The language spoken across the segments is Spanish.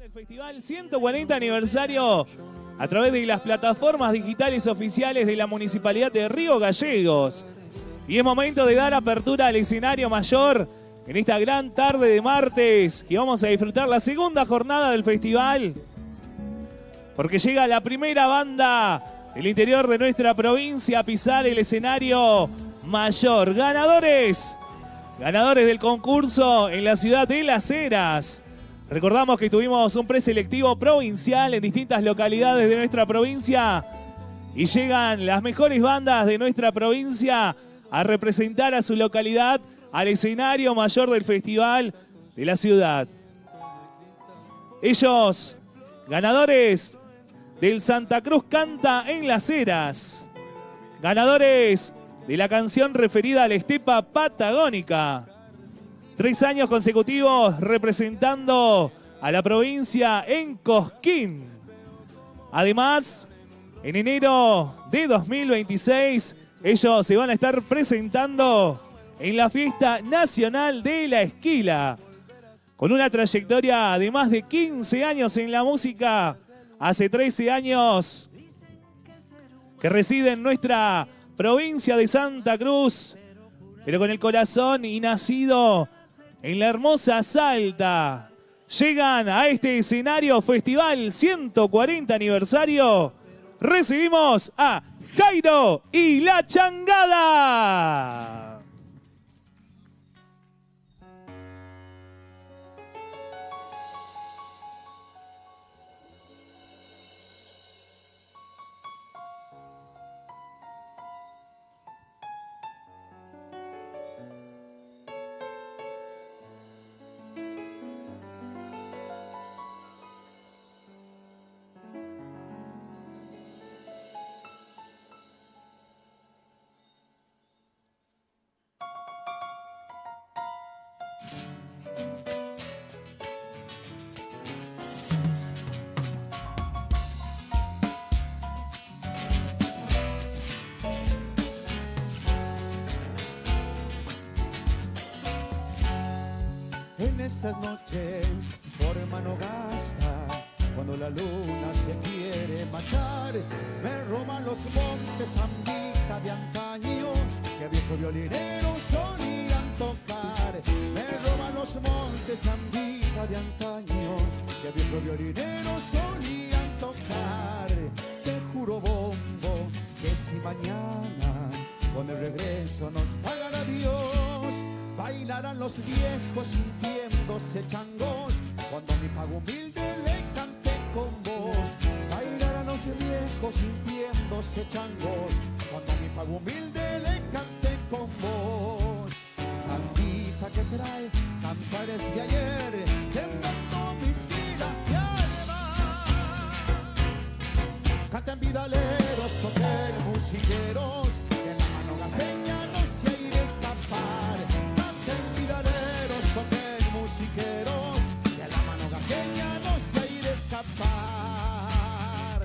El Festival 140 aniversario a través de las plataformas digitales oficiales de la Municipalidad de Río Gallegos. Y es momento de dar apertura al escenario mayor en esta gran tarde de martes, que vamos a disfrutar la segunda jornada del festival, porque llega la primera banda del interior de nuestra provincia a pisar el escenario mayor. Ganadores del concurso en la ciudad de Las Heras. Recordamos que tuvimos un preselectivo provincial en distintas localidades de nuestra provincia y llegan las mejores bandas de nuestra provincia a representar a su localidad al escenario mayor del festival de la ciudad. Ellos, ganadores del Santa Cruz Canta en Las Heras, ganadores de la canción referida a la estepa patagónica. 3 años consecutivos representando a la provincia en Cosquín. Además, en enero de 2026, ellos se van a estar presentando en la Fiesta Nacional de la Esquila. Con una trayectoria de más de 15 años en la música, hace 13 años que reside en nuestra provincia de Santa Cruz, pero con el corazón y nacido en la hermosa Salta. Llegan a este escenario Festival 140 aniversario. Recibimos a Jairo y La Changada. En esas noches por mano gasta, cuando la luna se quiere marchar, me roban los montes zambita de antaño que viejos violineros solían tocar. Me roban los montes zambita de antaño que viejos violineros solían tocar. Te juro, bombo, que si mañana con el regreso nos pagará Dios, bailarán los viejos sintiéndose changos cuando mi pago humilde le cante con vos. Bailarán los viejos sintiéndose changos cuando mi pago humilde le cante con vos. Zambita que trae cantares de ayer, temblando mis esquina y además canten vidaleros, toquen musiqueros, que en la mano gasteña no se ha ido a escapar. Toquen musiqueros, que la mano gajeña no se ha ido a escapar.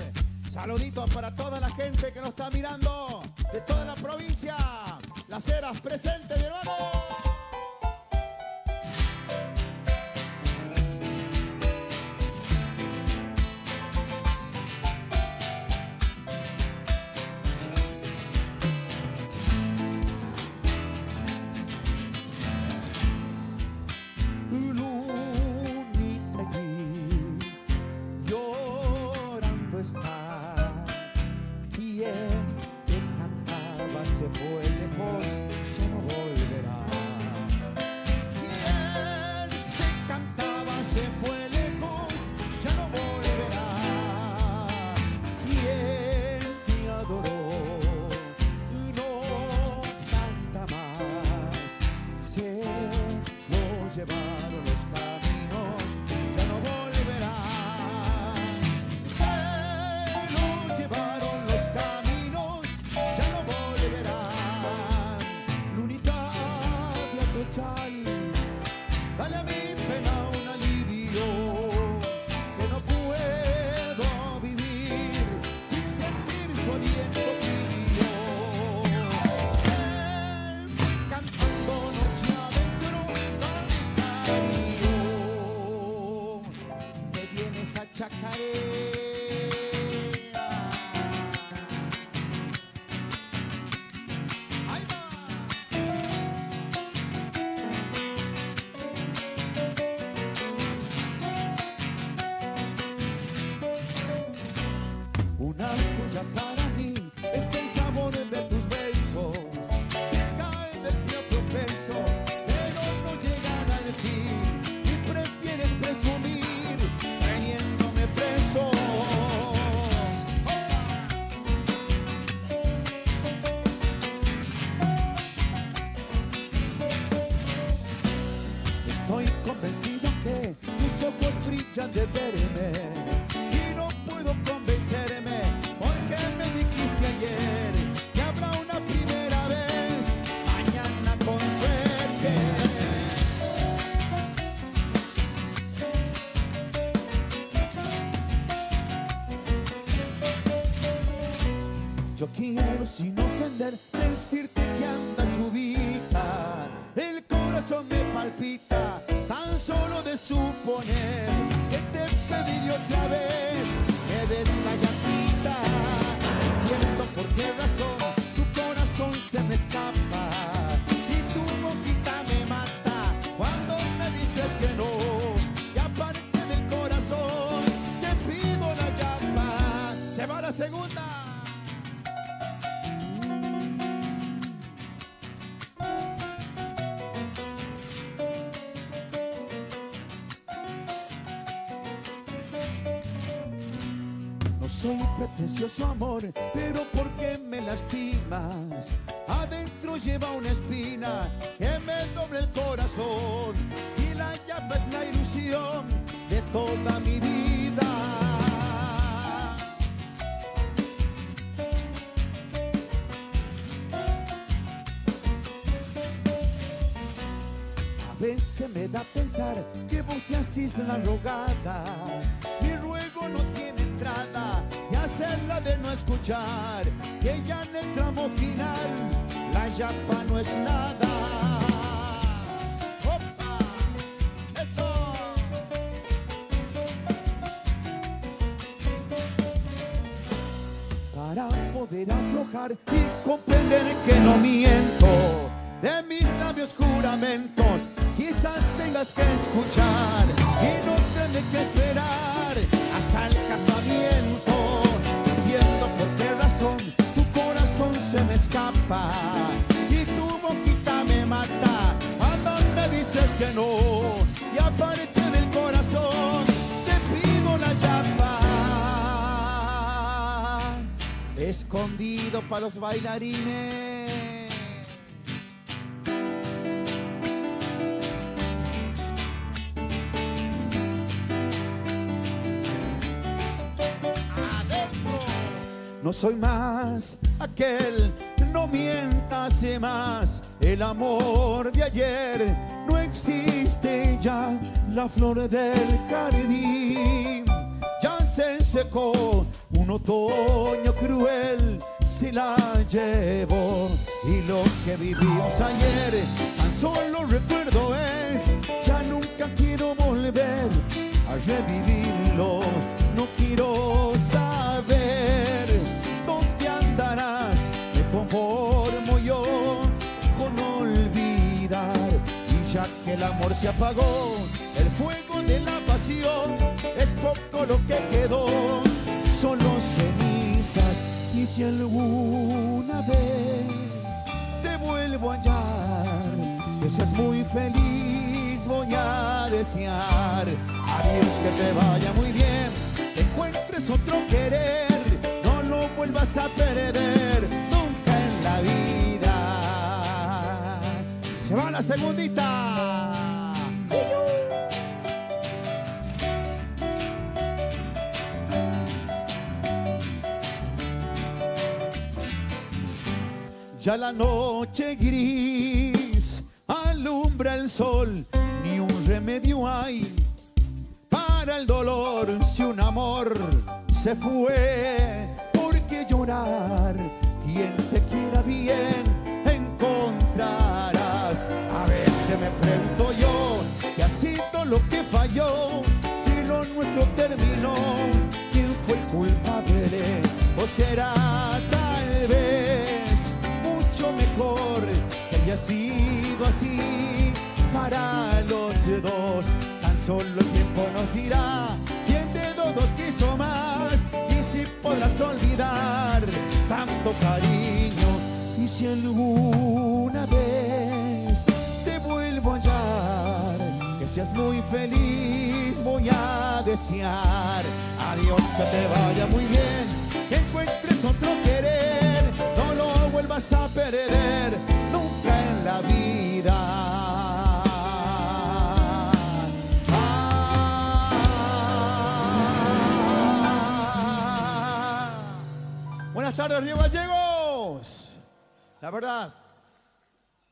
Saluditos para toda la gente que nos está mirando de toda la provincia. Las Heras presente, mi hermano. Se fue lejos, ya no volverá. Quien que cantaba se fue lejos, ya no volverá. Quien te adoró quiero sin ofender decirte que anda subida. El corazón me palpita tan solo de suponer que te pedí otra vez me des la llantita. Entiendo por qué razón tu corazón se me escapa y tu boquita me mata cuando me dices que no. Y aparte del corazón te pido la llapa. Se va la segunda. No soy pretencioso, amor, pero ¿por qué me lastimas? Adentro lleva una espina que me doble el corazón. Si la llama es la ilusión de toda mi vida. A veces me da pensar que vos te haces la rogada. Mi ruego no tiene entrada y hacerla de no escuchar que ya en el tramo final la llapa no es nada. ¡Opa! ¡Eso! Para poder aflojar y comprender que no miento de mis labios juramentos, quizás tengas que escuchar y no tener que esperar hasta el casamiento. Entiendo por qué razón tu corazón se me escapa y tu boquita me mata cuando me dices que no. Y aparte del corazón te pido la llapa. Escondido para los bailarines. No soy más aquel, no mientas más. El amor de ayer no existe ya. La flor del jardín ya se secó. Un otoño cruel se la llevó. Y lo que vivimos ayer tan solo recuerdo es. Ya nunca quiero volver a revivirlo. No quiero saber dónde andarás. Me conformo yo con olvidar. Y ya que el amor se apagó, el fuego de la pasión es poco lo que quedó. Solo cenizas. Y si alguna vez te vuelvo a hallar, que seas muy feliz, voy a desear. Adiós, que te vaya muy bien, que encuentres otro querer, no lo vuelvas a perder nunca en la vida. Se va la segundita. Ya la noche gris alumbra el sol, ni un remedio hay para el dolor. Si un amor se fue, ¿por qué llorar? Quien te quiera bien encontrarás. A veces me pregunto yo, ¿qué ha sido lo que falló? Si lo nuestro terminó, ¿quién fue el culpable? ¿O será tal vez mucho mejor que haya sido así para los dos? Tan solo el tiempo nos dirá quién de dos quiso más y si podrás olvidar tanto cariño. Y si alguna vez te vuelvo a hallar, que seas muy feliz, voy a desear. Adiós, que te vaya muy bien, que encuentres otro querer, no lo vuelvas a perder nunca en la vida. Buenas tardes, Río Gallegos. La verdad,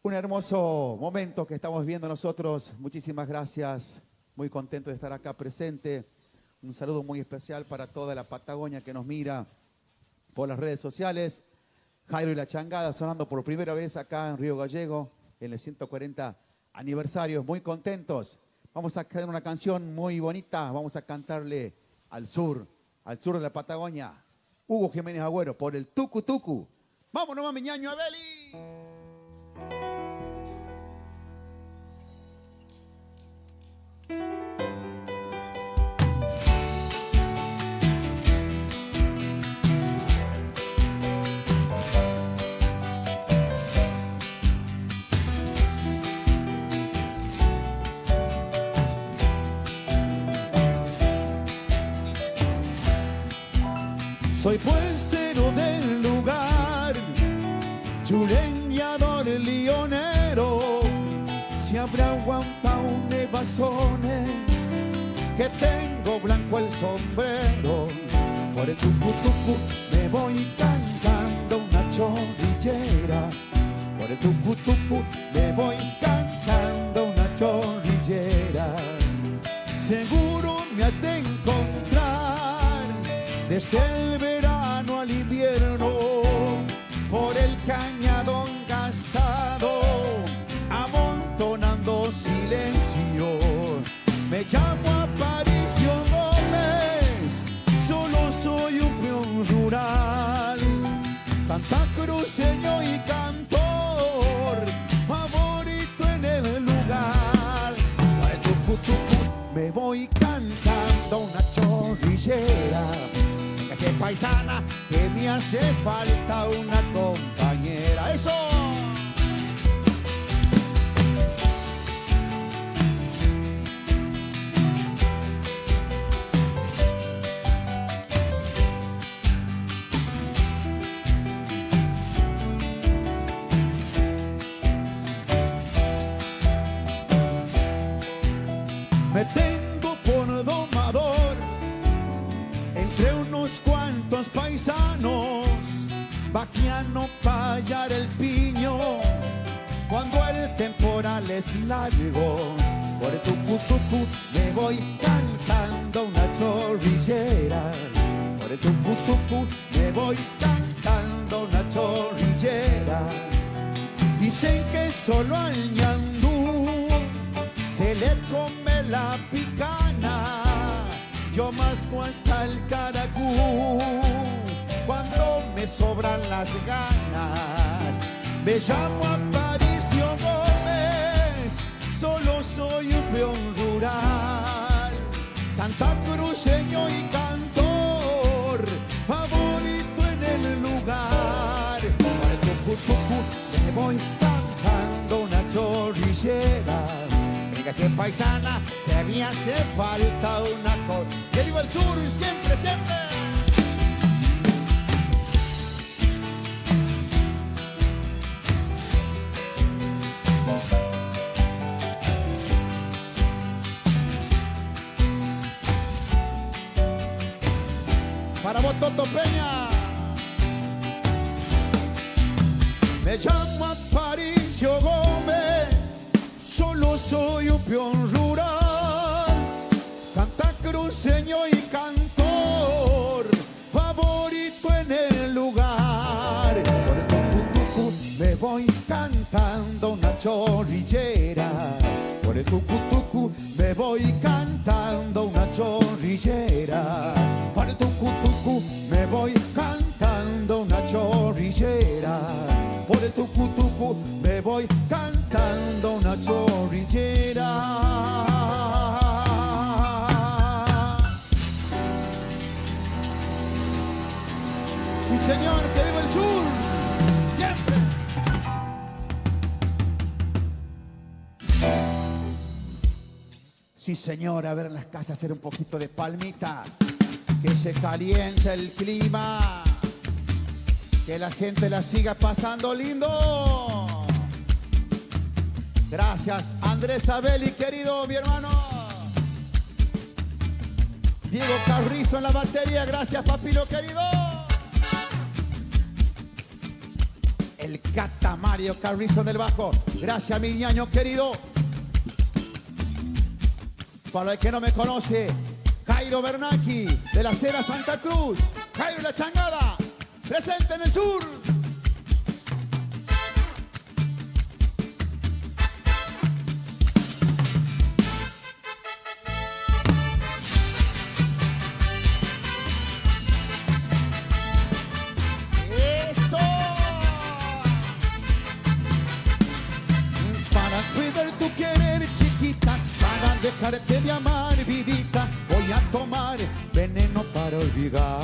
un hermoso momento que estamos viendo nosotros. Muchísimas gracias, muy contento de estar acá presente. Un saludo muy especial para toda la Patagonia que nos mira por las redes sociales. Jairo y la Changada sonando por primera vez acá en Río Gallego en el 140 aniversario. Muy contentos. Vamos a cantar una canción muy bonita. Vamos a cantarle al sur de la Patagonia. Hugo Jiménez Agüero por el Tucu Tucu. ¡Vámonos, mami, ñaño Abeli! Soy puestero del lugar, chuleñador lionero. Siempre aguantado nevazones, que tengo blanco el sombrero. Por el tucu tucu me voy cantando una chorrillera. Por el tucu tucu me voy cantando una chorrillera. Seguro me has de encontrar desde el verano al invierno, por el cañadón gastado, amontonando silencio. Me llamo Aparicio Gómez, solo soy un peón rural, santacruceño y cantor, favorito en el lugar. Por el tucu tucu me voy cantando una chorrillera. Paisana, que me hace falta una compañera. ¡Eso! Me tengo por domador entre unos cuantos paisanos, vaquiano pa' hallar el piño cuando el temporal es largo. Por el tucu tucu me voy cantando una chorrillera. Por el tucu tucu me voy cantando una chorrillera. Dicen que solo al ñandú se le come la picana. Yo masco hasta el caracú cuando me sobran las ganas. Me llamo Aparicio Gómez, solo soy un peón rural, santacruceño y cantor, favorito en el lugar. Por el tucu tucu me voy cantando una chorrillera. Que paisana, que me hace falta una cosa. ¡Que viva el sur! ¡Siempre, siempre! Para vos, Toto Peña. Me llamo Aparicio Gómez, solo soy un peón rural, santacruceño y cantor, favorito en el lugar. Por el tucu tucu me voy cantando una chorrillera. Por el tucu tucu me voy cantando una chorrillera. Por el tucu tucu me voy cantando una chorrillera. Por el tucu tucu me voy cantando una chorrillera. Sí, señor, que viva el sur. Siempre. Sí, señor, a ver en las casas hacer un poquito de palmita. Que se caliente el clima. Que la gente la siga pasando lindo. Gracias, Andrés Abeli, querido, mi hermano. Diego Carrizo en la batería. Gracias, papilo, querido. El Cata Mario Carrizo en el bajo. Gracias, mi ñaño, querido. Para el que no me conoce, Jairo Bernacchi, de la Cera Santa Cruz. Jairo y la Changada, presente en el sur. dejarte de amar, vidita. Voy a tomar veneno para olvidar.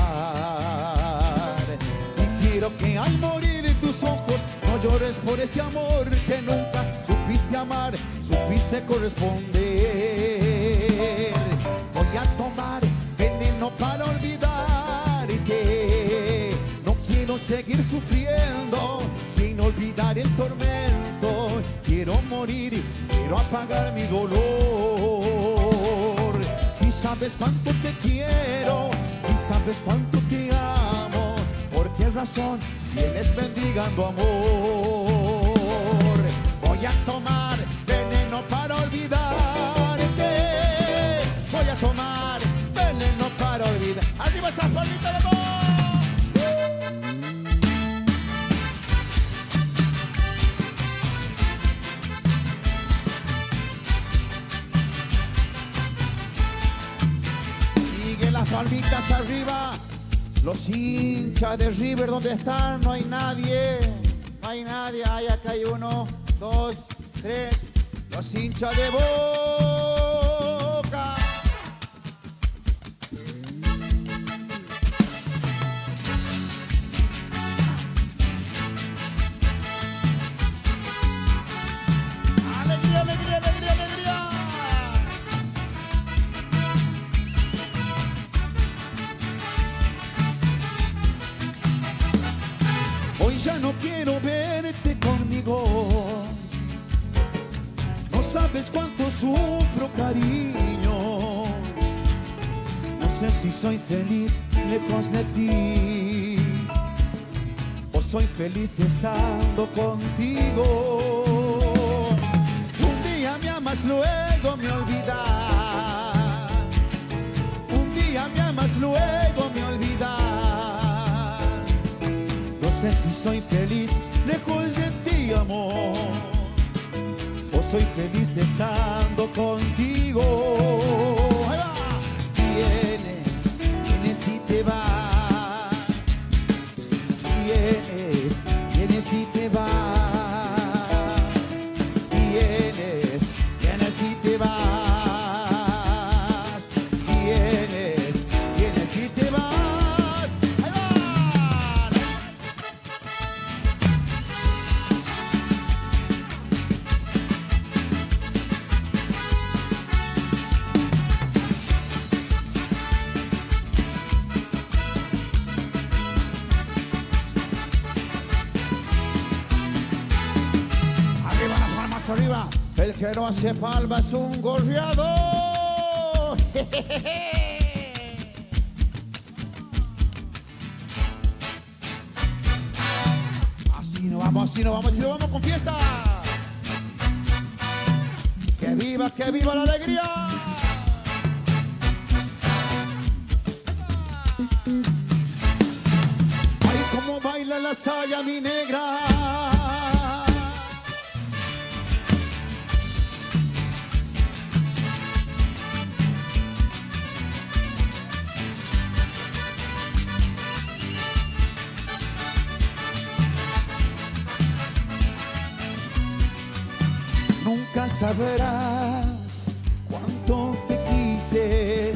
Y quiero que al morir en tus ojos no llores por este amor que nunca supiste amar, supiste corresponder. Voy a tomar veneno para olvidarte. No quiero seguir sufriendo, quiero olvidar el tormento. Quiero morir, quiero apagar mi dolor. Si sabes cuánto te quiero, si sabes cuánto te amo, ¿por qué razón vienes mendigando amor? Voy a tomar veneno para olvidarte. Voy a tomar veneno para olvidar. ¡Arriba esa palmita de amor! Sigue las palmitas arriba. Los hinchas de River, ¿dónde están? No hay nadie. No hay nadie. Ay, acá hay 1, 2, 3. Los hinchas de Boca. ¡Alegría, alegría, alegría, alegría! Hoy ya no quiero verte conmigo. No sabes cuánto sufro, cariño. No sé si soy feliz lejos de ti o soy feliz estando contigo. Un día me amas, luego me olvidas. Un día me amas, luego me olvidas. No sé si soy feliz lejos de ti, amor, o soy feliz estando contigo. ¡Ahí va! Vienes, vienes y te vas. Vienes, vienes y te vas. Vienes, vienes y te vas. Vienes, vienes y te vas. Arriba, el que no hace palma es un gorriador. Así no vamos, así no vamos, así no vamos con fiesta. Que viva la alegría. Ay, cómo baila la saya, mi negra. Nunca sabrás cuánto te quise,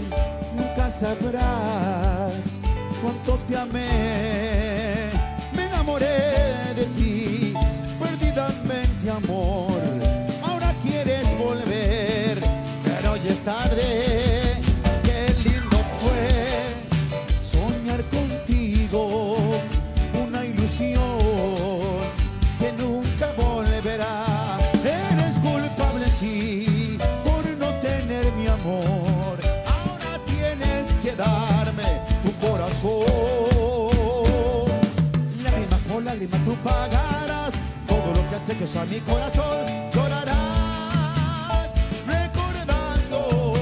nunca sabrás cuánto te amé. Me enamoré de ti perdidamente, amor. Ahora quieres volver, pero ya es tarde. Qué lindo fue soñar contigo, una ilusión que nunca volverá. Eres culpable, sí, por no tener mi amor. Ahora tienes que darme tu corazón. Lágrima por lágrima tú pagarás todo lo que acerques a mi corazón. Llorarás recordando.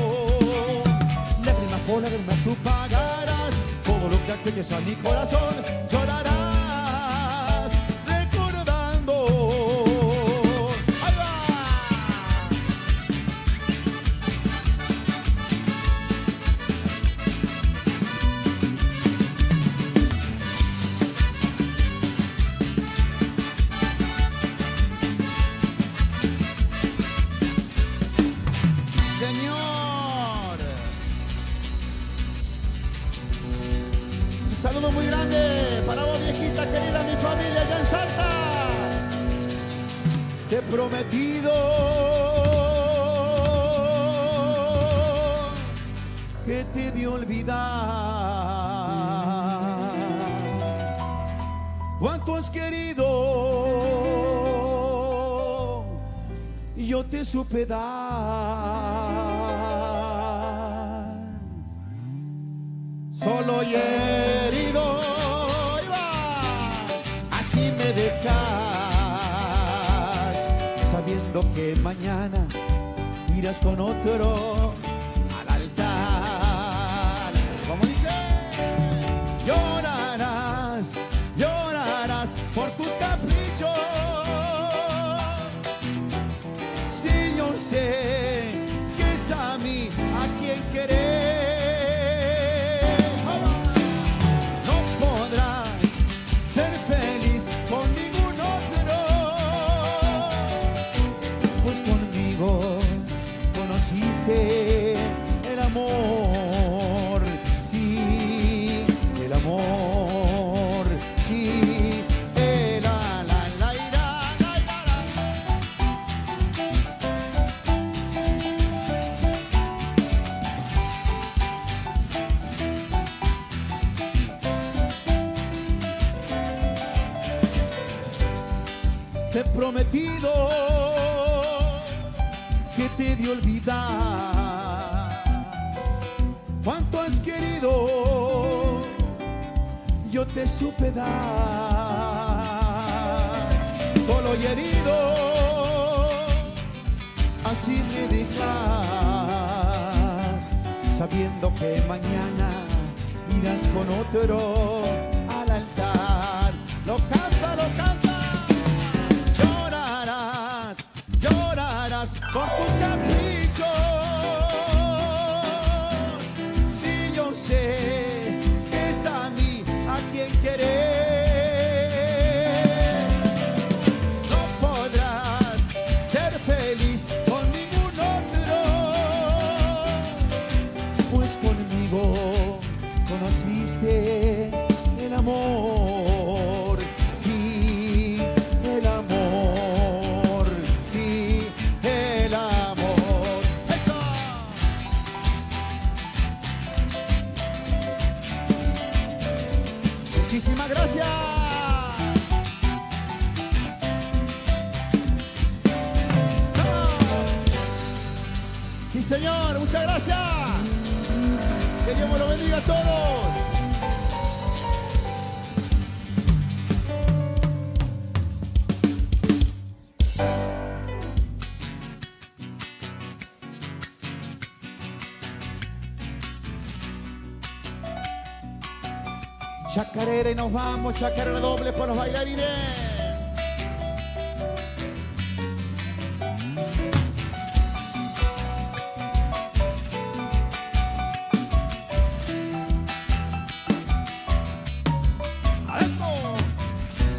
Lágrima por lágrima tú pagarás todo lo que acerques a mi corazón. Llorarás. Señor. te he prometido que te he de olvidar. Cuánto has querido, yo te supe dar. Solo y herido, así me dejas, sabiendo que mañana irás con otro al altar. ¿Cómo dice? Llorarás, llorarás por tus caprichos. Si yo sé que es a mí a quien querer, no podrás ser feliz con ningún otro, pues conmigo conociste el amor, sí, el amor, sí, la la la ira, la ira, te he prometido que te he de olvidar. Cuánto has querido, yo te supe dar. Solo y herido, así me dejas, sabiendo que mañana irás con otro al altar. Lo canta, lo canta. Llorarás, llorarás por tus caprichos. Si yo sé que es a mí a quien querer, no podrás ser feliz con ningún otro, pues conmigo conociste el amor, sí, el amor, sí, el amor. ¡Eso! Muchísimas gracias. Sí, señor, muchas gracias. Que Dios me lo bendiga a todos. Chacarera y nos vamos, chacarera doble para los bailarines.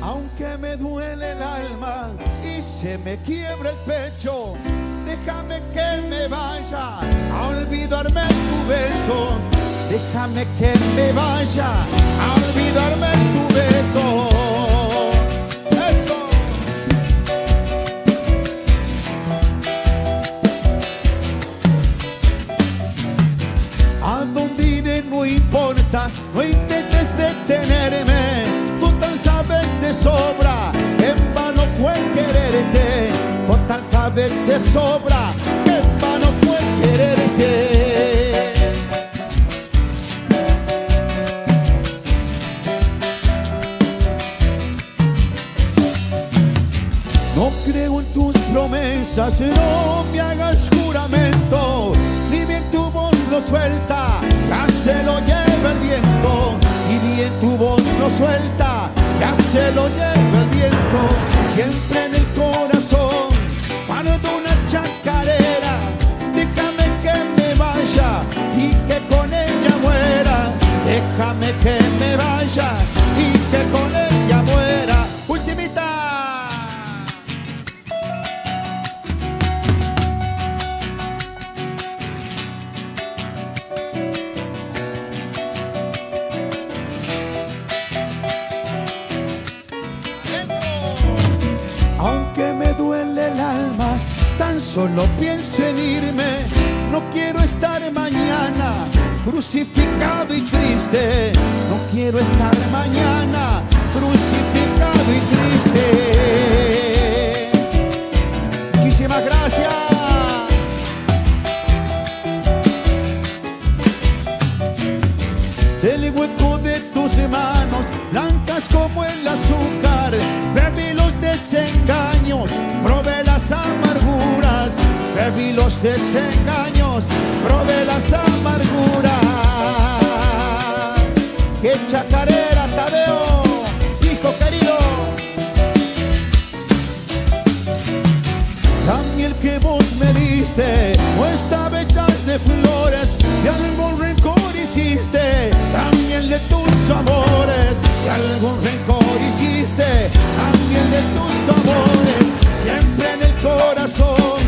Aunque me duele el alma y se me quiebra el pecho, déjame que me vaya a olvidarme tu beso. Déjame que me vaya a olvidarme tu beso. Eso. A donde iré no importa, no intentes detenerme. Tú tan sabes de sobra, en vano fue quererte. Tú tan sabes de sobra, que en vano fue quererte. No creo en tus promesas, no me hagas juramento, ni bien tu voz lo suelta, ya se lo lleva el viento, y bien tu voz lo suelta, ya se lo lleva el viento, siempre en el corazón, guardo una chacarera, déjame que me vaya y que con ella muera, déjame que me vaya y que con ella muera. Ultimita. Aunque me duele solo pienso en irme. No quiero estar mañana crucificado y triste. No quiero estar mañana crucificado y triste. Muchísimas gracias. Del hueco de tus manos, blancas como el azúcar, bebí los desengaños, probé las amarguras. Bebí los desengaños, probé las amarguras. ¡Qué chacarera, Tadeo, hijo querido! La miel que vos me diste no estaba hecha de flores, de algún rencor hiciste. La miel de tus amores, de algún rencor hiciste. La miel de tus amores, siempre en el corazón.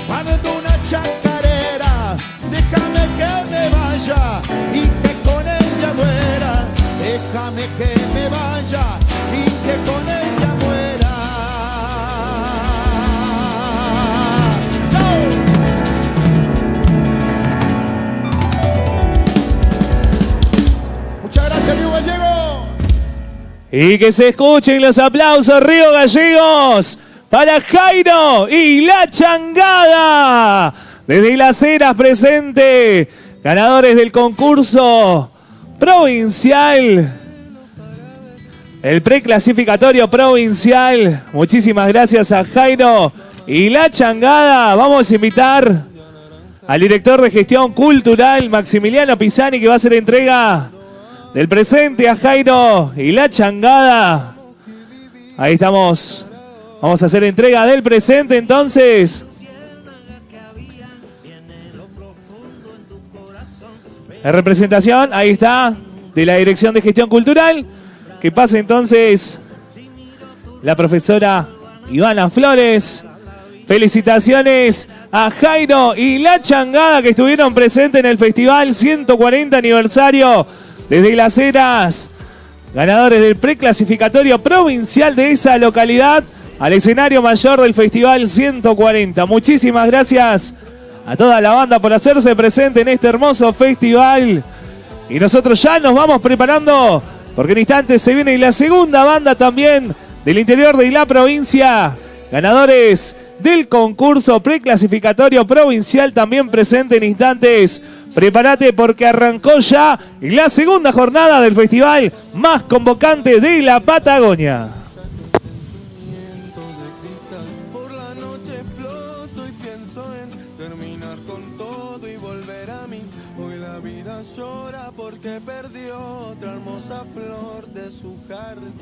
Guardo una chacarera, déjame que me vaya y que con ella muera. Déjame que me vaya y que con ella muera. ¡Chao! Muchas gracias, Río Gallegos. Y que se escuchen los aplausos, Río Gallegos, para Jairo y La Changada. Desde Las Heras presente, ganadores del concurso provincial, el preclasificatorio provincial. Muchísimas gracias a Jairo y La Changada. Vamos a invitar al director de gestión cultural, Maximiliano Pisani, que va a hacer entrega del presente a Jairo y La Changada. Ahí estamos. Vamos a hacer entrega del presente entonces. En representación, ahí está, de la Dirección de Gestión Cultural. Que pase entonces la profesora Ivana Flores. Felicitaciones a Jairo y La Changada, que estuvieron presentes en el Festival 140 aniversario desde Las Heras. Ganadores del preclasificatorio provincial de esa localidad al escenario mayor del Festival 140. Muchísimas gracias a toda la banda por hacerse presente en este hermoso festival. Y nosotros ya nos vamos preparando, porque en instantes se viene la segunda banda también del interior de la provincia. Ganadores del concurso preclasificatorio provincial también presente en instantes. Prepárate porque arrancó ya la segunda jornada del festival más convocante de la Patagonia. Llora porque perdió otra hermosa flor de su jardín.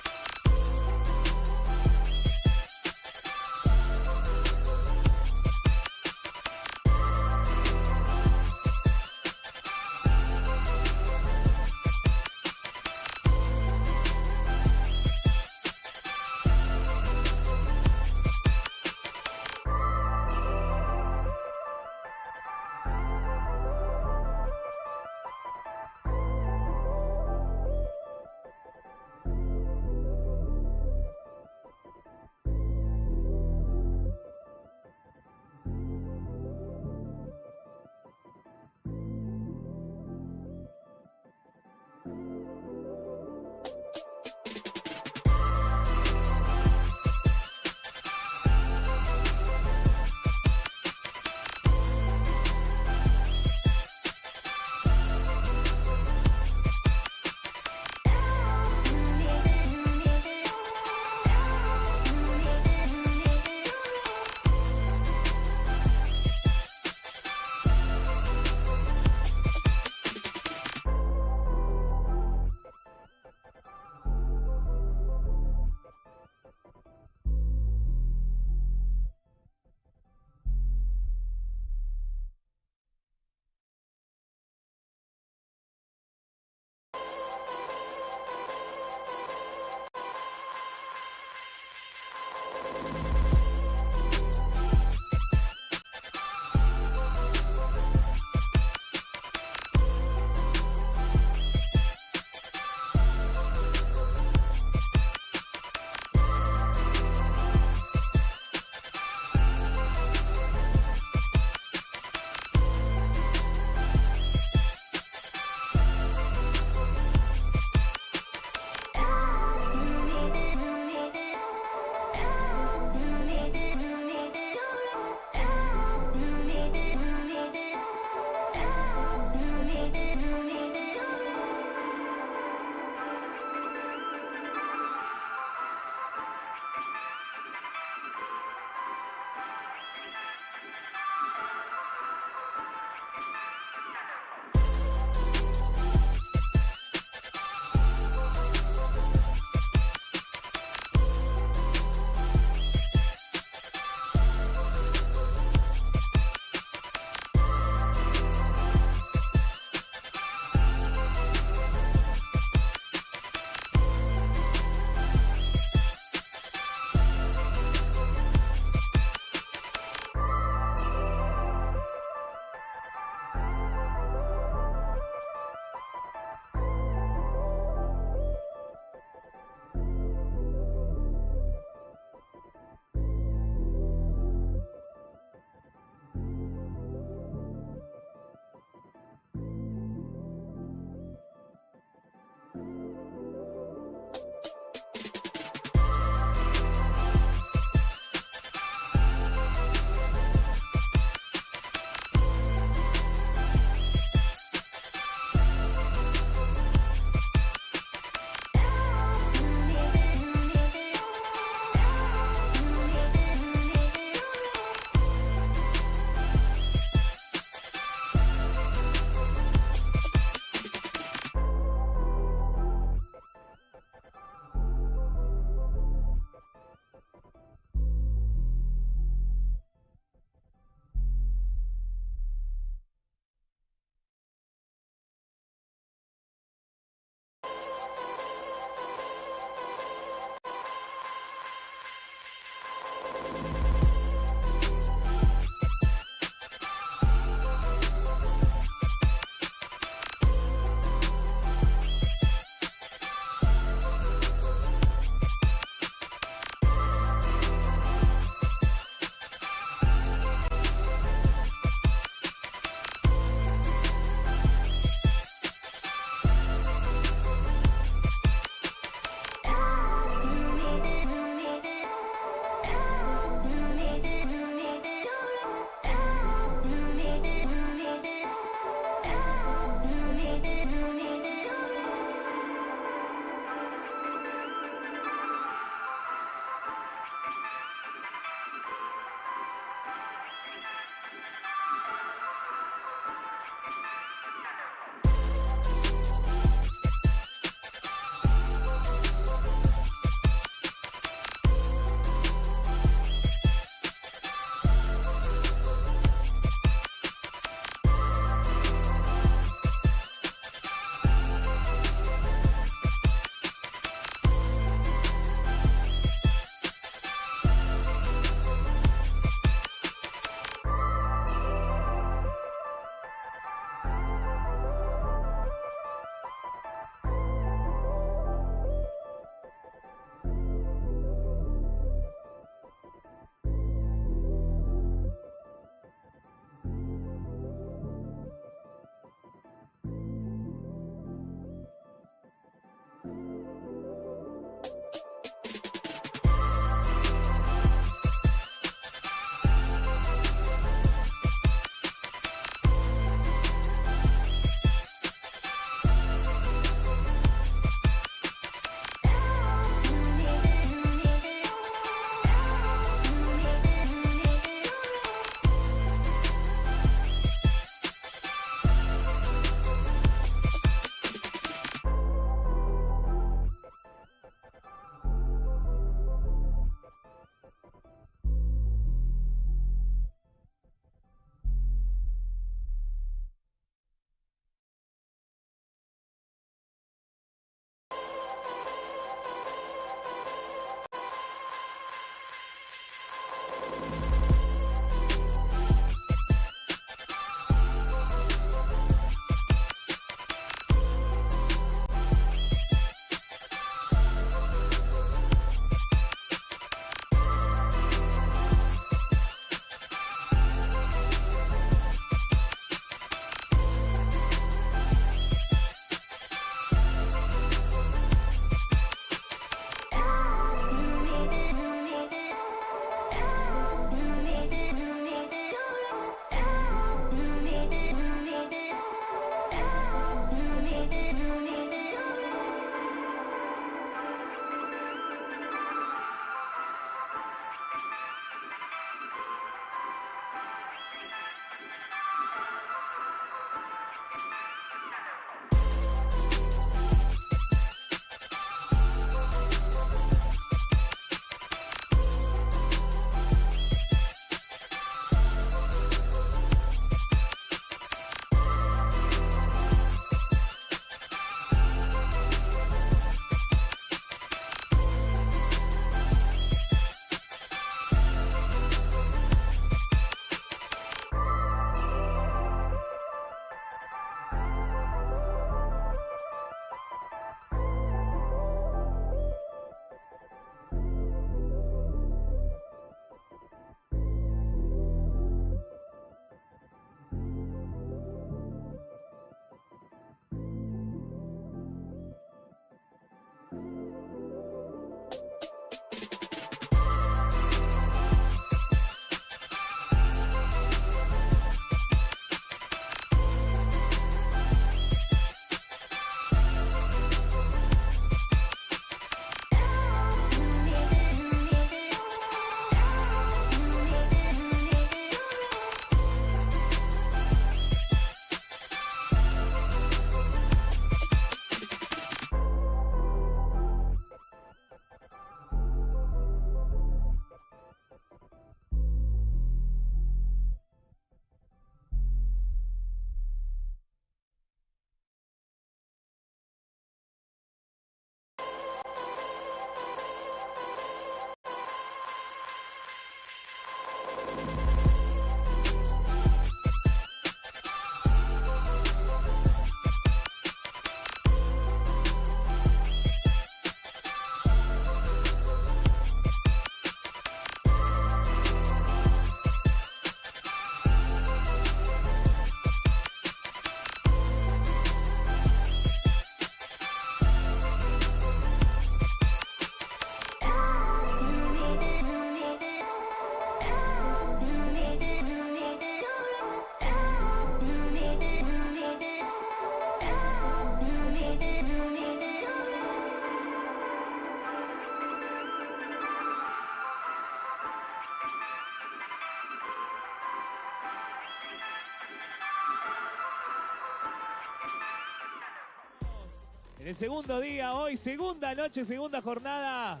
En el segundo día, hoy, segunda noche, segunda jornada.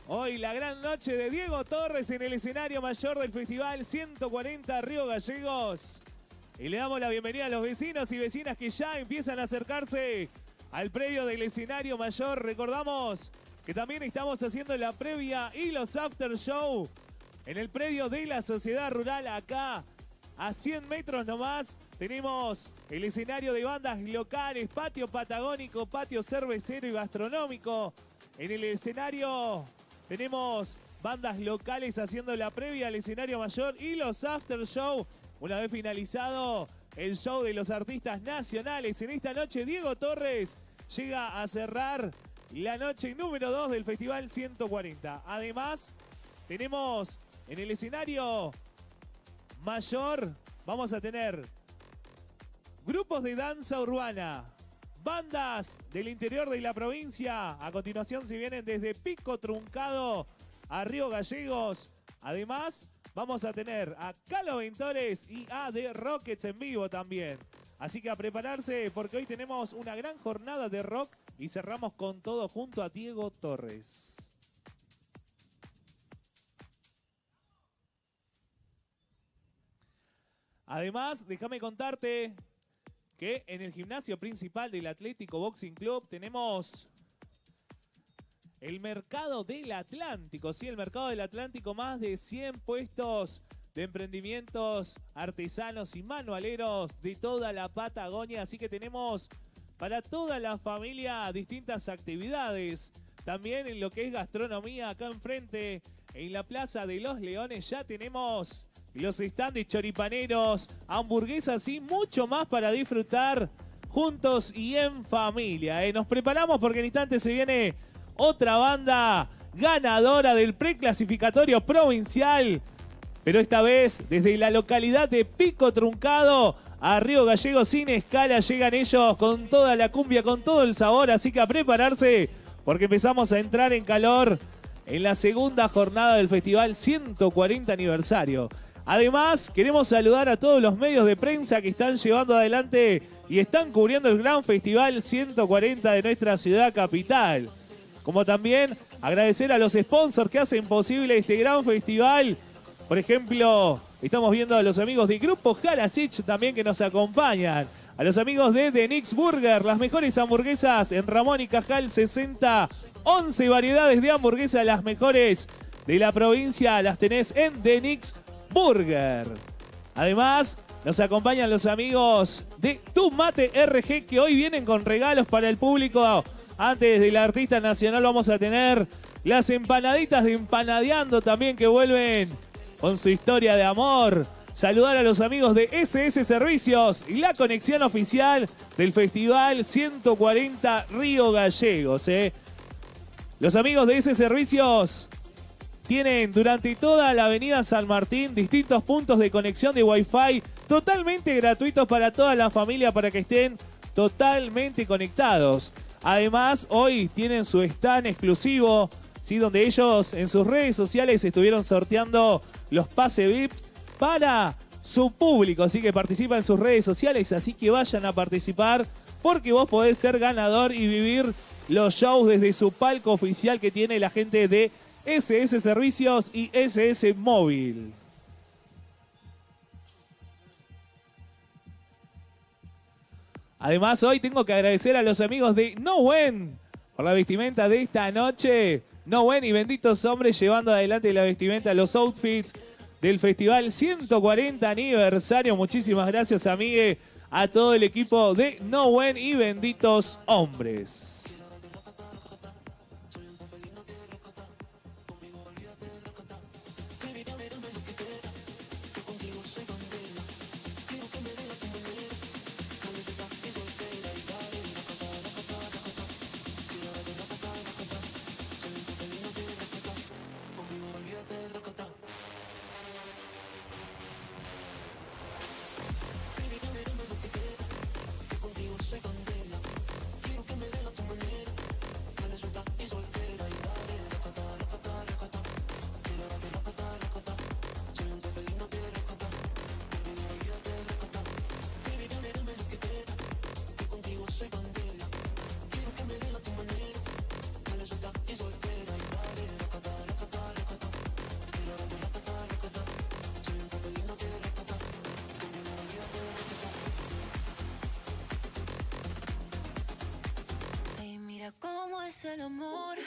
Hoy la gran noche de Diego Torres en el escenario mayor del Festival 140 Río Gallegos. Y le damos la bienvenida a los vecinos y vecinas que ya empiezan a acercarse al predio del escenario mayor. Recordamos que también estamos haciendo la previa y los after show en el predio de la Sociedad Rural. Acá, a 100 metros nomás, tenemos el escenario de bandas locales, patio patagónico, patio cervecero y gastronómico. En el escenario tenemos bandas locales haciendo la previa al escenario mayor y los after show. Una vez finalizado el show de los artistas nacionales, en esta noche Diego Torres llega a cerrar la noche número 2 del Festival 140. Además, tenemos en el escenario mayor, vamos a tener grupos de danza urbana, bandas del interior de la provincia. A continuación se vienen desde Pico Truncado a Río Gallegos. Además, vamos a tener a Calo Ventores y a The Rockets en vivo también. Así que a prepararse porque hoy tenemos una gran jornada de rock y cerramos con todo junto a Diego Torres. Además, déjame contarte que en el gimnasio principal del Atlético Boxing Club tenemos el Mercado del Atlántico. Sí, el Mercado del Atlántico, más de 100 puestos de emprendimientos artesanos y manualeros de toda la Patagonia. Así que tenemos para toda la familia distintas actividades. También en lo que es gastronomía, acá enfrente, en la Plaza de los Leones, ya tenemos los stands de choripaneros, hamburguesas y mucho más para disfrutar juntos y en familia. Nos preparamos porque en instantes se viene otra banda ganadora del preclasificatorio provincial, pero esta vez desde la localidad de Pico Truncado a Río Gallegos sin escala. Llegan ellos con toda la cumbia, con todo el sabor, así que a prepararse porque empezamos a entrar en calor en la segunda jornada del Festival 140 aniversario. Además, queremos saludar a todos los medios de prensa que están llevando adelante y están cubriendo el gran Festival 140 de nuestra ciudad capital. Como también agradecer a los sponsors que hacen posible este gran festival. Por ejemplo, estamos viendo a los amigos de Grupo Jarasich también que nos acompañan. A los amigos de The Nix Burger, las mejores hamburguesas en Ramón y Cajal 60. 11 variedades de hamburguesas, las mejores de la provincia, las tenés en The Nix Burger. Además, nos acompañan los amigos de Tu Mate RG que hoy vienen con regalos para el público. Antes del artista nacional vamos a tener las empanaditas de Empanadeando también que vuelven con su historia de amor. Saludar a los amigos de SS Servicios y la conexión oficial del Festival 140 Río Gallegos. Los amigos de SS Servicios tienen durante toda la avenida San Martín distintos puntos de conexión de Wi-Fi totalmente gratuitos para toda la familia para que estén totalmente conectados. Además, hoy tienen su stand exclusivo, ¿sí? Donde ellos en sus redes sociales estuvieron sorteando los pase VIPs para su público. Así que participa en sus redes sociales, así que vayan a participar porque vos podés ser ganador y vivir los shows desde su palco oficial que tiene la gente de SS Servicios y SS Móvil. Además, hoy tengo que agradecer a los amigos de Nowen por la vestimenta de esta noche. Nowen y benditos hombres llevando adelante la vestimenta, los outfits del Festival 140 aniversario. Muchísimas gracias, amigue, a todo el equipo de Nowen y benditos hombres. es el amor.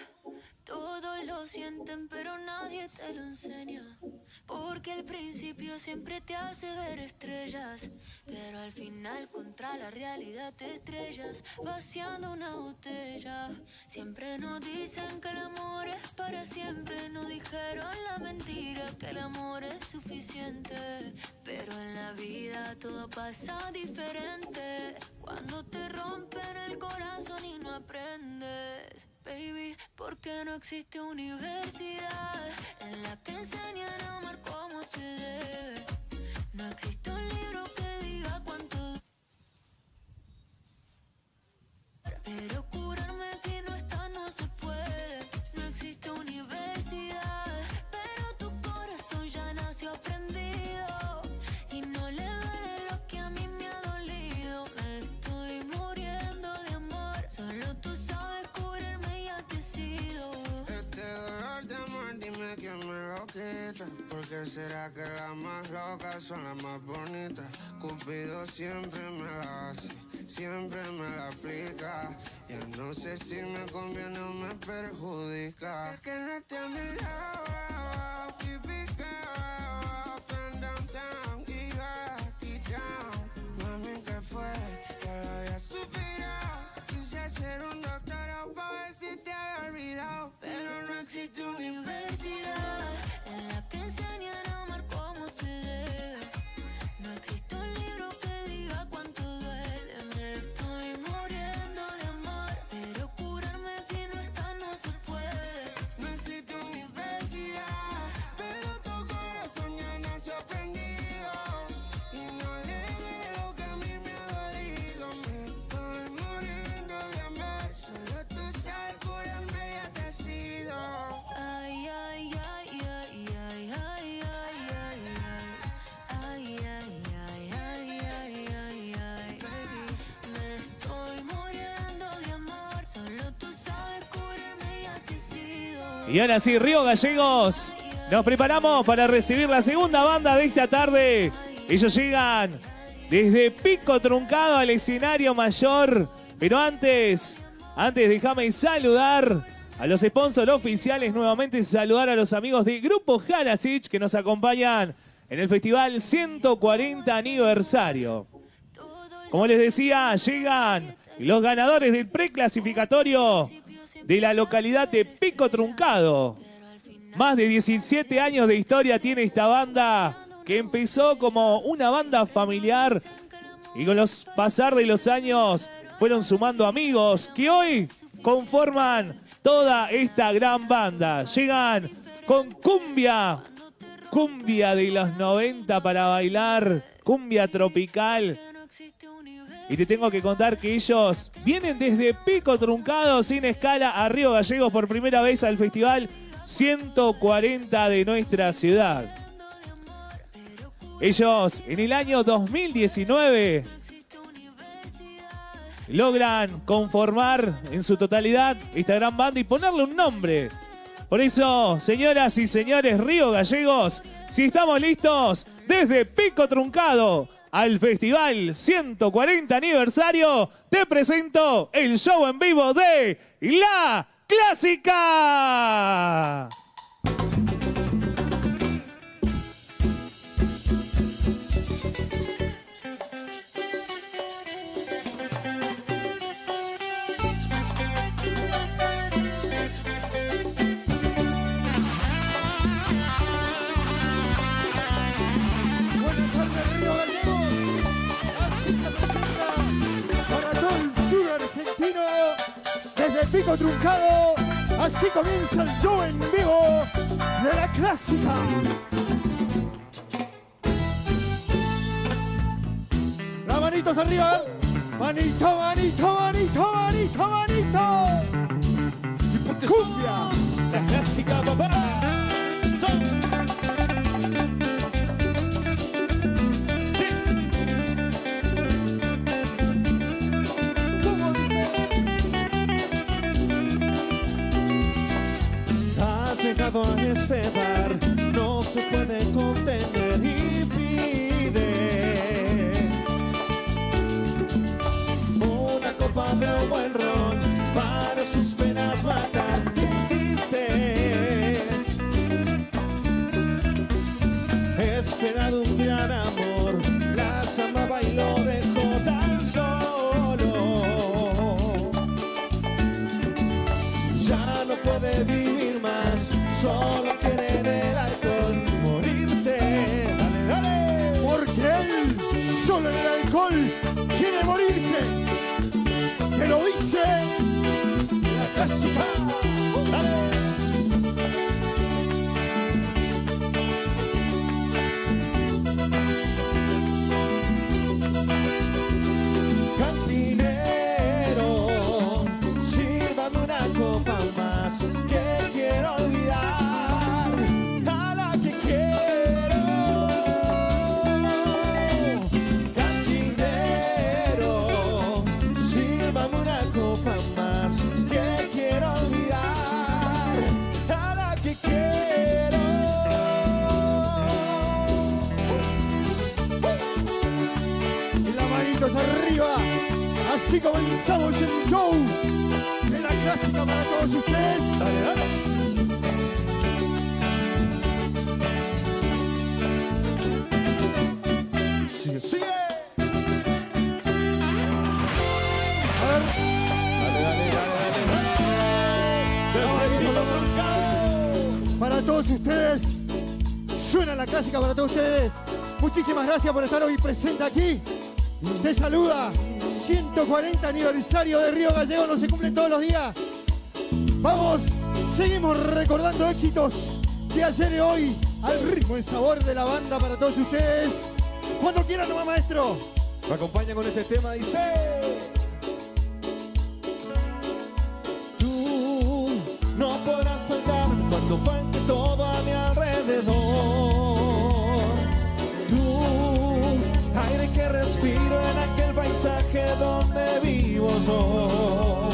Todos lo sienten, pero nadie te lo enseña. Porque el principio siempre te hace ver estrellas, pero al final contra la realidad te estrellas, vaciando una botella. Siempre nos dicen que el amor es para siempre. Nos dijeron la mentira, que el amor es suficiente. Pero en la vida todo pasa diferente. Cuando te rompen el corazón y no aprendes. Baby, porque no existe universidad en la que enseñan a amar como se debe. No existe un libro que diga cuánto, pero curarme si no está no se puede. No existe universidad, pero tu corazón ya nació aprendido y no le duele lo que a mí me ha dolido. Me estoy muriendo de amor, solo tú sabes curarme y ya te he sido. Este dolor de amor, dime quién me lo quita. ¿Por qué será que las más locas son las más bonitas? Cupido siempre me la hace, siempre me la aplica. Ya no sé si me conviene o me perjudica. Es que no esté a mi lado, keep it going, up and down, down, y back y down. Mami, ¿qué fue? Ya lo había superado. Quise ser un doctorado pa' ver si te había olvidado, pero no existe universidad En la que enseñan a amar como se debe. No existe un libro que diga cuánto duele. Me estoy muriendo de amor, pero curarme si no está no se puede. No existe universidad, pero tu corazón ya nació aprendido y no le duele lo que a mí me ha dolido. Me estoy muriendo de amor, solo tú sabes curarme y ya te he sido. Ay, ay, ay, ay, ay, ay, ay, ay, ay, ay, ay, ay, ay, ay, ay, baby, me estoy muriendo de amor, solo tú sabes curarme y ya te he sido. Y ahora sí, Río Gallegos, nos preparamos para recibir la segunda banda de esta tarde. Ellos llegan desde Pico Truncado al escenario mayor. Pero antes déjame saludar a los sponsors oficiales. Nuevamente saludar a los amigos de Grupo Harasic que nos acompañan en el Festival 140 Aniversario. Como les decía, llegan los ganadores del preclasificatorio de la localidad de Pico Truncado. Más de 17 años de historia tiene esta banda que empezó como una banda familiar y con los pasar de los años fueron sumando amigos que hoy conforman toda esta gran banda. Llegan con cumbia de los 90 para bailar, cumbia tropical. Y te tengo que contar que ellos vienen desde Pico Truncado sin escala a Río Gallegos por primera vez al Festival 140 de nuestra ciudad. Ellos en el año 2019 logran conformar en su totalidad esta gran banda y ponerle un nombre. Por eso, señoras y señores, Río Gallegos, si estamos listos, desde Pico Truncado al Festival 140 Aniversario, te presento el show en vivo de La Clásica. Desde Pico Truncado, así comienza el show en vivo de La Clásica. Las manitos arriba, manito, manito, manito, manito, manito. Y porque Cumbia. La Clásica, papá. Llegado a ese bar, no se puede contener y pide una copa de buen ron para sus penas que quiero olvidar, a la que quiero. Cantinero, sírvame una copa más, que quiero olvidar, a la que quiero. Y las manitos arriba, así comenzamos el show de la clásica para todos ustedes. Dale, dale. Sigue, sigue. A ver. Dale, dale, dale, dale. Para todos ustedes, suena la clásica para todos ustedes. Muchísimas gracias por estar hoy presente aquí. Te saluda 140 aniversario de Río Gallegos, no se cumplen todos los días. Vamos, seguimos recordando éxitos de ayer y hoy al ritmo y sabor de la banda para todos ustedes. Cuando quieran nomás, maestro. Me acompaña con este tema, dice: tú no podrás faltar cuando falte todo a mi alrededor. Tú, aire que respiro en aquel paisaje donde vivo yo.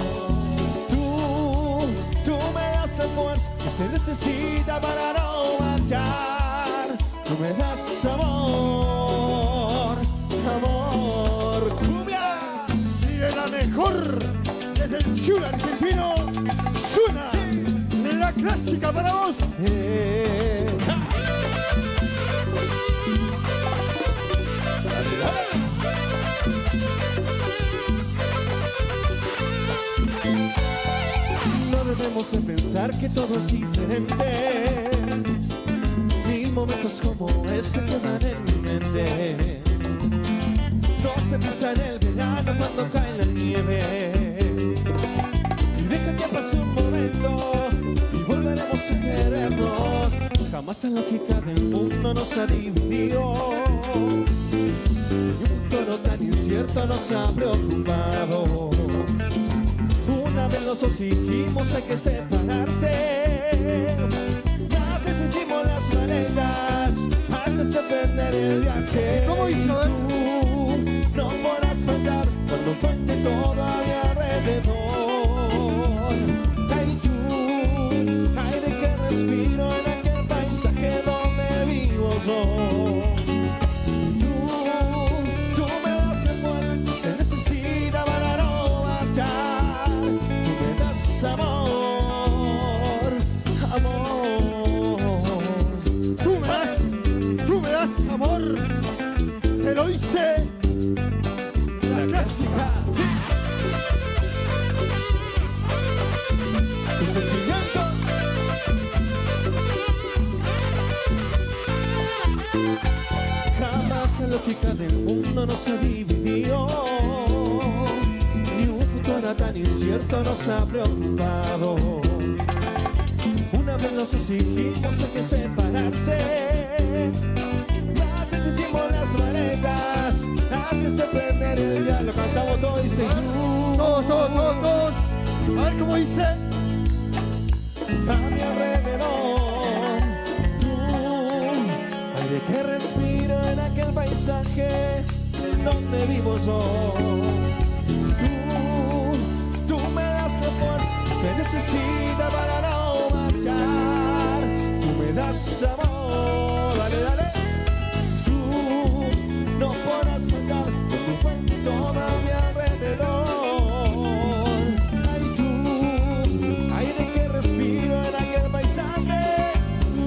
Tú me das la fuerza que se necesita para no marchar. Tú me das amor, amor, cumbia. Y de la mejor, desde el sur argentino, suena la clásica para vos. Dale, dale. No debemos de pensar que todo es diferente. Mil momentos como ese quedan en mi mente. No se pisa en el verano cuando cae la nieve. Y deja que pase un momento y volveremos a querernos. Jamás la lógica del mundo nos ha dividido. Y un tono tan incierto nos ha preocupado. Una vez los dos dijimos hay que separarse. Así hicimos las maletas antes de perder el viaje. ¿Cómo hizo? Tú no podrás faltar cuando falte todo a mi alrededor. Ay, tú, aire que respiro en aquel paisaje donde vivo yo. Tú me das el fuerza que se necesita para no marchar. Tú me das amor, amor. Tú me das amor. Te lo dice la clásica, sí. Tu sentimiento. Jamás la lógica del mundo nos ha dividido. Ni un futuro tan incierto nos ha preocupado. Una vez nos exigimos hay que separarse. Las hicimos las maletas antes de perder el viaje. Lo cantamos todos y seguimos. Todos. A ver cómo dice. A mi alrededor. Tú, aire que respiro en aquel paisaje donde vivo yo. Tú me das la fuerza que se necesita para no marchar. Tú me das amor, dale, dale. Tú no podrás faltar con tu fuente todo a mi alrededor. Ay, tú, aire que respiro en aquel paisaje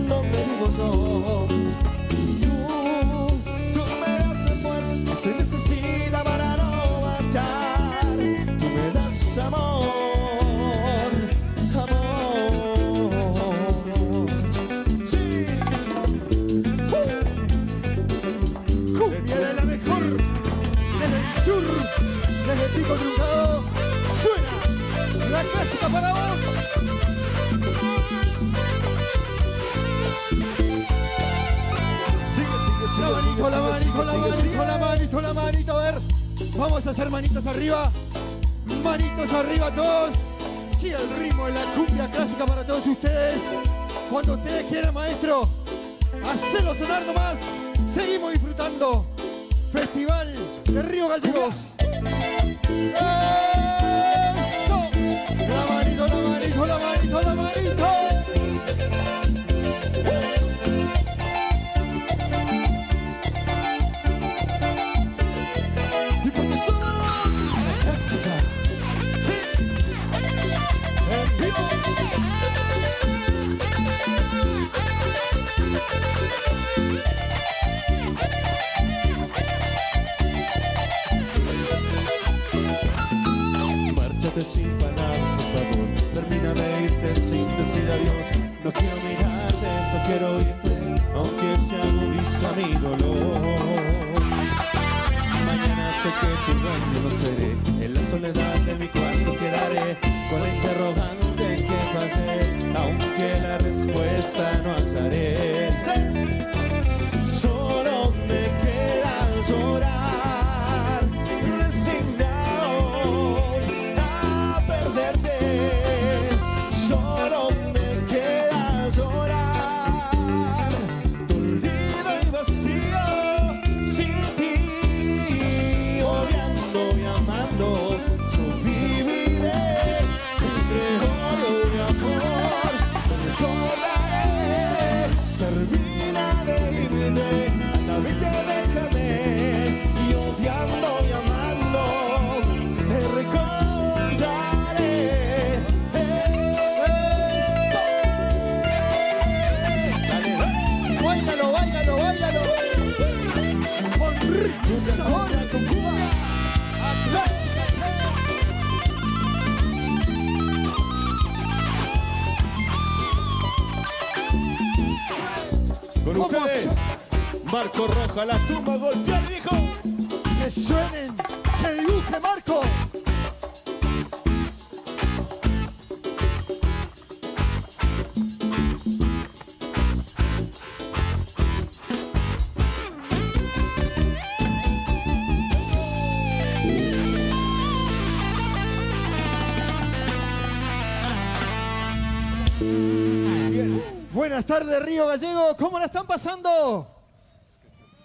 donde vivo yo. Tú me das la fuerza que se necesita para no marchar. Tú me das amor, amor. Sí. Cumbia de la mejor, desde el sur, desde el Pico Truncado, suena la clásica para vos. La manito, a ver, vamos a hacer manitos arriba todos, así el ritmo de la cumbia clásica para todos ustedes. Cuando ustedes quieran, maestro, hacelo sonar nomás. Seguimos disfrutando. Festival de Río Gallegos. ¡Eso! La manito, la manito, la manito, la manito. Y porque somos la clásica. Sí. En vivo. Márchate sin palabras, por favor. Termina de irte sin decir adiós. No quiero mirarte, no quiero oírte, aunque se agudiza mi dolor. Mañana sé que tu dueño no seré. En la soledad de mi cuarto quedaré con la interrogante que pasé, aunque la respuesta no hallaré. ¡Sí! Solo me queda llorar, resignado a perderte. Solo me queda llorar, dolido y vacío sin ti, odiando y amando. Yo viviré entre odio y amor, te recordaré. Termina de irme, anda, vete, déjame, y odiando y amando te recordaré. Dale, báilalo, báilalo, báilalo. Con ritmo, sabor, con Cuba. Con ustedes, Marco Roja, la tumba golpear, dijo. Que suenen, que dibuje Marco. Buenas tardes, Río Gallego. ¿Cómo la están pasando?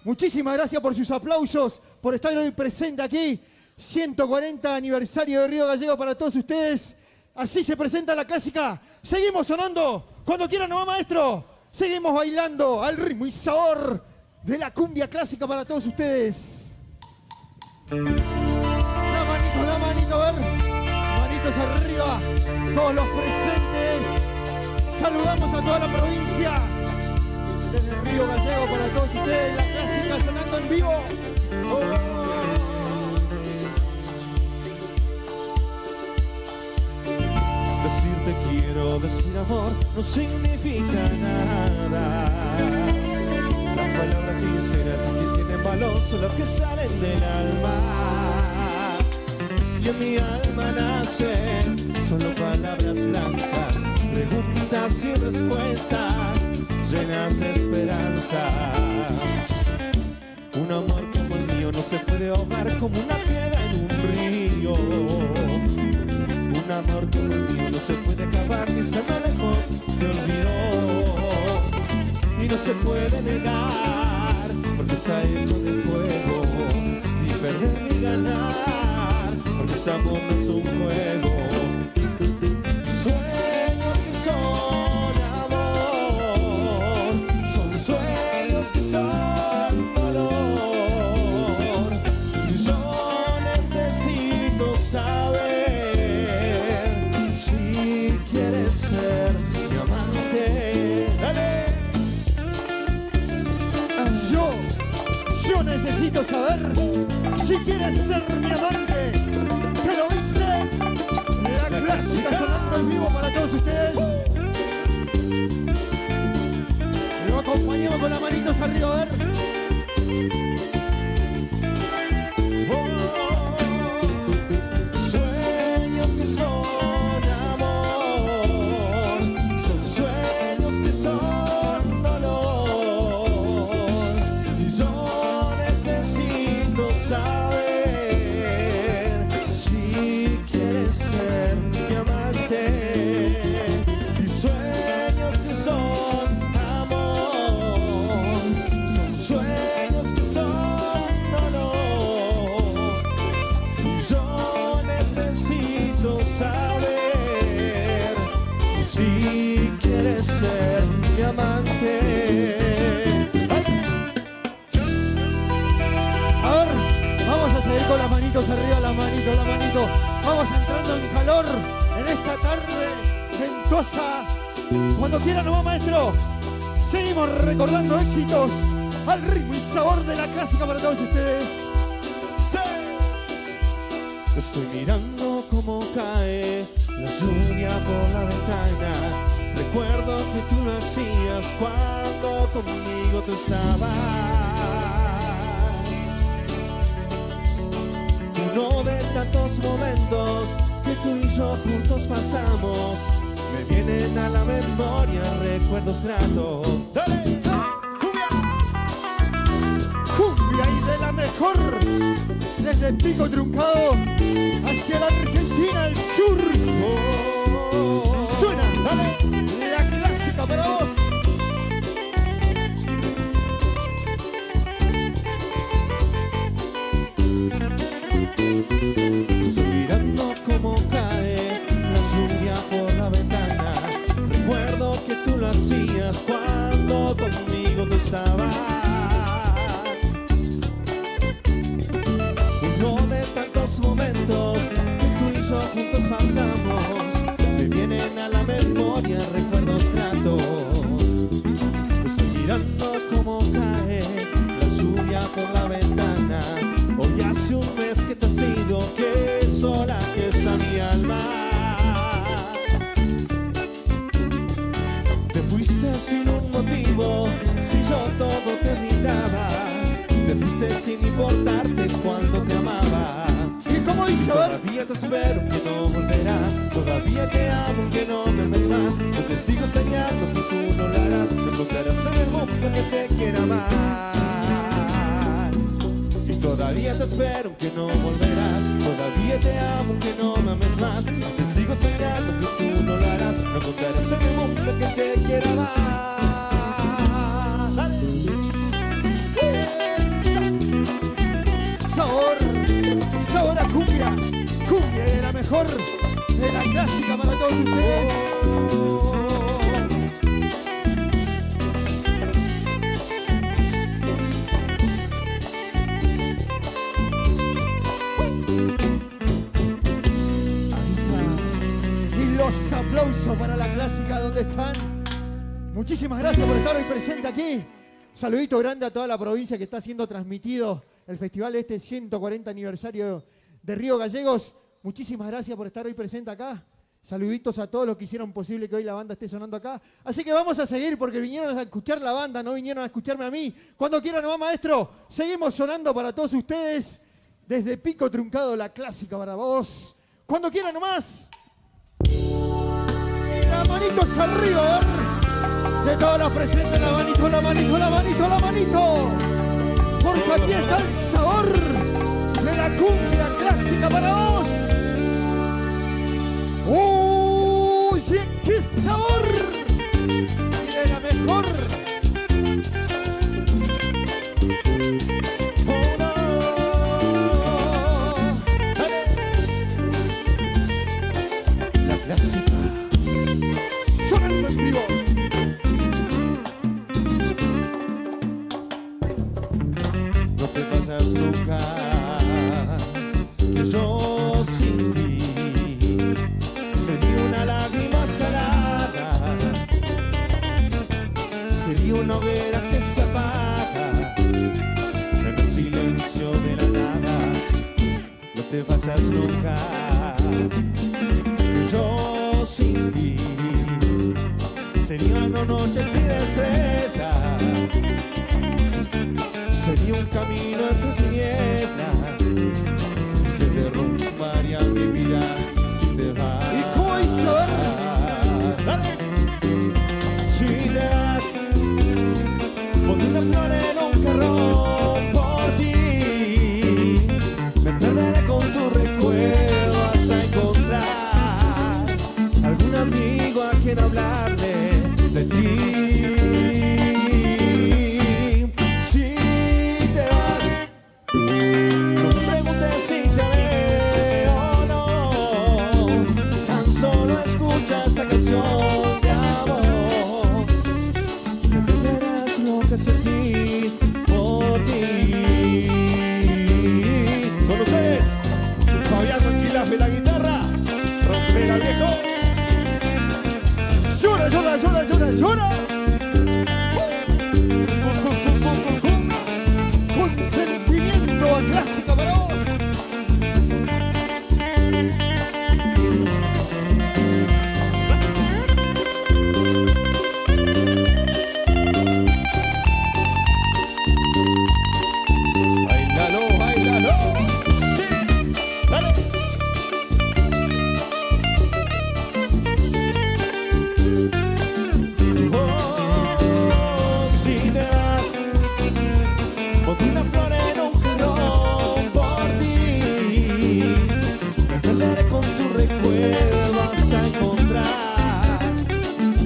Muchísimas gracias por sus aplausos, por estar hoy presente aquí. 140 aniversario de Río Gallego para todos ustedes. Así se presenta la clásica. Seguimos sonando. Cuando quieran nomás, maestro. Seguimos bailando al ritmo y sabor de la cumbia clásica para todos ustedes. La manito, a ver. Manitos arriba. Todos los presentes. Saludamos a toda la provincia. Desde Río Gallego para todos ustedes, la clásica sonando en vivo. Decirte quiero, decir amor, no significa nada. Las palabras sinceras que tienen valor son las que salen del alma. Y en mi alma nacen solo palabras blancas, preguntas y respuestas llenas de esperanza. Un amor como el mío no se puede ahogar como una piedra en un río. Un amor como el mío no se puede acabar ni estar lejos de olvido. Y no se puede negar porque está hecho de fuego, ni perder ni ganar, porque ese amor no es un juego. Sueños que son amor, son sueños que son dolor. Yo necesito saber si quieres ser mi amante. ¡Dale! Yo necesito saber si quieres ser mi amante. Que lo dice la clásica sonando en vivo para todos ustedes. Lo acompañamos con las manitos arriba, a ver. Sueños que son amor, son sueños que son dolor. Y yo necesito saber manitos arriba, la manito, la manito. Vamos entrando en calor en esta tarde ventosa. Cuando quiera nomás, maestro. Seguimos recordando éxitos al ritmo y sabor de la clásica para todos ustedes. ¡Sí! Estoy mirando cómo cae la lluvia por la ventana. Recuerdo que tú lo hacías cuando conmigo tú estabas. Uno de tantos momentos que tú y yo juntos pasamos. Me vienen a la memoria recuerdos gratos. ¡Dale! Cumbia y de la mejor. Desde Pico Truncado hacia la Argentina al sur. Suena, dale, la clásica para vos. Estoy mirando cómo cae la lluvia por la ventana. Recuerdo que tú lo hacías cuando conmigo tú estabas. Uno de tantos momentos que tú y yo juntos pasamos. Me vienen a la memoria recuerdos gratos. Estoy mirando cómo cae la lluvia por la ventana. Hoy hace un mes que te has ido, que sola que está mi alma. Te fuiste sin un motivo, si yo todo te brindaba. Te fuiste sin importarte cuando te amaba. ¿Y cómo hizo? Todavía te espero que no volverás. Todavía te amo que no me ames más. Yo te sigo soñando que tú no lo harás. Te encontrarás en el mundo que te quiera amar. Y todavía te espero que no volverás. Todavía te amo que no me ames más. Yo te sigo soñando que tú no lo harás. Me encontrarás en el mundo que te quiera amar. Sabor, sabor a cumbia. Cumbia de la mejor, de la clásica para todos ustedes. Y los aplausos para la clásica donde están. Muchísimas gracias por estar hoy presente aquí. Saludito grande a toda la provincia que está siendo transmitido el festival 140 aniversario de Río Gallegos. Muchísimas gracias por estar hoy presente acá. Saluditos a todos los que hicieron posible que hoy la banda esté sonando acá. Así que vamos a seguir porque vinieron a escuchar la banda, no vinieron a escucharme a mí. Cuando quieran nomás, maestro, seguimos sonando para todos ustedes. Desde Pico Truncado, la clásica para vos. Cuando quieran nomás. Las manitos arriba, a ver. De todas las presentes, la manito, la manito, la manito, la manito. Porque aquí está el sabor de la cumbia clásica para vos. ¡Oye, qué sabor! Y de la mejor. La clásica. Sonando en vivo. No te vayas nunca, que yo sin ti sería una lágrima salada, sería una hoguera que se apaga en el silencio de la nada. No te vayas nunca, que yo sin ti sería una noche sin estrellas. Sería un camino entre tinieblas y se derrumbaría mi vida si te vas. ¿Y cómo hizo? Dale. Si te vas, pondré una flor en un carro por ti. Me perderé con tu recuerdo hasta encontrar algún amigo a quien hablarle de ti. De amor, entenderás lo que sentí por ti. Con ustedes. llora, llora, llora, llora, llora. Con sentimiento a clásica varón. Bailalo, bailalo. Sí, dale. Oh, si te vas, pondré una flor en un jarrón por ti. Me perderé con tu recuerdo, vas a encontrar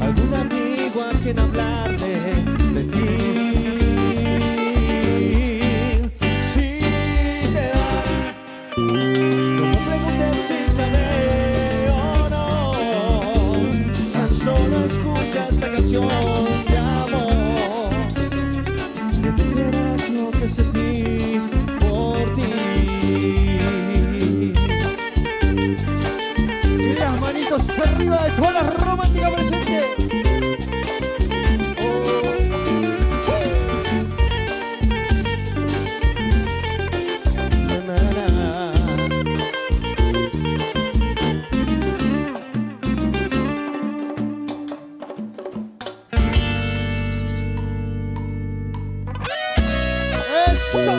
algún amigo a quien hablarle de ti. Si te vas, no me preguntes si te haré o no. Tan solo escucha esa canción de amor, que te creerás lo que sentí por ti. Y las manitos arriba de toda la romántica presente. Na, na, na. ¡Eso!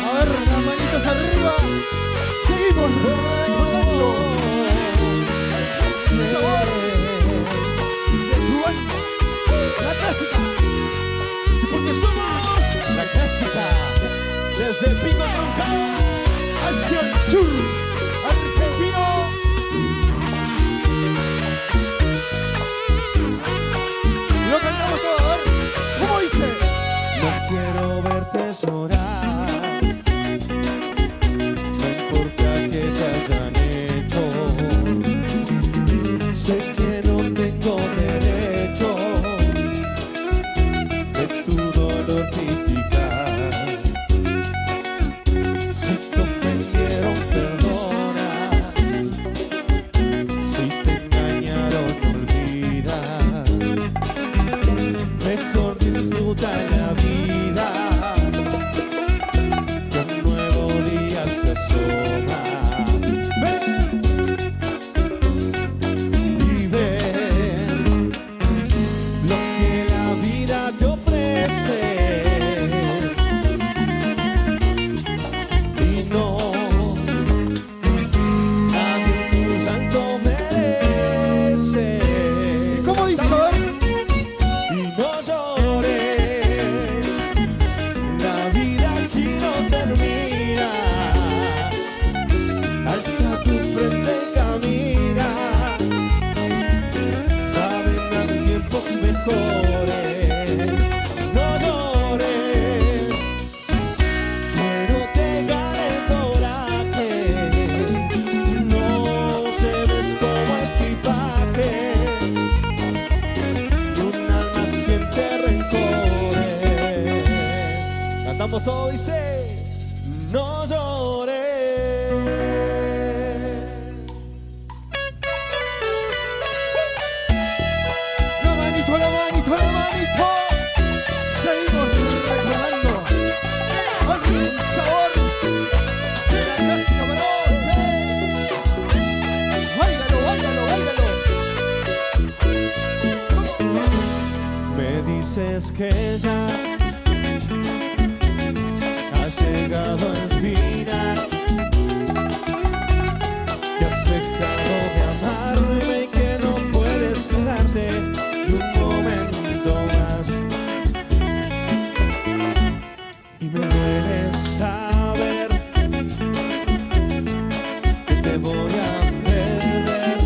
A ver, las manitos arriba. Seguimos recordando el sabor de tu alma. La clásica. Porque somos la clásica. Desde Pico Truncado hacia el sur argentino. Lo cantamos todo, a ver. ¿Cómo dice? No quiero verte llorar, no importa que te hayan hecho. Sé que no tengo derecho de tu dolor criticar. Si te ofendieron, perdona. Si te engañaron, olvida. Mejor disfruta la vida, que un nuevo día se asoma. Ven y ven lo que la vida te ofrece. Y no, nadie tu santo merece. ¿Y cómo dice? Y no llores, la vida aquí no termina. Alza tu frente y camina. Ya vendrán tiempos mejores. No llores, que no te gane el coraje. No se ves como equipaje. Un alma siente rencores. Cantamos todo, dice: no llores. La manito, la manito, la manito. Seguimos recordando algún sabor de la clásica noche. Báilalo, báilalo, báilalo. Me dices que ya ha llegado el final, que has dejado de amarme y que no puedes quedarte ni un momento más. Y me duele saber que te voy a perder,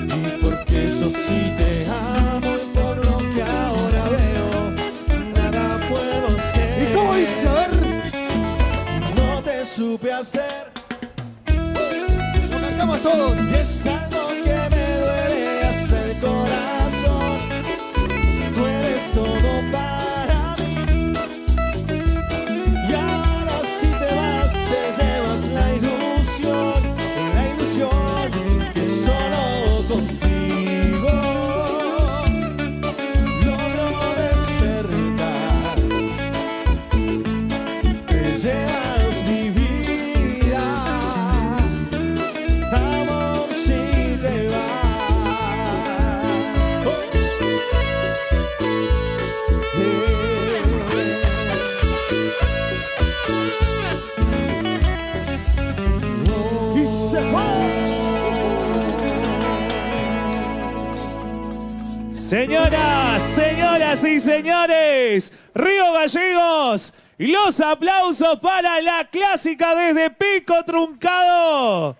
y porque yo sí te amo y por lo que ahora veo nada puedo hacer. ¿Y cómo dice? A ver. No te supe hacer. Lo cantamos todos. Y es algo que me duele hasta el corazón. Tú eres todo para mí. Y ahora si te vas, te llevas la ilusión que solo contigo. Señoras y señores, Río Gallegos, los aplausos para la clásica desde Pico Truncado.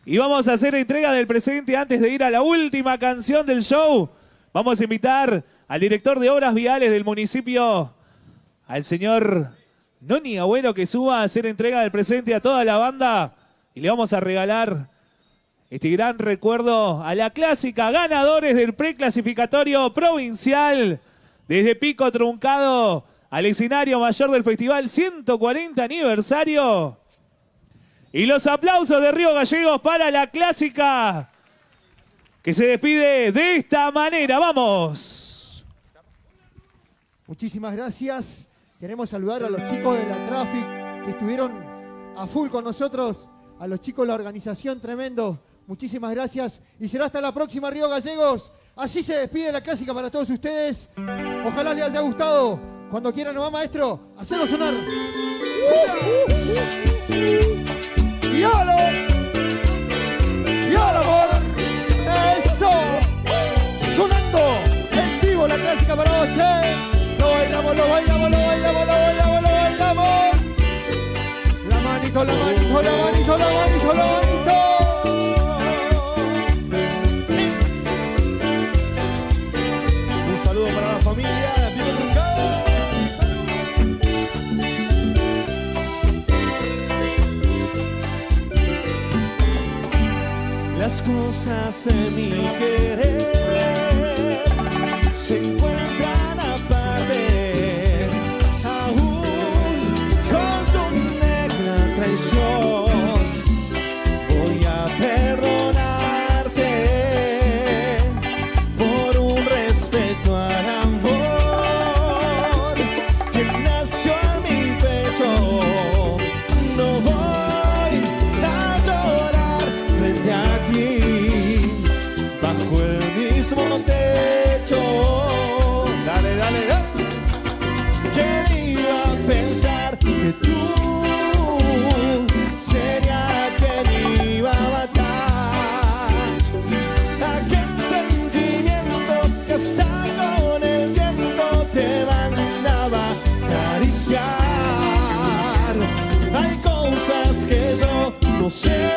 Y vamos a hacer entrega del presente antes de ir a la última canción del show. Vamos a invitar al director de obras viales del municipio, al señor Noni Agüero, que suba a hacer entrega del presente a toda la banda. Y le vamos a regalar este gran recuerdo a la clásica, ganadores del preclasificatorio provincial desde Pico Truncado al escenario mayor del festival 140 aniversario. Y los aplausos de Río Gallegos para la clásica, que se despide de esta manera. ¡Vamos! Muchísimas gracias. Queremos saludar a los chicos de la Traffic que estuvieron a full con nosotros, a los chicos de la organización, tremendo. Muchísimas gracias y será hasta la próxima, Río Gallegos. Así se despide la clásica para todos ustedes. Ojalá les haya gustado. Cuando quieran nomás, maestro, hacelo sonar. ¡Yolo! ¡Yolo, amor! ¡Eso! Sonando en vivo la clásica para vos, che. Lo bailamos, lo bailamos, lo bailamos, lo bailamos, lo bailamos. La manito, la manito, la manito, la manito, la manito. Un saludo para la familia de Pico Truncado. Las cosas en mi querer se encuentran aparte, aún con tu negra traición. Voy a perdonarte por un respeto al amor que nació en mi pecho. No voy a llorar frente a ti bajo el mismo techo. Dale, dale, dale. ¿Quién iba a pensar que tú sería quien iba a matar aquel sentimiento que hasta con el viento te mandaba acariciar? Hay cosas que yo no sé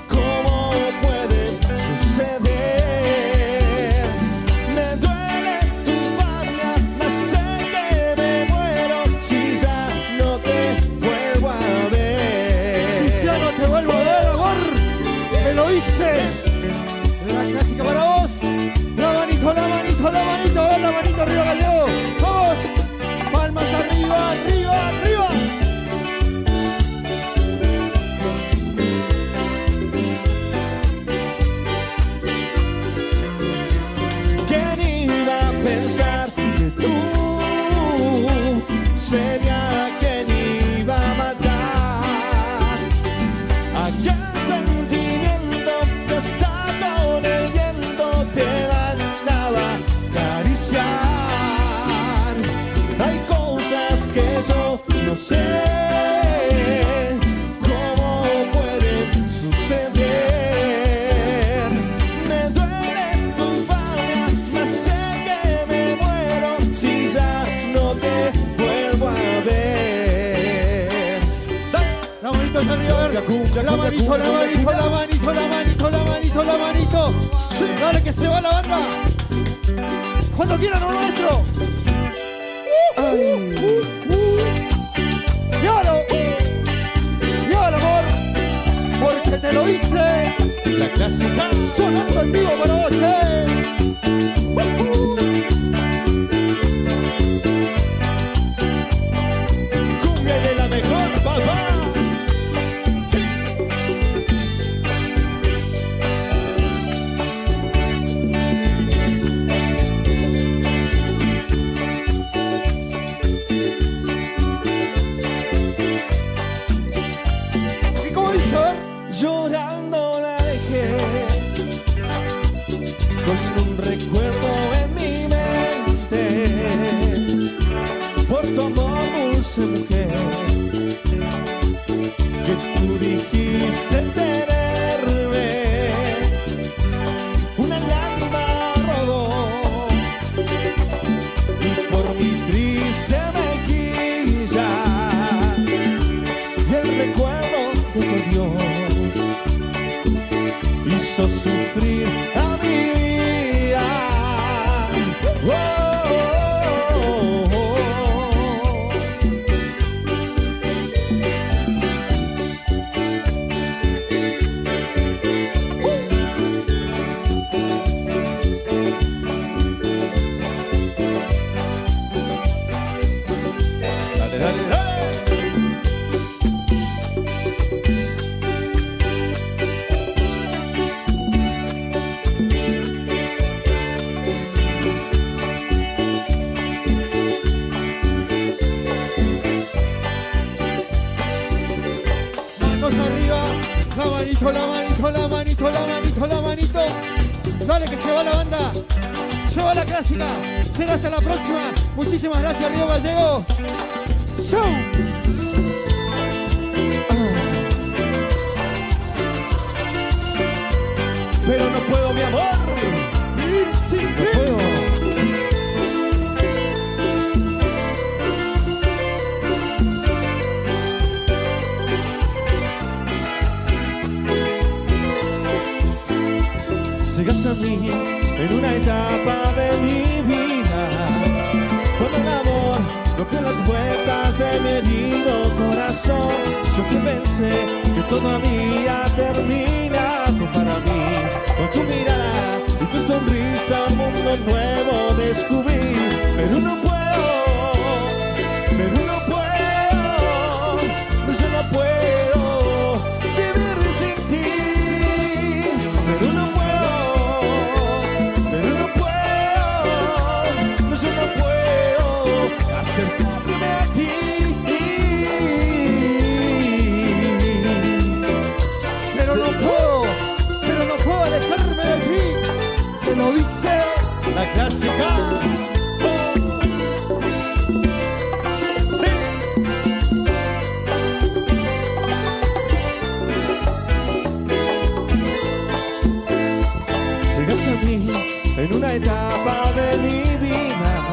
cómo pueden suceder. Me duele tu falta, más sé que me muero si ya no te vuelvo a ver. Si ya no te vuelvo a ver, amor, me lo hice. La clásica para vos. La manito, la manito, la manito, la manito, Río Gallegos. Vamos. Palmas arriba, arriba, arriba. ¿Quién iba a pensar que tú sería quien iba a matar aquel sentimiento que hasta con el viento te mandaba acariciar? Hay cosas que yo no sé cómo pueden suceder. Me duele tu falla, más sé que me muero si ya no te vuelvo a ver. La manito hacia arriba, a ver. La manito, la manito, la manito, la manito, la manito, la manito. Sí. Dale que se va la banda. Cuando quieran, no nuestro. ¡Yolo! ¡Yolo, amor! Porque te lo hice. La clásica Sonando en vivo para vos, cumbia de la mejor, papá. Sí. ¿Y cómo dice? A ver. Llorando la dejé con un recuerdo en mi mente por tu amor, dulce mujer, que tú dijiste tenerme una lágrima hizo sufrir a mi vida. Oh, oh, oh, oh. Dale, dale, dale. Manos arriba, la manito, la manito, la manito, la manito, la manito. Dale que se va la banda, se va la clásica. Será hasta la próxima. Muchísimas gracias, Río Gallegos. ¡Chau! Pero no puedo, mi amor. Vivir sin No ti. puedo. Llegas a mí en una etapa de mi vida, cuando el amor rompió las puertas de mi herido corazón. Yo que pensé que todo había terminado para mí, con tu mirada y tu sonrisa un mundo nuevo descubrí. Pero no puedo, pero no puedo, yo no puedo vivir sin ti. Pero no puedo, pero no puedo, yo no puedo acercarme a ti. Pero no puedo alejarme de ti. Te lo dice La clásica. Sí. Llegas a mí en una etapa de mi vida,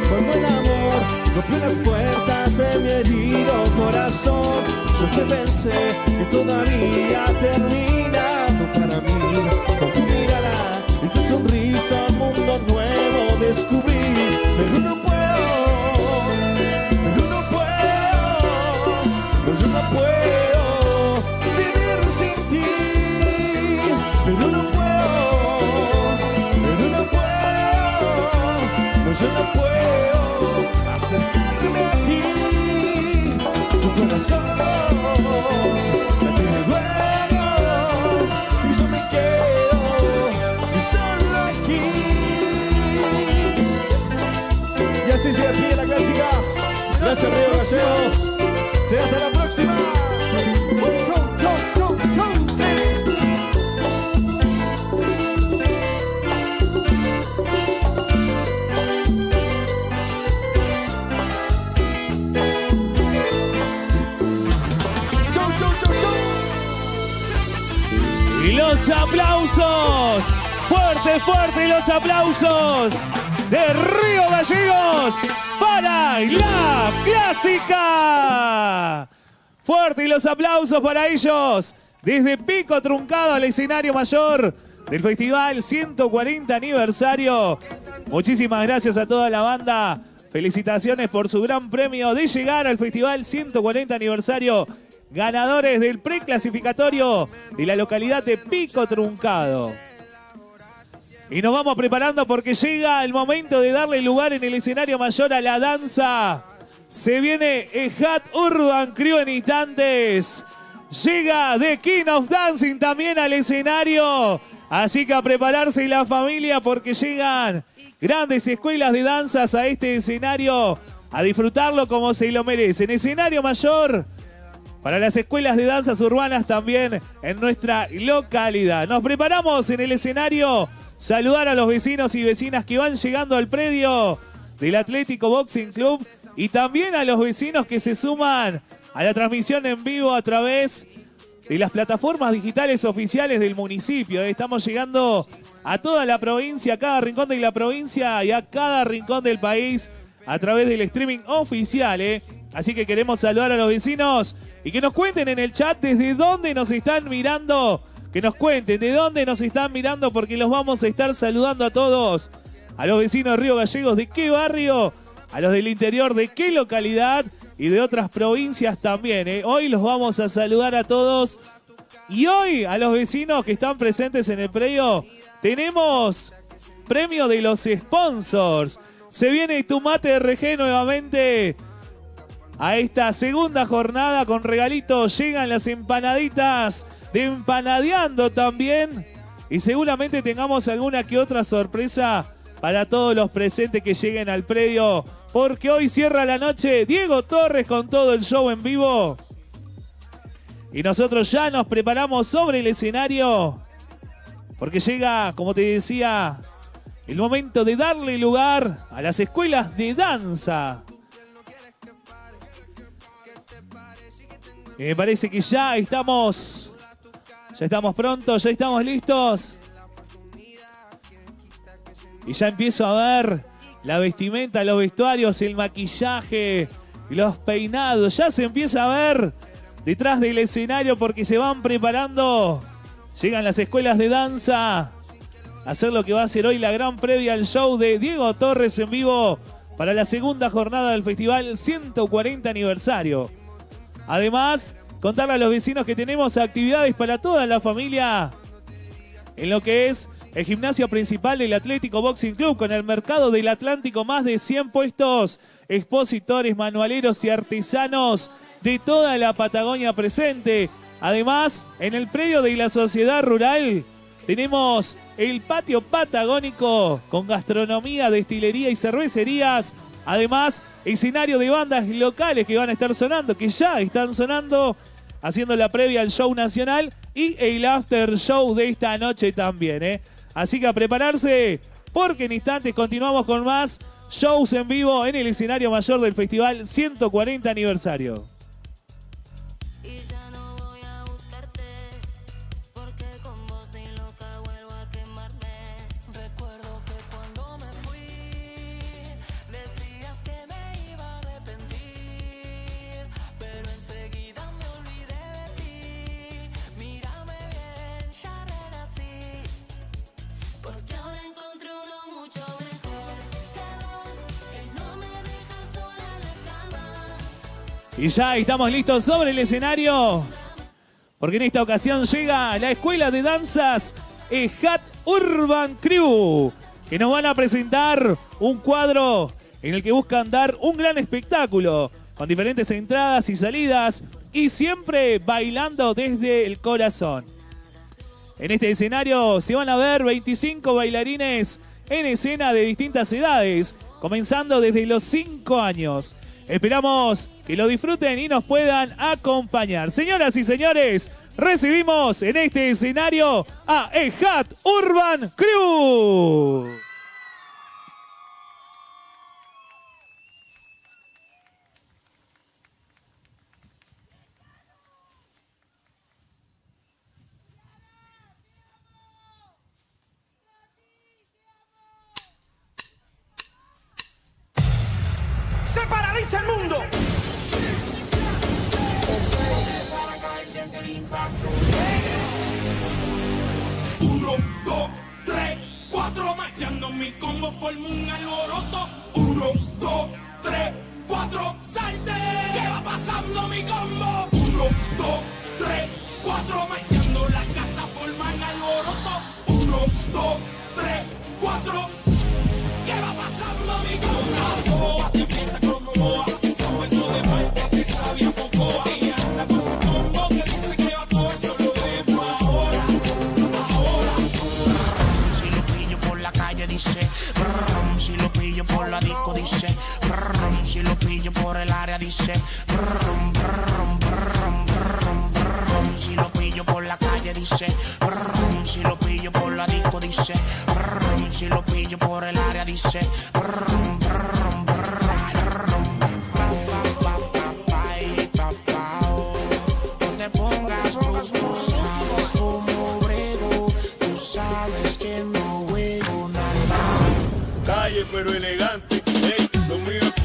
cuando el amor rompió las puertas de mi herido corazón. Yo que pensé que todavía terminado para mí, con tu mirada y tu sonrisa un mundo nuevo descubrí. Pero no puedo, pero no puedo, pero yo no puedo vivir sin ti. Pero no puedo, pero no puedo, pero yo no puedo acercarme a ti. Tu corazón me tiene dueño y yo me quedo solo aquí. Y así se despide la clásica. Gracias, Río Gallegos. Será hasta la próxima. chau, chau, chau, chau. Chau, chau, chau, chau. Y los aplausos, fuerte, fuerte los aplausos de Río Gallegos para la clásica. Fuerte y los aplausos para ellos desde Pico Truncado al escenario mayor del Festival 140 aniversario. Muchísimas gracias a toda la banda. Felicitaciones por su gran premio de llegar al Festival 140 aniversario. Ganadores del preclasificatorio de la localidad de Pico Truncado. Y nos vamos preparando porque llega el momento de darle lugar en el escenario mayor a la danza. Se viene Hat Urban Crew en instantes. Llega The King of Dancing también al escenario. Así que a prepararse la familia porque llegan grandes escuelas de danzas a este escenario. A disfrutarlo como se lo merecen. Escenario mayor para las escuelas de danzas urbanas también en nuestra localidad. Nos preparamos en el escenario. Saludar a los vecinos y vecinas que van llegando al predio del Atlético Boxing Club y también a los vecinos que se suman a la transmisión en vivo a través de las plataformas digitales oficiales del municipio. Estamos llegando a toda la provincia, a cada rincón de la provincia y a cada rincón del país a través del streaming oficial, Así que queremos saludar a los vecinos y que nos cuenten en el chat desde dónde nos están mirando. Que nos cuenten de dónde nos están mirando porque los vamos a estar saludando a todos. A los vecinos de Río Gallegos, ¿de qué barrio? A los del interior, ¿de qué localidad? Y de otras provincias también, Hoy los vamos a saludar a todos. Y hoy a los vecinos que están presentes en el predio tenemos premio de los sponsors. Se viene Tumate RG nuevamente a esta segunda jornada con regalitos. Llegan las empanaditas de Empanadeando también. Y seguramente tengamos alguna que otra sorpresa para todos los presentes que lleguen al predio. Porque hoy cierra la noche Diego Torres con todo el show en vivo. Y nosotros ya nos preparamos sobre el escenario. Porque llega, como te decía, el momento de darle lugar a las escuelas de danza. Y me parece que ya estamos prontos, ya estamos listos. Y ya empiezo a ver la vestimenta, los vestuarios, el maquillaje, los peinados. Ya se empieza a ver detrás del escenario porque se van preparando. Llegan las escuelas de danza a hacer lo que va a ser hoy la gran previa al show de Diego Torres en vivo para la segunda jornada del festival 140 aniversario. Además, contarle a los vecinos que tenemos actividades para toda la familia en lo que es el gimnasio principal del Atlético Boxing Club con el Mercado del Atlántico. Más de 100 puestos, expositores, manualeros y artesanos de toda la Patagonia presente. Además, en el predio de la Sociedad Rural tenemos el patio patagónico con gastronomía, destilería y cervecerías. Además, escenario de bandas locales que van a estar sonando, que ya están sonando, haciendo la previa al show nacional y el after show de esta noche también, Así que a prepararse, porque en instantes continuamos con más shows en vivo en el escenario mayor del Festival 140 aniversario. Y ya estamos listos sobre el escenario, porque en esta ocasión llega la Escuela de Danzas EJAT Urban Crew, que nos van a presentar un cuadro en el que buscan dar un gran espectáculo, con diferentes entradas y salidas, y siempre bailando desde el corazón. En este escenario se van a ver 25 bailarines en escena de distintas edades, comenzando desde los 5 años. Esperamos que lo disfruten y nos puedan acompañar. Señoras y señores, recibimos en este escenario a EJAT Urban Crew. ¡Se paraliza el mundo! Uno, dos, tres, cuatro, marchando mi combo forma un alboroto. 1, 2, 3, 4, salte. ¿Qué va pasando mi combo? 1, 2, 3, 4, marchando las cartas forman alboroto. 1, 2, 3, 4. ¿Qué va pasando mi combo? Te pinta como boa, sube eso de vuelta que sabía poco. Ella anda con un combo que dice que va todo eso lo vemos ahora, ahora. Si lo pillo por la calle dice, si lo pillo por la disco dice, si lo pillo por el área dice, si lo pillo por la calle dice, si lo pillo por la disco dice, si lo pillo por el área dice, no te pongas brusco, tú sabes cómo brego, tú sabes que no juego nada. Calle pero elegante, lo mío es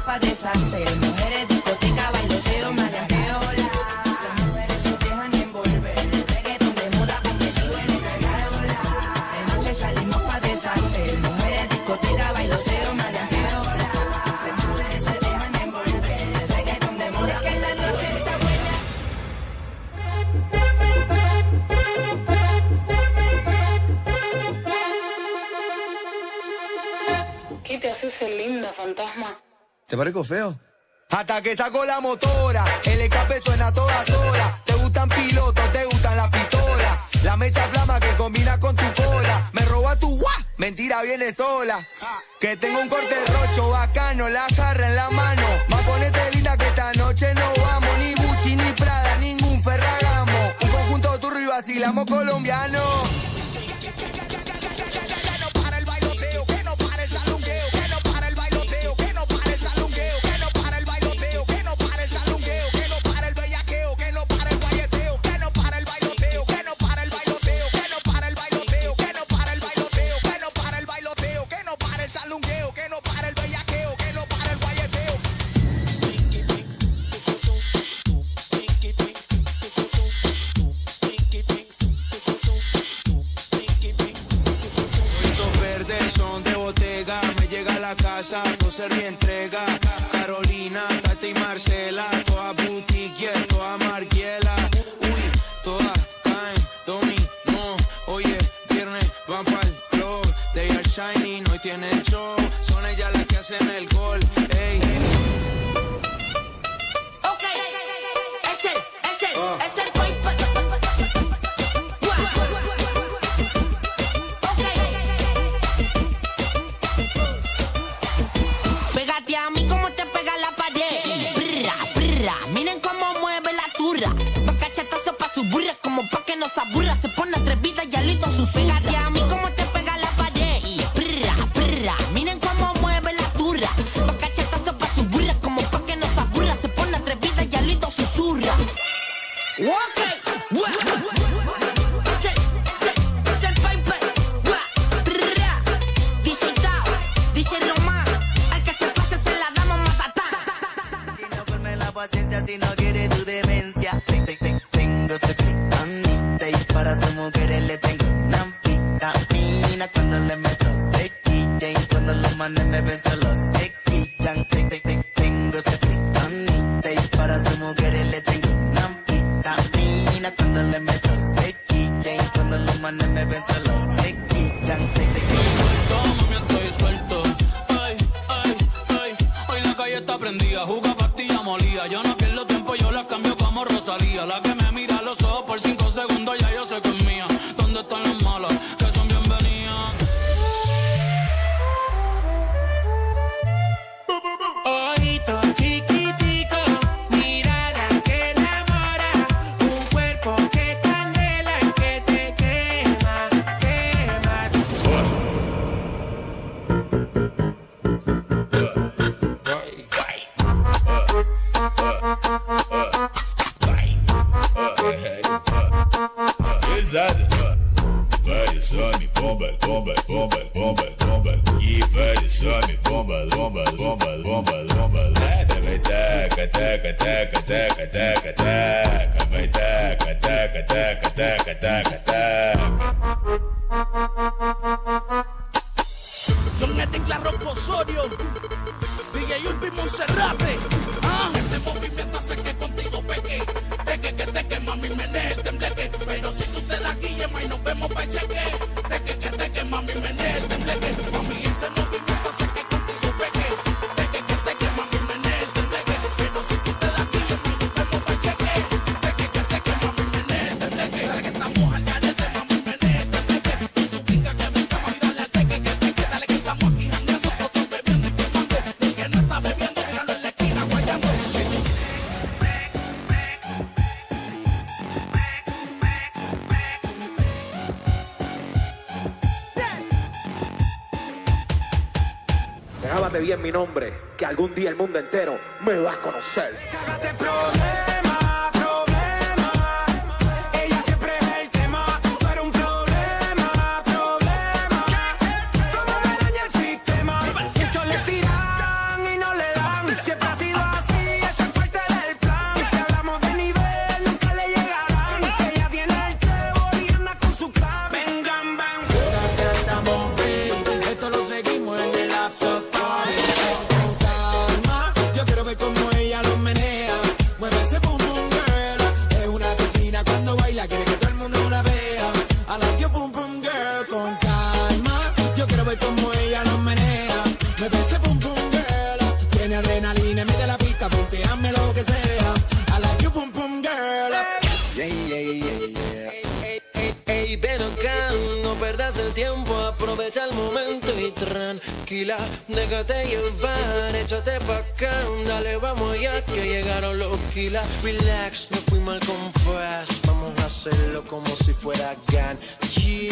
pa' deshacer. Mujeres, discoteca, bailoteo, maleanteo, las mujeres se dejan envolver. El reggaetón de moda porque suben el regalo, de noche salimos pa' deshacer. Mujeres, discoteca, bailoteo, maleanteo, las mujeres se dejan envolver. El reggaetón de moda que en la noche está buena. ¿Qué te haces el linda, fantasma? ¿Te parezco feo? Hasta que saco la motora, el escape suena a todas horas. Te gustan pilotos, te gustan las pistolas. La mecha flama que combina con tu cola. Me roba tu guá, mentira viene sola. Que tengo un corte rocho bacano, la jarra en la mano. Va, ponete linda que esta noche no vamos. Ni Gucci, ni Prada, ningún Ferragamo. Un conjunto turro y vacilamos colombiano. Ser mi entrega, Carolina, Tati y Marcela, toda boutique, toda marquiela, uy, todas caen, dominó, oye, viernes van pa'l club, they are shining, hoy tienen show, son ellas las que hacen el gol, ey. Ok, es el point. Pégate a mí como te pega la pared. Brra, brra, miren cómo mueve la turra. Pa' cachetazo pa' su burra, como pa' que nos aburra. Se pone atrevida y alito susurra. Pégate a mí como te pega la pared. Brra, brra, miren cómo mueve la turra. Pa' cachetazo pa' su burra, como pa' que nos aburra. Se pone atrevida y alito susurra. Ok, es el piper. Brra, DJ Tao, DJ Román. Al que se pase se la damos matatá. Si no ponme la paciencia, si no quiere tu demencia. Tengo secretanita y para sus mujeres le tengo una vitamina. Cuando le meto sequilla y cuando los manes me ven solo se quillan. Tengo secretanita y para sus mujeres le tengo una vitamina. Cuando le meto sequilla y cuando los manes me ven solo se quillan. Estoy suelto, mami, estoy suelto. Ay, ay, ay. Hoy la calle está prendida, juga pastilla molida. Yo no pierdo tiempo, yo la cambio como Rosalía. La que me mira a los ojos por 5 segundos, ya yo sé que es mía. ¿Dónde están las malas? Que son bienvenidas. Ojito chiquitico, mirada que enamora, un cuerpo que candela y que te quema, quema. Vai, some, bomba, bomba, bomba, bomba, bomba. E vai, some, bomba, bomba, bomba, bomba, bomba. Vai taca, taca, taca, taca, taca, taca. Vai taca, taca, taca, taca, taca, taca. Yo me declaro Osorio, DJ Urbi Monserrate. Ese movimiento hace que contigo peque. Teque, mami, menee el tembleque. Pero si tú te das guillema y nos vemos pa' cheque. Teque, mami, menee el tembleque. Mami, ese movimiento hace que contigo peque. Teque, mami, menee el tembleque. Pero si tú te das guillema y nos vemos pa' cheque. Teque, mami, menee el tembleque. Dale que estamos al garete, mami, menee el tembleque. Tú pica que venga, mami, dale al teque. Dale que estamos aquí jangueando, todos bebiendo y quemando. El que no está bebiendo, míralo en la esquina guayando. Grábate bien mi nombre, que algún día el mundo entero me va a conocer. Problema, problema. Ella siempre es el tema. Tú eres un problema, problema. ¿Cómo me daña el sistema? Muchos le tiran y no le dan. tranquila, déjate llevar, échate pa' acá, dale, vamos ya que llegaron los kilas. Relax, no fui mal con fast, vamos a hacerlo como si fuera GAN.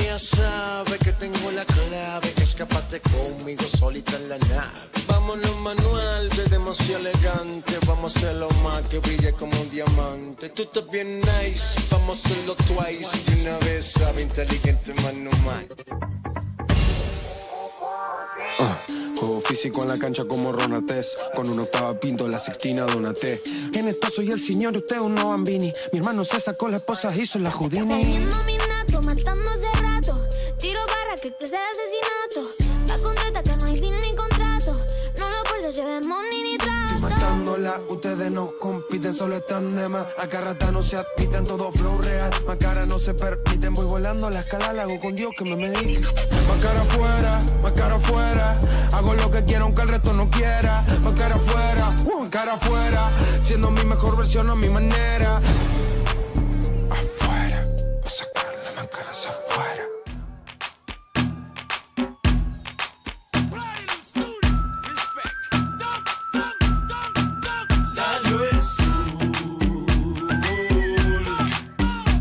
Ya sabes que tengo la clave, escapate conmigo solita en la nave. Vámonos manual, de demasiado elegante, vamos a hacerlo más que brille como un diamante. Tú estás bien nice, vamos a hacerlo twice, y una vez sabe inteligente más no más. Juego físico en la cancha como Ronatés, con una octava pinto, la sextina Donate. En esto soy el señor, usted uno bambini. Mi hermano se sacó la esposa, hizo la Houdini. Saliendo mi nato, matando hace rato. Tiro barra que clase de asesinato. La contenta que no hay deal ni contrato. No lo por eso llevemos ni trato. Matándola, ustedes no compiten, solo están de más. Acá rata no se admiten, todo flow real. Más cara no se permiten, voy volando la escala, la hago con Dios que me medique. Más cara afuera, hago lo que quiero aunque el resto no quiera. Más cara afuera, siendo mi mejor versión a mi manera. Afuera, voy a sacar la máscara hacia afuera. Salió el sol,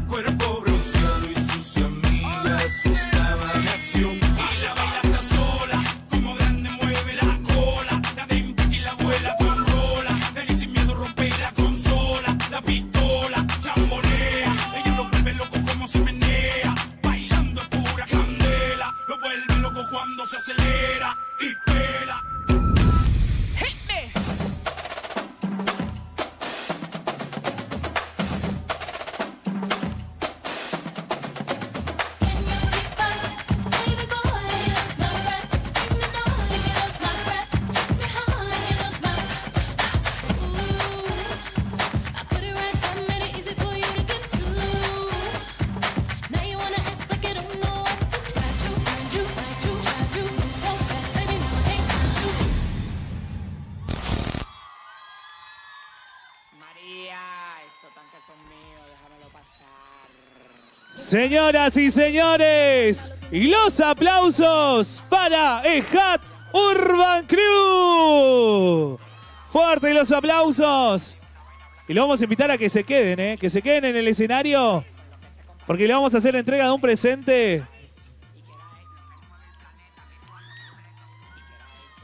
cuerpo bronceado y sus amigas buscaban acción. Y la baila está sola, como grande mueve la cola. La de Impact y la abuela con rola. Nadie sin miedo rompe la consola. La pistola chambonea, ella lo vuelve loco como se menea. Bailando es pura candela, lo vuelve loco cuando se acelera y pela. Señoras y señores, y los aplausos para EJAT Urban Crew. Fuerte los aplausos. Y lo vamos a invitar a que se queden, que se queden en el escenario, porque le vamos a hacer entrega de un presente.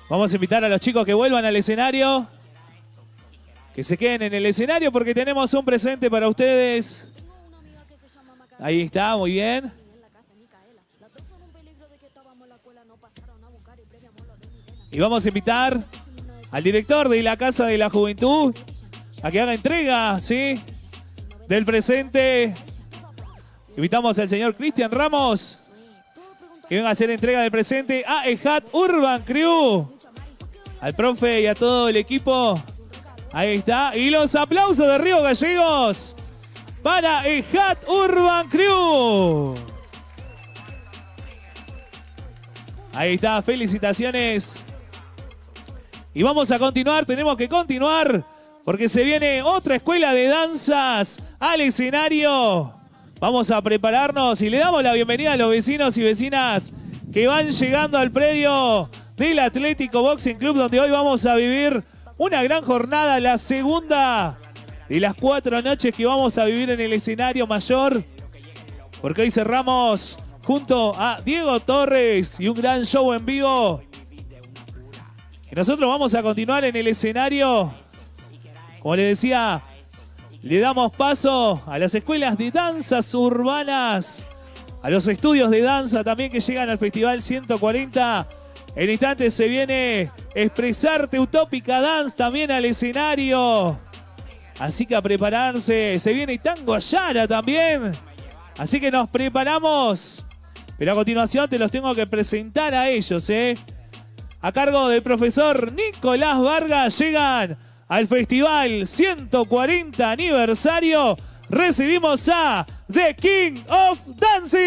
Vamos a invitar a los chicos que vuelvan al escenario, que se queden en el escenario porque tenemos un presente para ustedes. Ahí está, muy bien. Y vamos a invitar al director de la Casa de la Juventud a que haga entrega, ¿sí?, del presente. Invitamos al señor Cristian Ramos que venga a hacer entrega del presente a EJAT Urban Crew. Al profe y a todo el equipo. Ahí está. Y los aplausos de Río Gallegos para EJAT Urban Crew. Ahí está, felicitaciones. Y vamos a continuar, tenemos que continuar, porque se viene otra escuela de danzas al escenario. Vamos a prepararnos y le damos la bienvenida a los vecinos y vecinas que van llegando al predio del Atlético Boxing Club, donde hoy vamos a vivir una gran jornada, la segunda de las 4 noches que vamos a vivir en el escenario mayor, porque hoy cerramos junto a Diego Torres y un gran show en vivo. Y nosotros vamos a continuar en el escenario. Como les decía, le damos paso a las escuelas de danzas urbanas, a los estudios de danza también que llegan al Festival 140. En instantes se viene Expresarte Utópica Dance también al escenario. Así que a prepararse. Se viene Tango Ayara también. Así que nos preparamos. Pero a continuación te los tengo que presentar a ellos, A cargo del profesor Nicolás Vargas llegan al Festival 140 aniversario. Recibimos a The King of Dancing.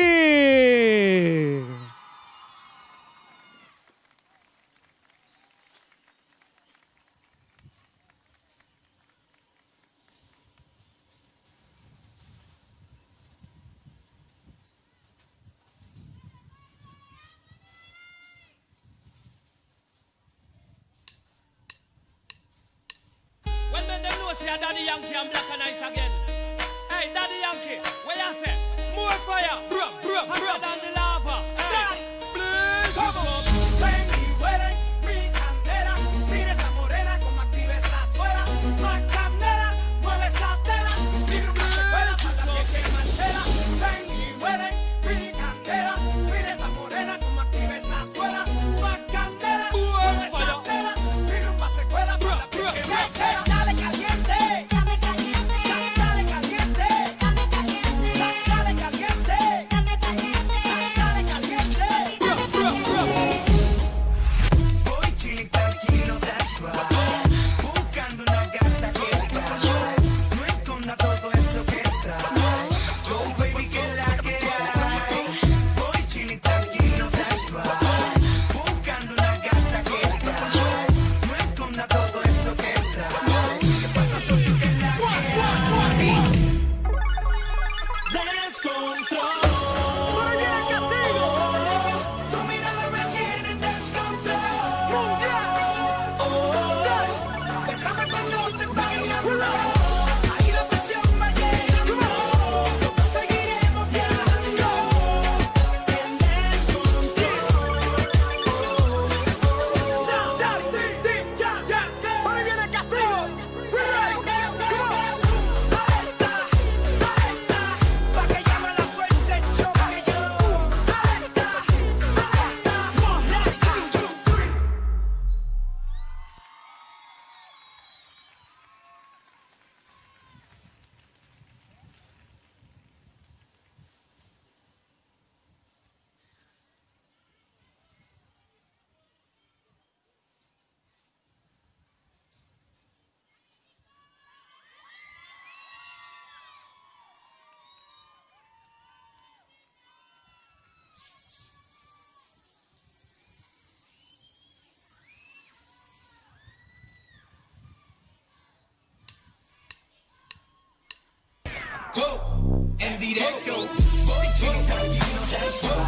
Daddy Yankee and Black and Ice again. Hey, Daddy Yankee, what you say? More fire, hotter than the lava. Hey, please come on. Ven y huele mi candela. Mira esa morena como activa esa suela. Más candela, mueve esa tela. Mira una secuela para la que quema tela. Ven y huele mi candela. Mira esa morena como activa esa suela. Más candela, mueve esa tela. Mira una secuela para la que quema tela. Dale caliente. Dale caliente. Dale caliente. Dale caliente. Dale caliente. Dale caliente. Voy chilling tranquilo, that's right. Buscando una gata que trae. No esconda todo eso que trae. Yo, baby, que la que hay. Voy chilling tranquilo, that's right. Buscando una gata que trae. No esconda todo eso que trae. ¿Qué pasa, socio, que la que hay? Descontrol. Muy bien, castigo. Tu mirada me tiene en descontrol. Mundial. Bésame cuando te bailando. Ahí la presión va llegando. Seguiremos viajando. En descontrol. Ya. Por ahí viene el castigo. Alerta. Pa' que llame la fuerza el choque yo. Alerta. Go, en directo. Voy chilling tranquilo, that's right.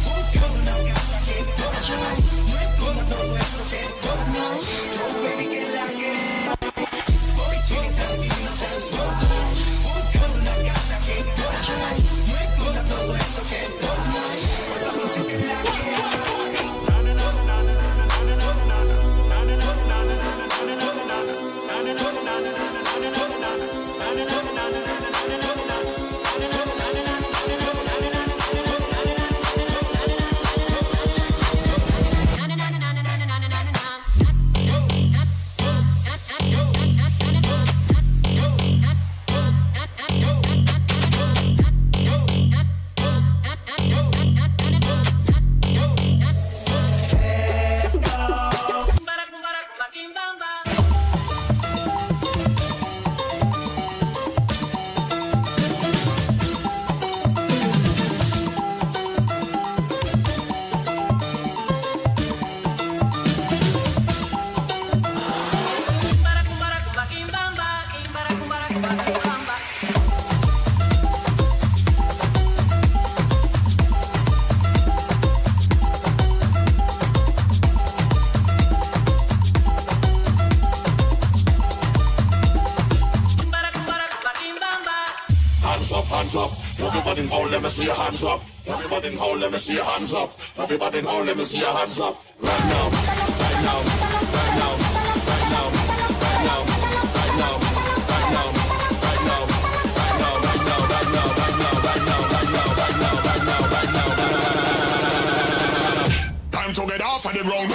Buscando una gata que trae. No esconda todo eso que trae. Yo, baby, que la que hay. Voy chilling tranquilo, that's right. Buscando una gata que trae. No esconda todo eso que trae. Esa socio que la que hay. Hands up, everybody in hole, let me see your hands up. Everybody in hole, let me see your hands up. Everybody in hole, let me see your hands up. Right now, right now, right now, right now, right now, right now, right now, right now, right now, right now, right now, right now, right now, right now, right now, right now, right now. Time to get off of the ground.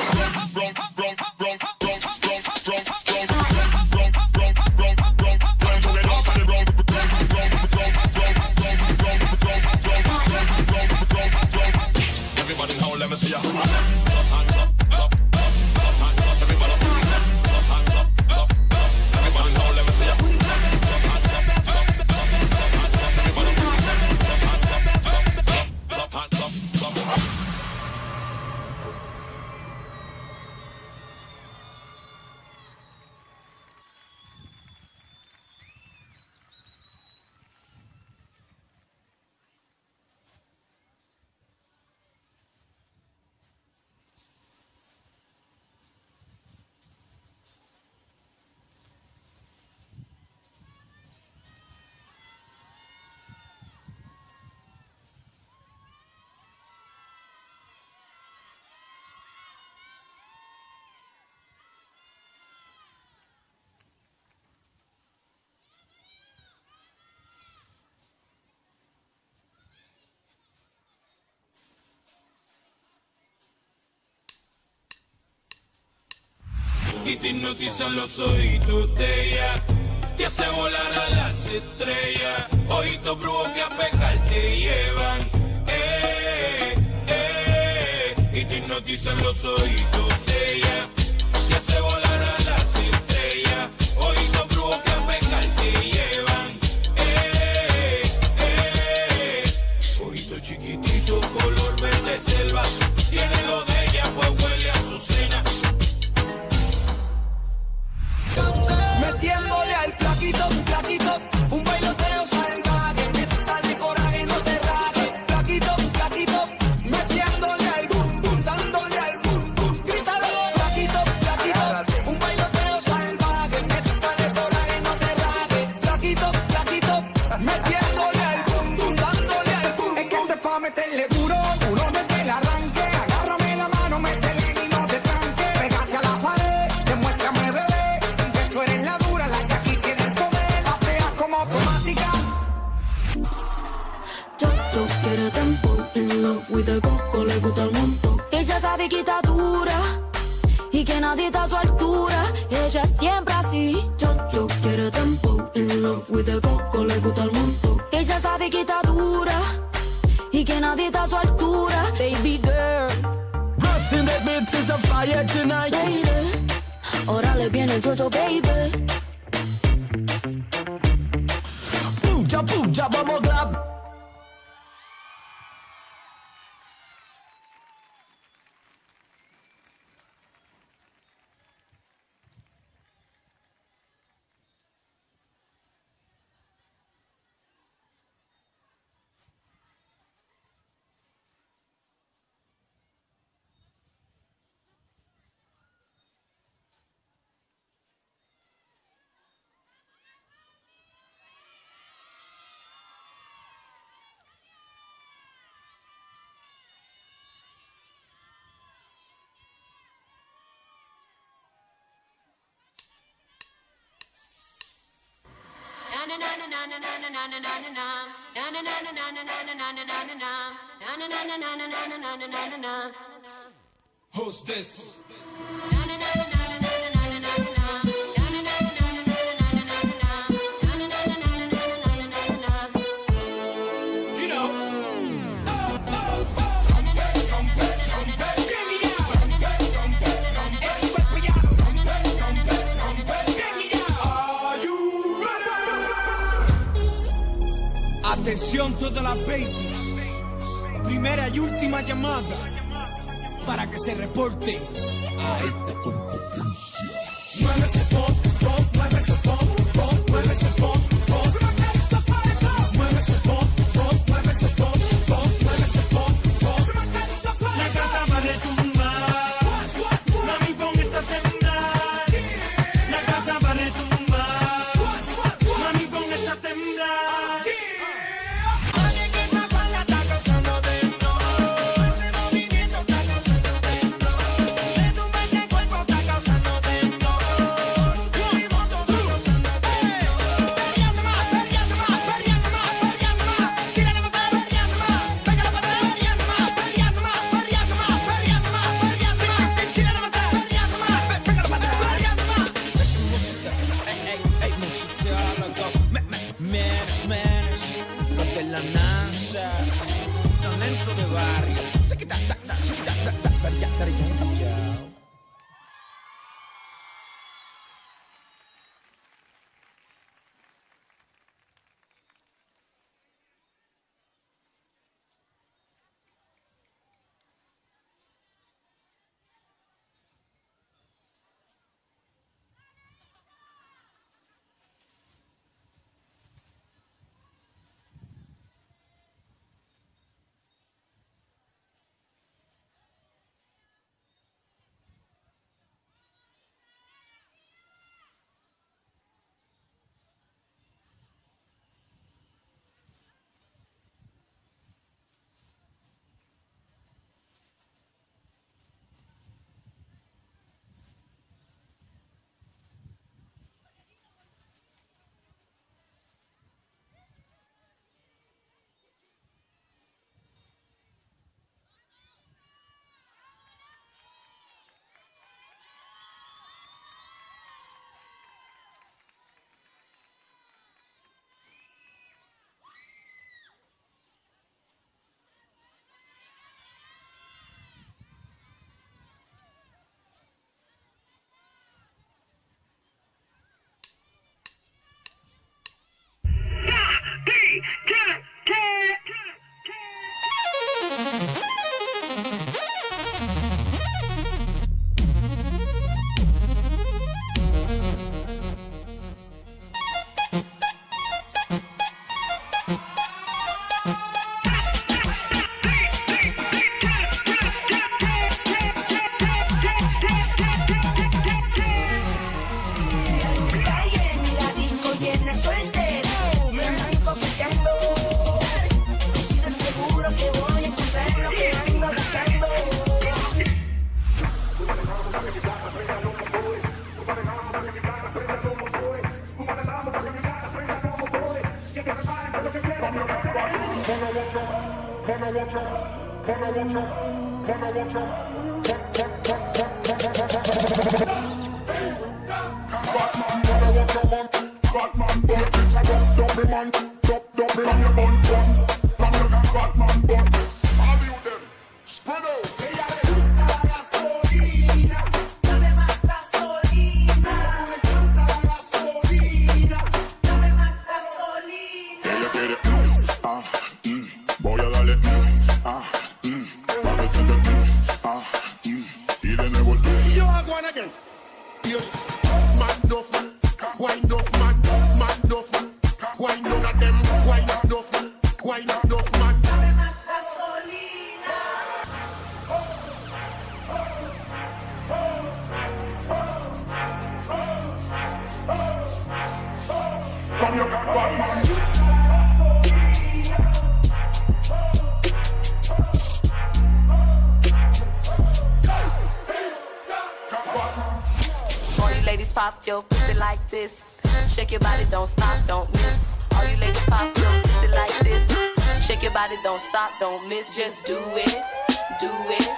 Everybody now, let me see your hands up, hands up, up, up, up, hands y te hipnotizan los ojitos de ella. Te hace volar a las estrellas, ojitos brujos que a pecar te llevan. Y te hipnotizan los ojitos de ella. Te hace volar a las estrellas, ojitos brujos que a pecar te llevan. Ojito chiquitito, color verde selva, tiene lo de ella, pues huele a su cena. Metiéndole al plaquito, plaquito, un bailoteo salvaje, métale coraje, no te rajes. Plaquito, plaquito, metiéndole al bum bum, dándole al bum bum. Grítalo, plaquito, plaquito, un bailoteo salvaje, métale coraje, no te rajes. Plaquito, plaquito, metiéndole al bum bum, dándole al bum. Es que este pa' meterle duro, duro desde el arranque. Agárrame la mano, métele y no te tranque. Pégate a la pared, demuéstrame bebé, que tú eres la dura, la que aquí tiene el poder. Bateas como automática. Yo quiero tempo, in love with the coco, le gusta el monto. Ella sabe que está dura y que nadie está a su altura. Ella es siempre así. Yo quiero tempo, in love with the coco, le gusta el monto. Ella sabe que está dura y que nadie está a su altura. Baby girl, Rustin' that bitch is a fire tonight. lady, ahora le viene Jojo, baby. Puja, puja, vamos clap. Hostess. You know. Atención todas las babies. Primera y última llamada para que se reporte a esta competencia. Mueve ese pop, pop, mueve ese pop, pop, mueve ese pop, pop. Mueve ese pop, pop, mueve ese pop, pop, mueve ese pop, pop. La casa va a retumbar, mami pon esta temblar. La casa va a retumbar, mami pon esta temblar. Oye que esa falda está causando temblor, ese movimiento está causando temblor, retumba ese cuerpo está causando temblor, mi moto está causando temblor. Perreando más, perreando más, perreando más, perreando más, tírale más, perreando más, pégale para atrás, perreando más, perreando más, perreando más, perreando más, perreando más, tírale más, perreando más, pégale para atrás, perreando más. Música, ey, música, loco, menes, los de la NASA, talento de barrio, sé que ya. soltera, me andan coqueteando. Así de seguro que voy a encontrar lo que ando buscando. Voy a darle para que siente y de nuevo Yo hago one again. Man off, wind off man, man off, wind on at them, wind off man. All you ladies pop your pussy like this. Shake your body, don't stop, don't miss. All you ladies pop your pussy like this. Shake your body, don't stop, don't miss. Just do it, do it,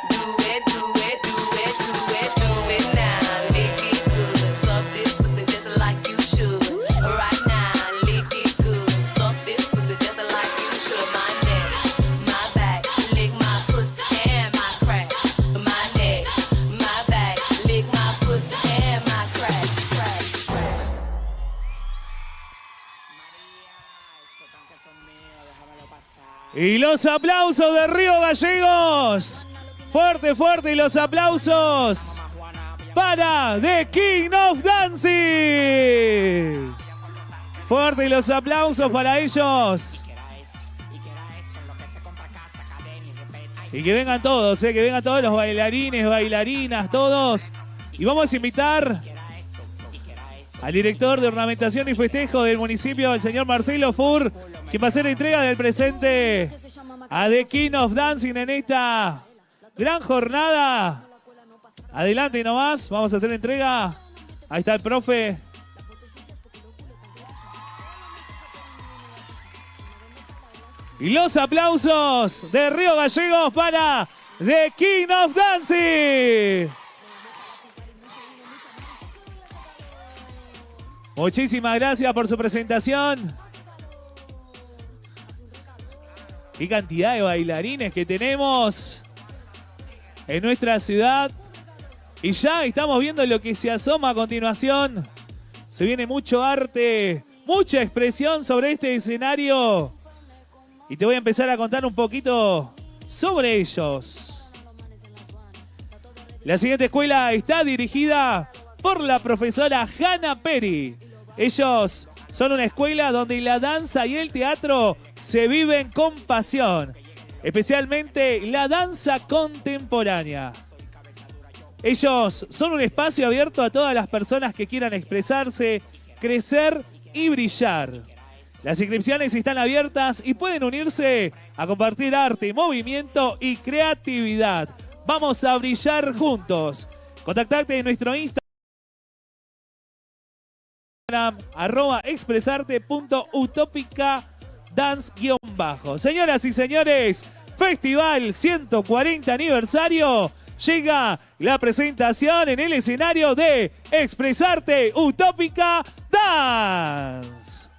do it, do it, do it, do it, do it now. Lick it good, suck this pussy just like you should. Right now, lick it good, suck this pussy just like you should. My neck, my back, lick my pussy and my crack. My neck, my back, lick my pussy and my crack, crack, crack. Y los aplausos de Río Gallegos. Fuerte, fuerte. Y los aplausos para The King of Dancing. Fuerte y los aplausos para ellos. Y que vengan todos, que vengan todos los bailarines, bailarinas, todos. Y vamos a invitar al director de ornamentación y festejo del municipio, el señor Marcelo Fur, quien va a hacer la entrega del presente a The King of Dancing en esta gran jornada. Adelante nomás, vamos a hacer la entrega. Ahí está el profe. Y los aplausos de Río Gallegos para The King of Dancing. Muchísimas gracias por su presentación. Qué cantidad de bailarines que tenemos en nuestra ciudad. Y ya estamos viendo lo que se asoma a continuación. Se viene mucho arte, mucha expresión sobre este escenario. Y te voy a empezar a contar un poquito sobre ellos. La siguiente escuela está dirigida por la profesora Hanna Peri. Ellos son una escuela donde la danza y el teatro se viven con pasión, especialmente la danza contemporánea. Ellos son un espacio abierto a todas las personas que quieran expresarse, crecer y brillar. Las inscripciones están abiertas y pueden unirse a compartir arte, movimiento y creatividad. Vamos a brillar juntos. Contactate en nuestro Instagram. @expresarte.utópica-dance-. Señoras y señores, Festival 140 aniversario. Llega la presentación en el escenario de Expresarte Utópica Dance.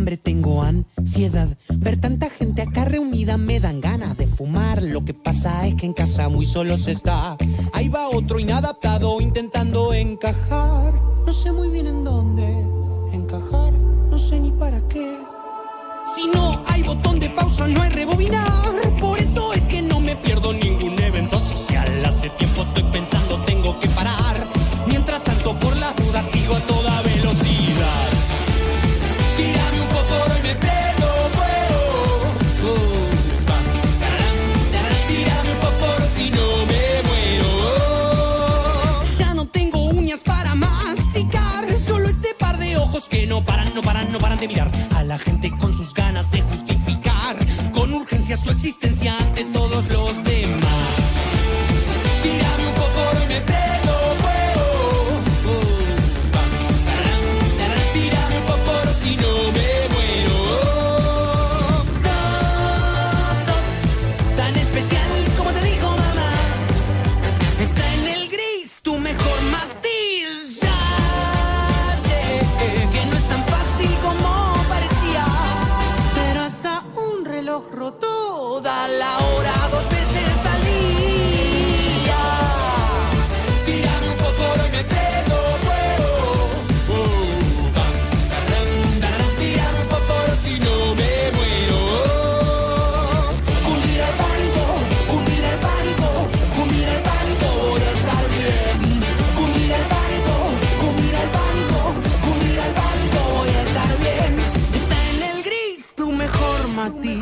hambre, tengo ansiedad. Ver tanta gente acá reunida me dan ganas de fumar. Lo que pasa es que en casa muy solo se está. Ahí va otro inadaptado intentando encajar. No sé muy bien en dónde encajar, no sé ni para qué. Si no hay botón de pausa, no hay rebobinar. Por eso es que no me pierdo ningún evento. Si hace tiempo estoy pensando, tengo que parar. Mientras tanto, por las dudas, sigo a toda velocidad. Tírame un fósforo y me prendo fuego. Tírame un fósforo si no me muero. Ya no tengo uñas para masticar. Solo este par de ojos que no paran de mirar a la gente con sus ganas de justificar con urgencia su existencia ante todos los demás. Tírame un fósforo y me prendo fuego. Tírame un fósforo si no me muero. No sos tan especial como te dijo mamá. Está en el gris tu mejor matiz. Ya sé que no es tan fácil como parecía, pero hasta un reloj roto da la hora 2 veces al día. Tírame un fósforo y me prendo fuego. Tírame un fósforo si no me muero. Cundir el pánico, cundir el pánico, cundir el pánico, voy a estar bien. Cundir el pánico, cundir el pánico, cundir el pánico, voy a estar bien. Está en el gris tu mejor matiz.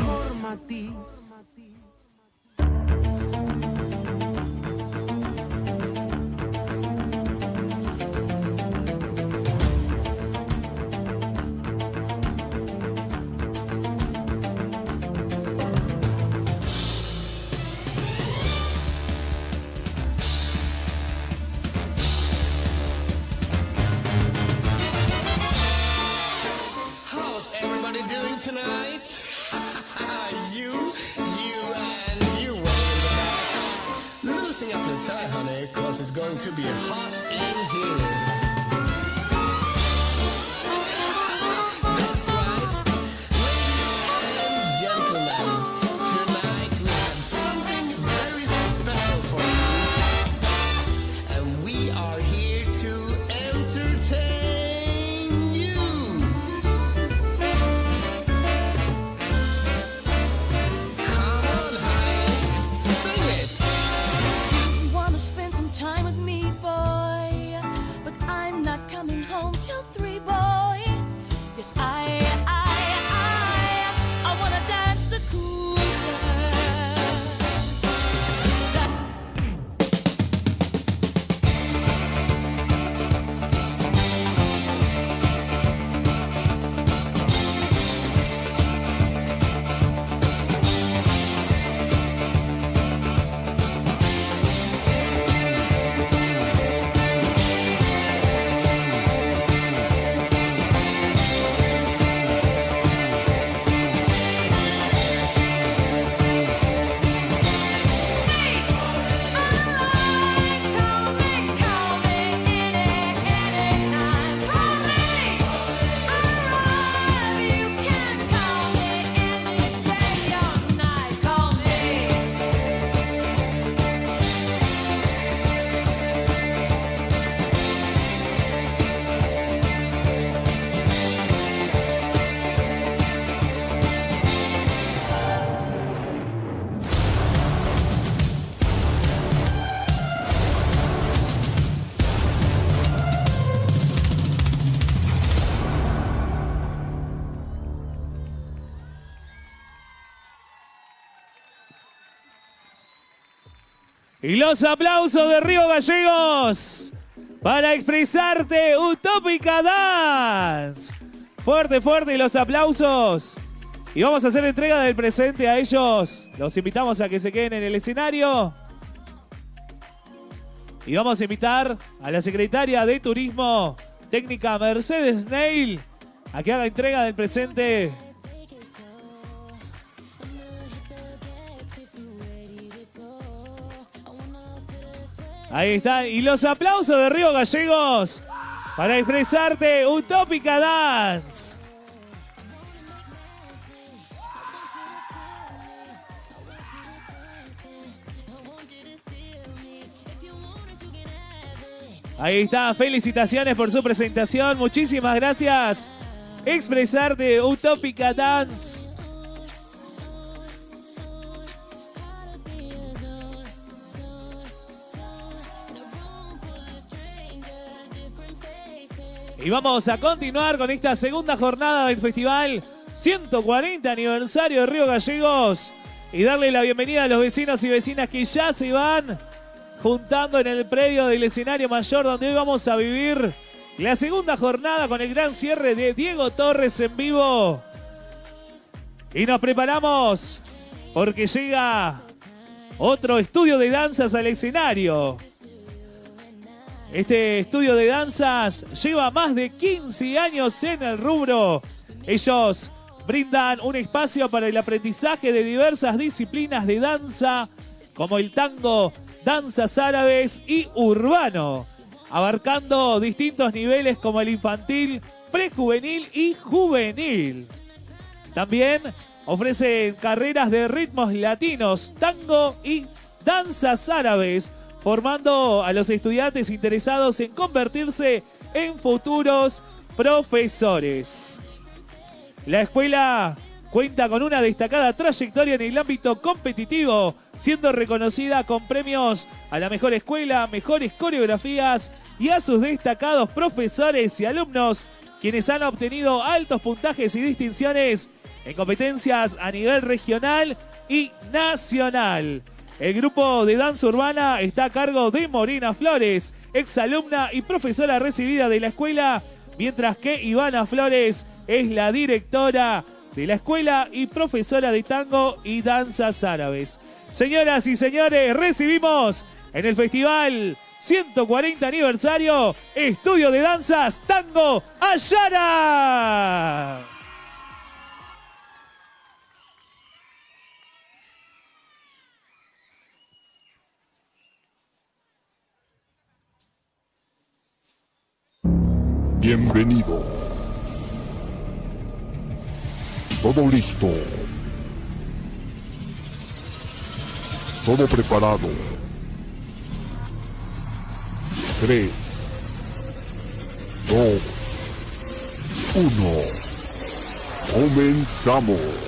How's everybody doing tonight? you and you, losing up the tie, honey, cause it's going to be hot in here. That's right, ladies and gentlemen, tonight we have something very special for you, and we are here to entertain you. Come on, honey, sing it. Wanna spend some time with me, boy, but I'm not coming home till 3, boy. Yes, I wanna dance the cool Y los aplausos de Río Gallegos para expresarte Utópica Dance. Fuerte, fuerte, y los aplausos. Y vamos a hacer entrega del presente a ellos. Los invitamos a que se queden en el escenario. Y vamos a invitar a la secretaria de Turismo Técnica Mercedes Neil a que haga entrega del presente. Ahí está. Y los aplausos de Río Gallegos para expresarte Utópica Dance. Ahí está, felicitaciones por su presentación. Muchísimas gracias. Expresar de Utópica Dance. Y vamos a continuar con esta segunda jornada del festival 140 aniversario de Río Gallegos y darle la bienvenida a los vecinos y vecinas que ya se van juntando en el predio del escenario mayor, donde hoy vamos a vivir la segunda jornada con el gran cierre de Diego Torres en vivo. Y nos preparamos porque llega otro estudio de danzas al escenario. Este estudio de danzas lleva más de 15 años en el rubro. Ellos brindan un espacio para el aprendizaje de diversas disciplinas de danza, como el tango, danzas árabes y urbano, abarcando distintos niveles como el infantil, prejuvenil y juvenil. También ofrecen carreras de ritmos latinos, tango y danzas árabes, formando a los estudiantes interesados en convertirse en futuros profesores. La escuela cuenta con una destacada trayectoria en el ámbito competitivo, siendo reconocida con premios a la mejor escuela, mejores coreografías y a sus destacados profesores y alumnos, quienes han obtenido altos puntajes y distinciones en competencias a nivel regional y nacional. El grupo de danza urbana está a cargo de Morena Flores, exalumna y profesora recibida de la escuela, mientras que Ivana Flores es la directora de la escuela y profesora de tango y danzas árabes. Señoras y señores, recibimos en el festival 140 aniversario Estudio de Danzas Tango Ayara. Bienvenido. Todo listo. Todo preparado. 3, 2, 1. Comenzamos.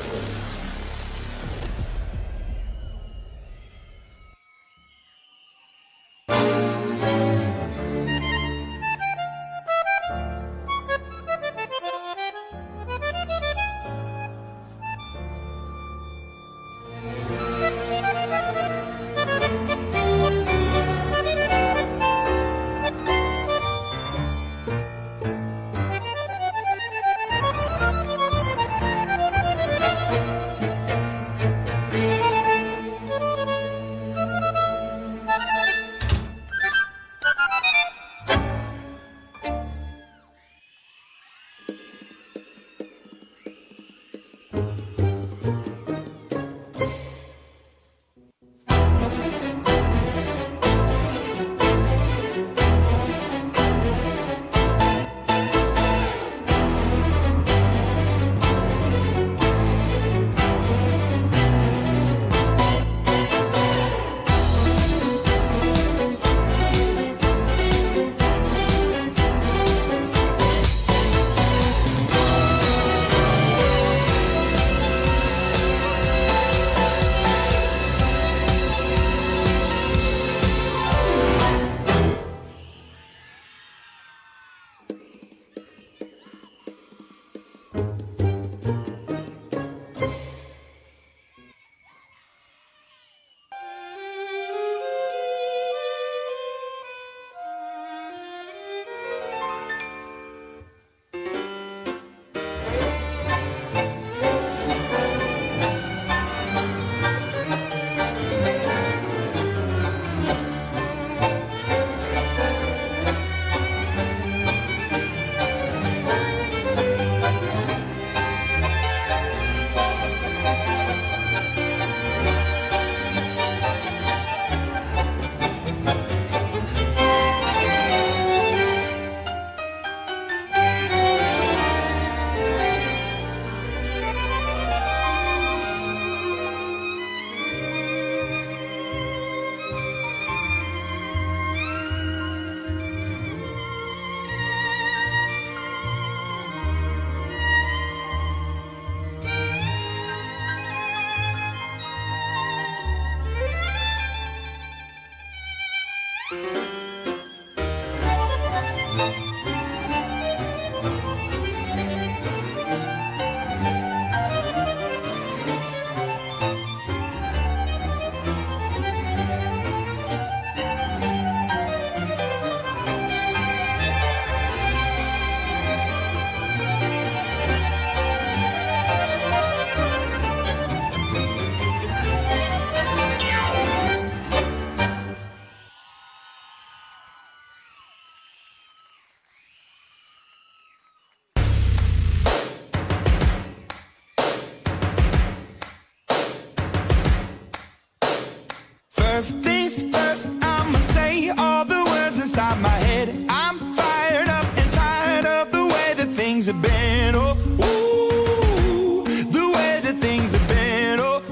First things first, I'ma say all the words inside my head. I'm fired up and tired of the way that things have been. Oh, ooh, the way that things have been. Oh,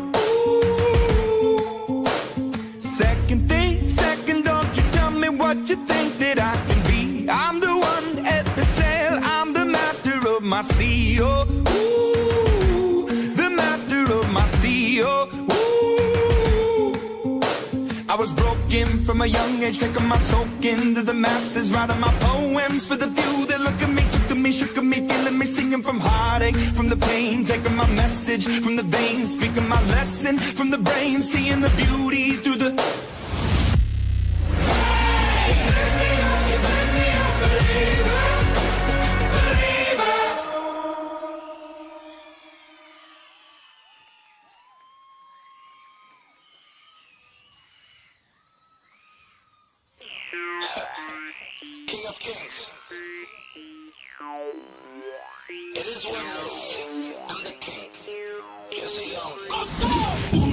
ooh. Second thing, second, don't you tell me what you think that I can be. I'm the one at the sail, I'm the master of my sea. Oh, ooh, the master of my sea. Oh, ooh. I was broken from a young age, taking my soak into the masses, writing my poems for the few that look at me, took to me, shook at me, feeling me, singing from heartache, from the pain, taking my message from the veins, speaking my lesson from the brain, seeing the beauty through the... King of Kings. It is Windows. I'm the king. Yes, I am.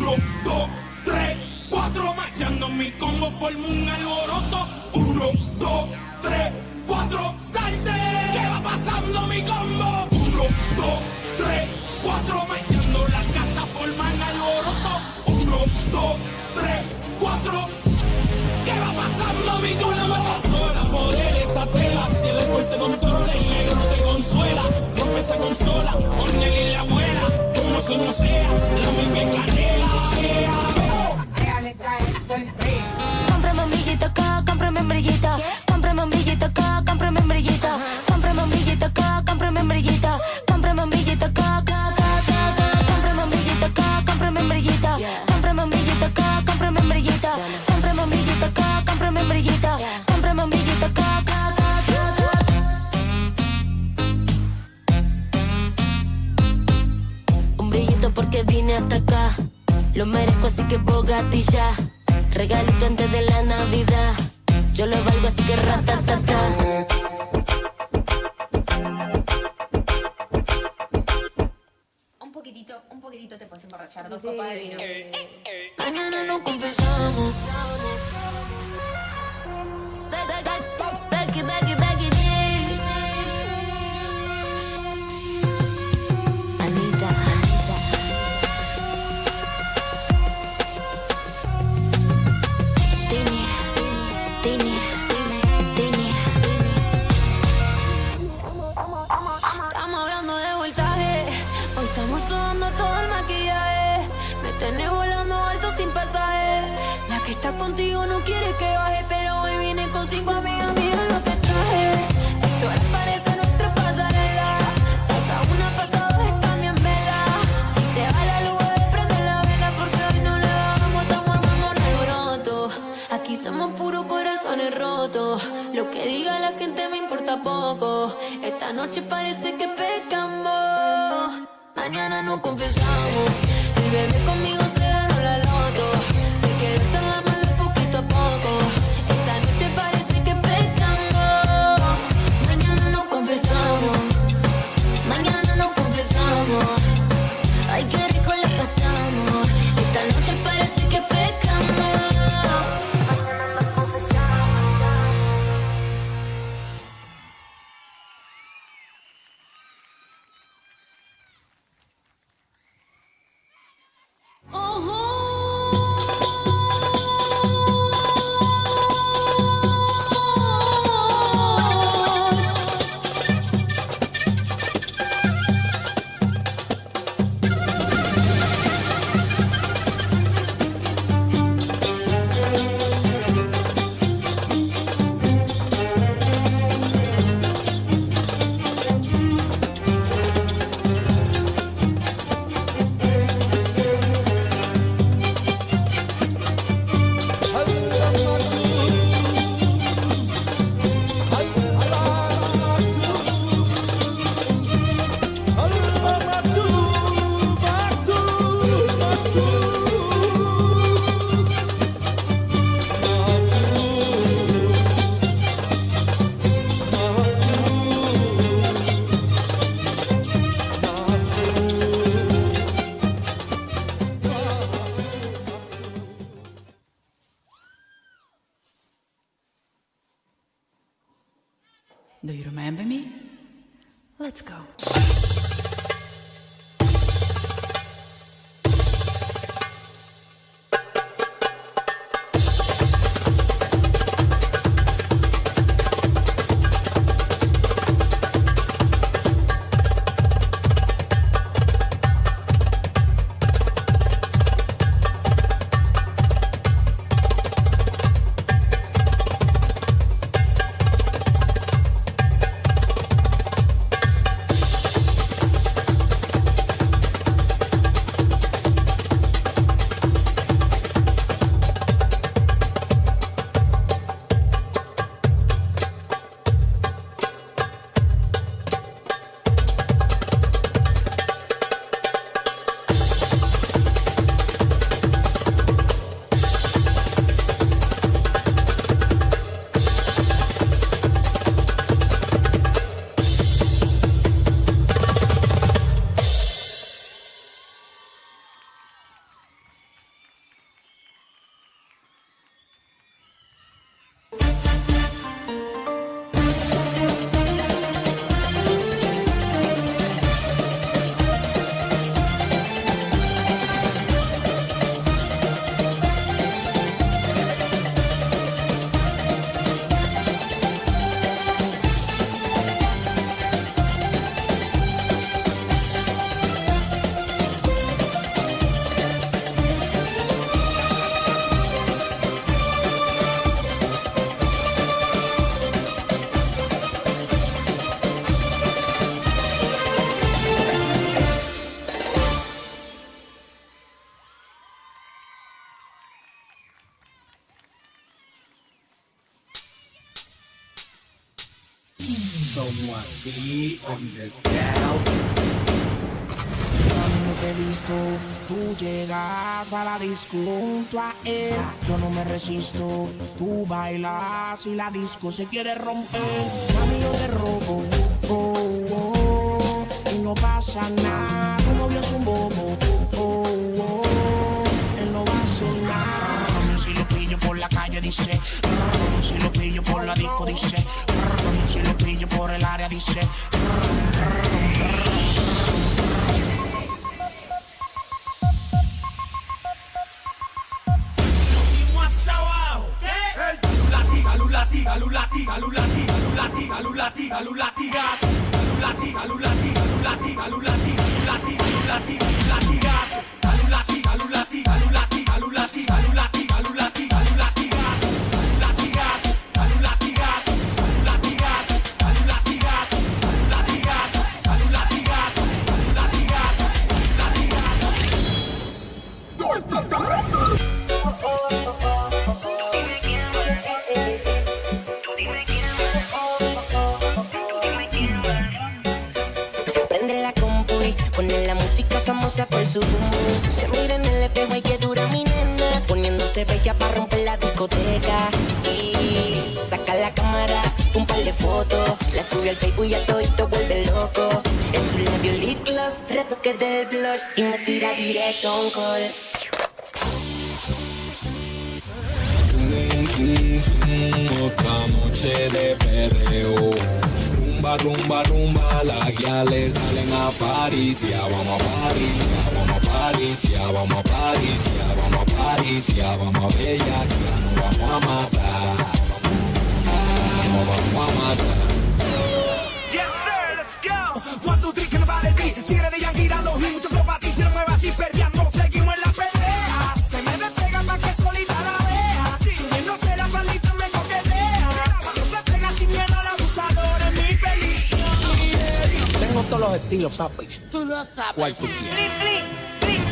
1, 2, 3, 4, marchando mi combo forma un alboroto. 1, 2, 3, 4, salte. ¿Qué va pasando mi combo? 1, 2, 3, 4, marchando las cartas forman alboroto. 1, 2, 3, 4. ¿Qué va pasando mi tú la matas sola? Poderes a tela, si el alcohol te controla, el negro te consuela. Rompe esa consola, Cornel y la abuela. Como sueño sea, la misma canela. Cómprame un billete acá, cómprame un brillito. Cómprame un billete acá, cómprame un brillito. Cómprame un billete acá, cómprame un brillito. Cómprame un billete acá, cómprame un billete acá, cómprame un brillito. Cómprame un billete acá, cómprame un brillito. Cómprame un billete acá, cómprame un brillito. Cómprame un billete acá, un brillito porque vine hasta acá. Lo merezco así que bogatilla. Regalito antes de la Navidad. Yo lo valgo así que ratatata. Un poquitito te puedes emborrachar. 2 copas de vino. Mañana no confesamos. Becky, Becky, Becky G. Anita. Tini. Estamos hablando de voltaje. Hoy estamos sudando todo el maquillaje. Me tenés volando alto sin pasaje. La que está contigo no quiere que baje, pero hoy vine con 5 amigas, mira lo que traje. Esto es parece nuestra pasarela. Pasa una, pasa dos, están bien vela. Si se va la luz, prende la vela, porque hoy no le bajamos, estamos armando un alboroto. Aquí somos puros corazones rotos. Lo que diga la gente me importa poco. Esta noche parece que pecamos. Mañana no confesamos. El bebé conmigo se ganó la loto. Te quiero hacer la madre poquito a poco. Esta noche parece que pecamos. Mañana no confesamos. Mañana no confesamos. Ay, qué rico la pasamos. Esta noche parece que pecamos. Do you remember me? Let's go. Somos así, underground. Cuando te he visto, tú llegas a la disco junto a él. Yo no me resisto, tú bailas y la disco se quiere romper. Mami, yo te robo, oh, oh, y no pasa nada. Tu novio es un bobo, oh, oh, él no va a hacer nada. Si lo pillo por la calle dice, si lo pillo por la disco dice, si lo pillo por el área dice. Lulatiga, lulatiga, lulatiga, lulatiga, lulatiga, lulatigas. Lulatiga, lulatiga, lulatiga, lulatiga, lulatiga, lulatiga, lulatigas. Lulatiga, lulatiga, lulatiga, lulatiga, lulatiga, lulatiga, lulatigas. Lulatigas, lulatigas, lulatigas, lulatigas, lulatigas, lulatigas, Prende la compu y pone la música famosa por su boom boom. Se mira en el espejo y que dura mi nena, poniéndose bella para romper la discoteca. Y saca la cámara, un par de fotos, la sube al Facebook y a todito vuelve loco. En su labio lip gloss, retoque del blush y me tira directo un call. Otra noche de perreo. Rumba, rumba, rumba, las guiales salen a París. Ya vamos a París, ya vamos a París, ya vamos a París, ya vamos a París, ya vamos a Bella, ya nos vamos a matar. Nos vamos a matar. Yes sir, let's go. 1, 2, 3, que no vale el beat. Si eres de Yankee, dando hit, mucho flow para ti. Si lo muevas así, perreando, seguimos en la pelea. Se me despega pa' que solita la vea. Subiéndose la faldita me coquetea. Cuando se pega sin miedo al abusador es mi felicidad. Tengo todos los estilos, papi. Tú lo sabes. ¿Cuál tú quieres? Blin, blin, blin.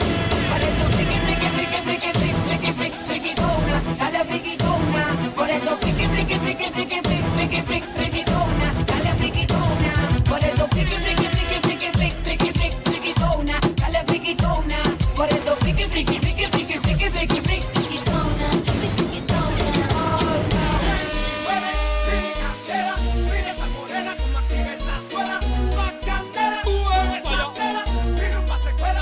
Por eso friki, friki, friki, friki, friki, friki, friki, friki, tona. Dale friki, tona. Por eso friki, friki, friki, friki, friki, friki, friki, friki, tona. Dale friki, tona. Por eso friki, friki, friki, friki, friki, friki, friki, friki, tona. Dale friki, tona. Por eso friki, friki, friki, friki, friki, friki, friki, friki, tona. Friki, tona. Mira esa morena como activa esa suela. Bacandera, esa tela. Mi rumba se cuela.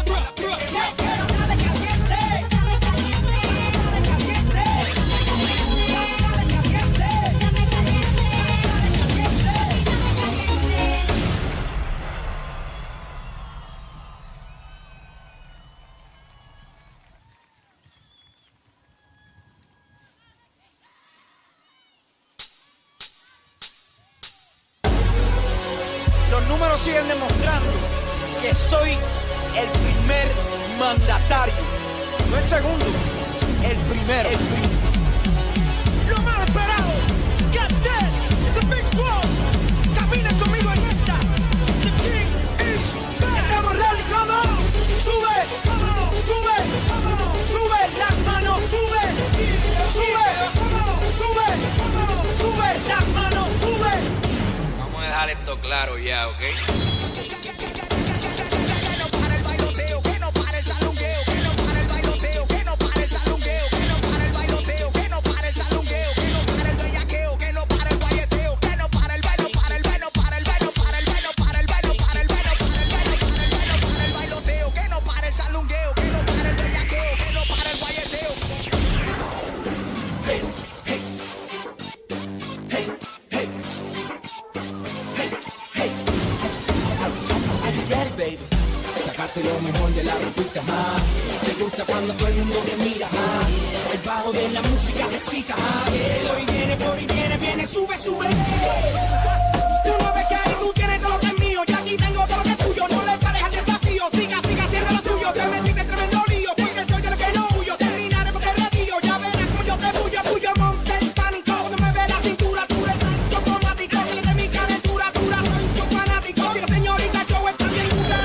números siguen demostrando que soy el primer mandatario. No el segundo, el primero. Lo más esperado, Cartel, The Big Boss. Caminen conmigo en esta. The King is back. Estamos ready, come on. Sube, sube, sube las manos, sube, sube, sube, sube las manos, sube. Vamos a dejar esto claro ya, ¿ok? Que no para el bailoteo, que no para el salungueo, que no para el bailoteo, que no para el salungueo, que no para el bailoteo, que no para el salungueo, que no para el bellaqueo, que no para el guayeteo, que no para el bailo, para el bailo, para el bailo, para el bailo, para el bailo, para el bailo, para el bailo, para el bailo, para el bailoteo, que no para el salungueo, que no para el bellaqueo, que no para el guayeteo. Hey, hey, hey, hey, hey, hey, baby. Sacarte lo mejor de la repita, te gusta cuando todo el mundo te mira, el bajo de la música te excita, por ahí viene, sube, sube. Tú no ves que ahí tú tienes todo lo que es mío, yo aquí tengo todo lo que es tuyo, no le pares al desafío, siga, siga haciendo lo suyo, te metiste en tremendo lío, porque soy de lo que no huyo, terminaré porque retío, ya verás como yo te puyo, monte el pánico, que me ve la cintura, tú eres alto automático, que le dé mi calentura, dura, soy un fanático, si la señorita yo está bien dura.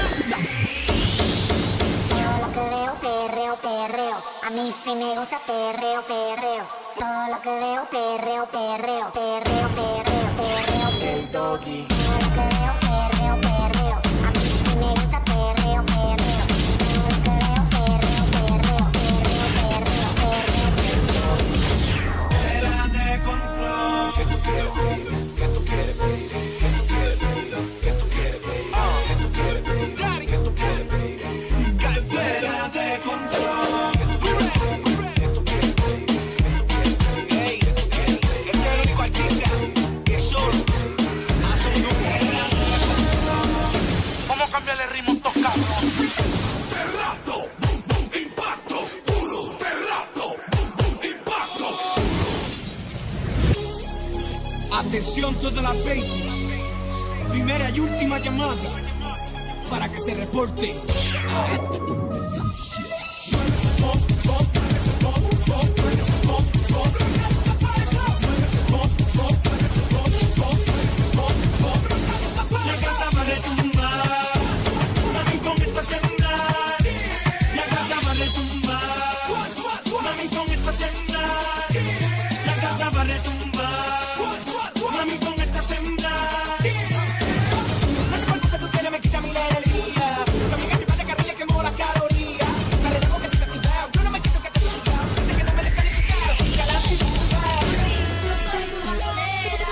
A mí sí me gusta perreo, perreo. Todo lo que veo, perreo, perreo, perreo, perreo, perreo. El doggy. Todo lo que veo, perreo, perreo. A mí sí me gusta perreo, perreo. Todo lo que veo, perreo, perreo, perreo, perreo, perreo. Era de control. ¿Qué tú quieres, baby? ¿Qué tú quieres, baby? ¿Qué tú quieres, baby? ¿Qué tú quieres, baby? ¿Qué tú quieres, baby? ¿Qué tú quieres, baby? Fuera de control. Vamos a cambiarle el ritmo a estos cabros. Terrato, boom, boom, impacto, puro. Terrato, boom, boom, impacto. Atención todas las babies. Primera y última llamada para que se reporte a esta competencia. La casa va a retumbar, mami con esta temblar. La casa va a retumbar, mami con esta temblar. La casa va a retumbar, mami con esta temblar. Ese cuerpo que tú tienes me quita mi energía. Mami casi más de carril quemo las calorías. Me relajo que se te activa, yo no me quito que te diga. De que no me descalifica, que la figura. Yo soy vagonera,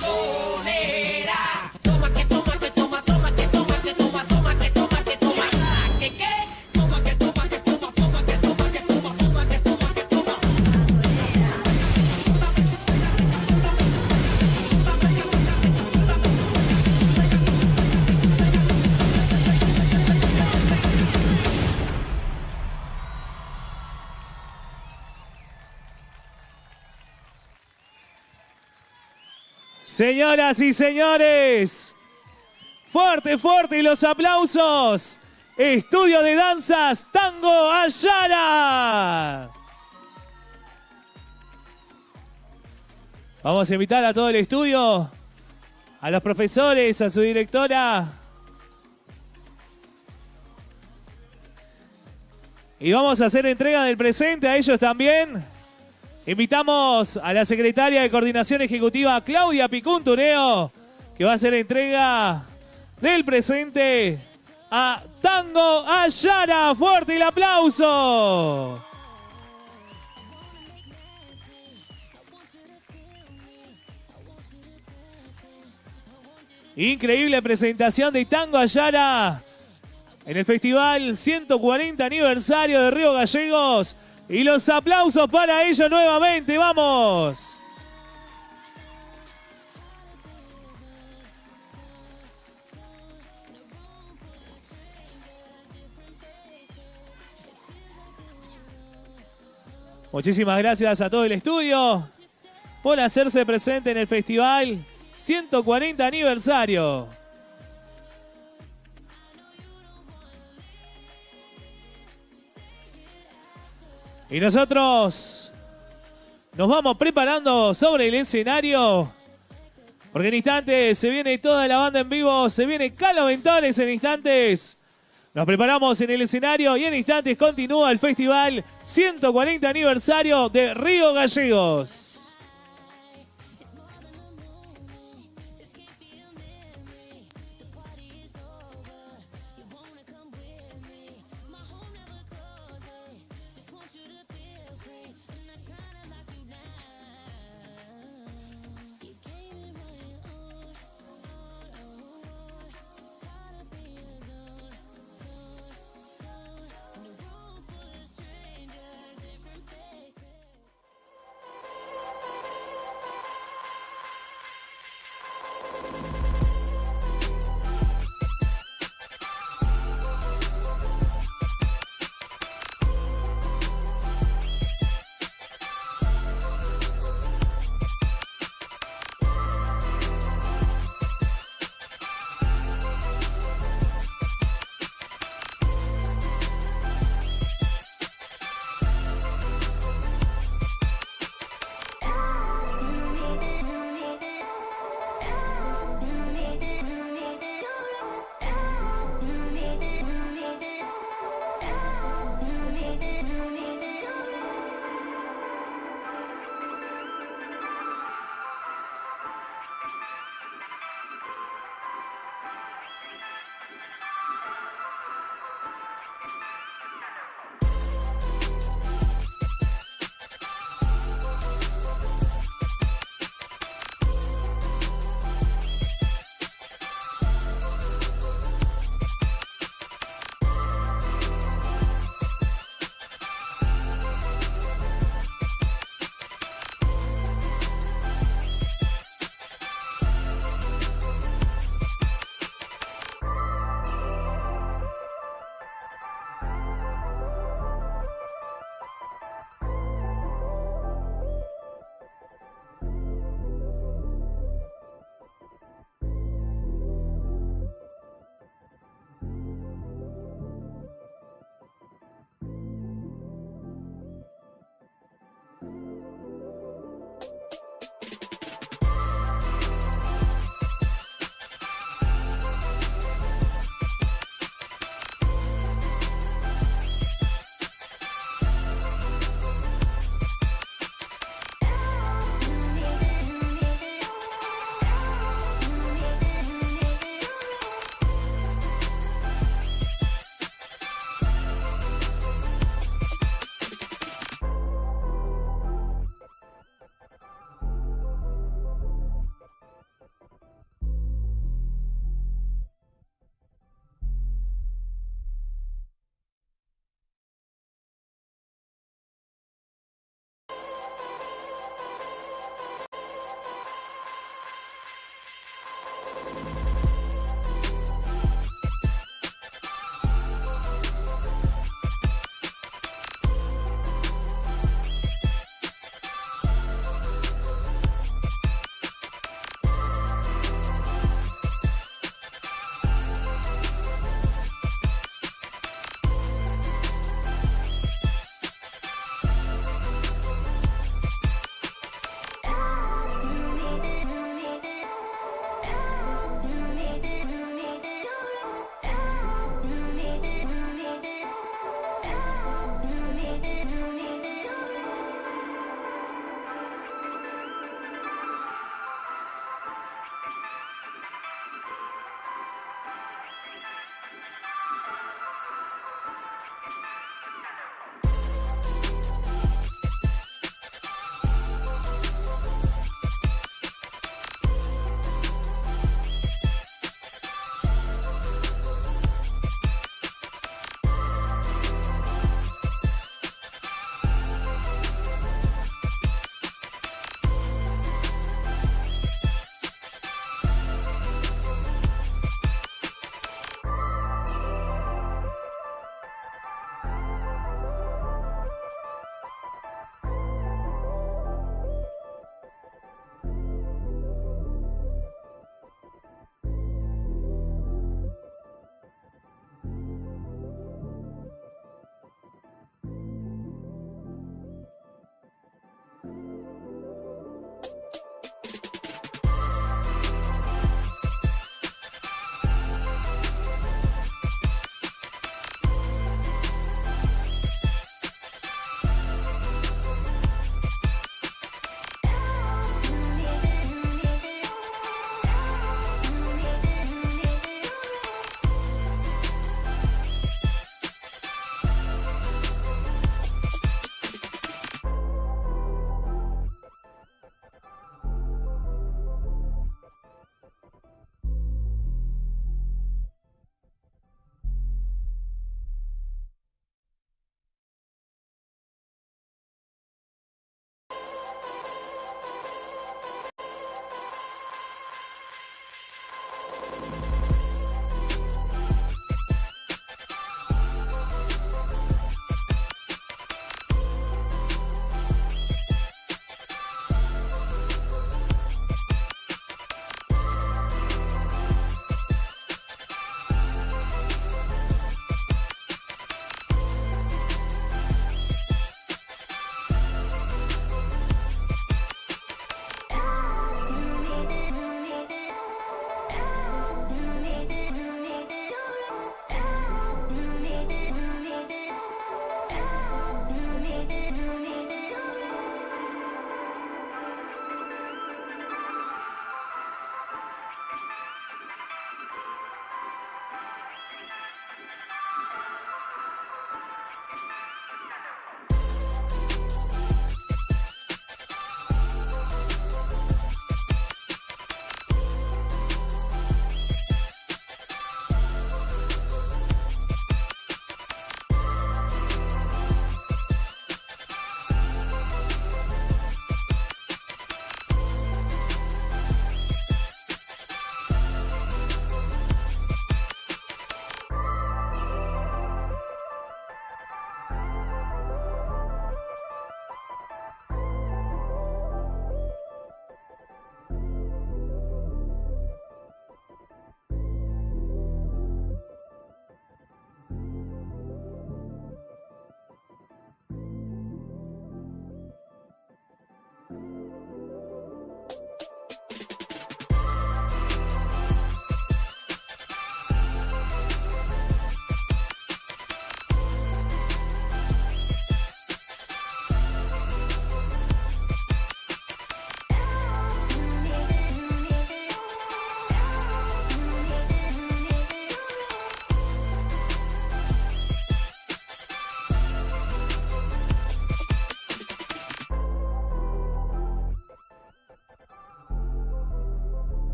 vagonera. Toma que toma que toma, toma que toma que toma, toma que toma que toma. ¿Qué qué? Toma que toma que toma, toma que toma que toma, toma que toma que toma. Señoras y señores, fuerte, fuerte y los aplausos. Estudio de Danzas Tango Ayara. Vamos a invitar a todo el estudio, a los profesores, a su directora. Y vamos a hacer entrega del presente a ellos también. Invitamos a la secretaria de Coordinación Ejecutiva, Claudia Picuntureo, que va a hacer entrega del presente a Tango Ayara. ¡Fuerte el aplauso! Increíble presentación de Tango Ayara en el Festival 140 aniversario de Río Gallegos. Y los aplausos para ellos nuevamente. ¡Vamos! Muchísimas gracias a todo el estudio por hacerse presente en el Festival 140 aniversario. Y nosotros nos vamos preparando sobre el escenario. Porque en instantes se viene toda la banda en vivo. Se viene Calo Ventores en instantes. Nos preparamos en el escenario y en instantes continúa el festival 140 aniversario de Río Gallegos.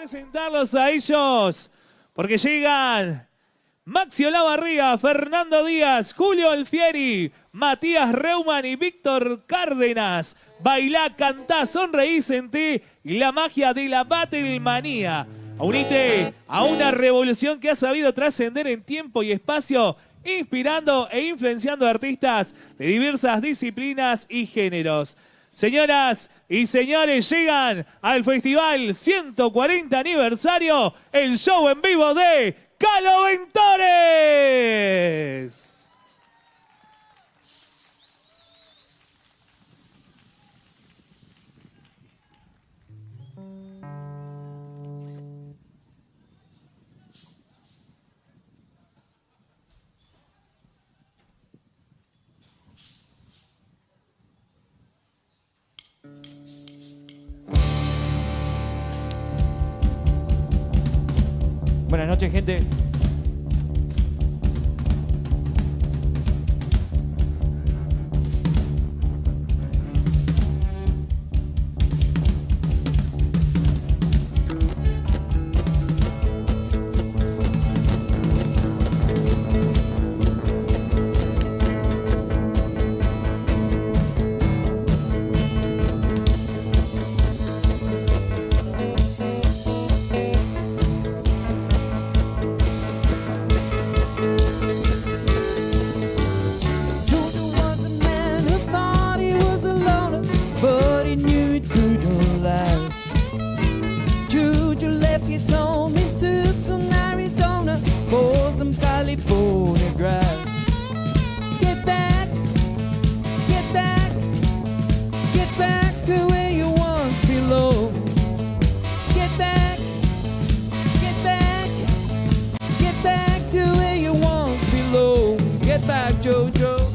presentarlos a ellos, porque llegan Maxi Olavarría, Fernando Díaz, Julio Alfieri, Matías Reumann y Víctor Cárdenas. Bailá, cantá, sonreí, sentí la magia de la Battle Manía. Unite a una revolución que ha sabido trascender en tiempo y espacio, inspirando e influenciando artistas de diversas disciplinas y géneros. Señoras y señores, llegan al Festival 140 Aniversario, el show en vivo de Calo Ventores. Buenas noches, gente. his home in Tucson, Arizona, for some California grass. Get back, get back, get back to where you once belonged. Get back, get back, get back to where you once belonged. Get back, JoJo.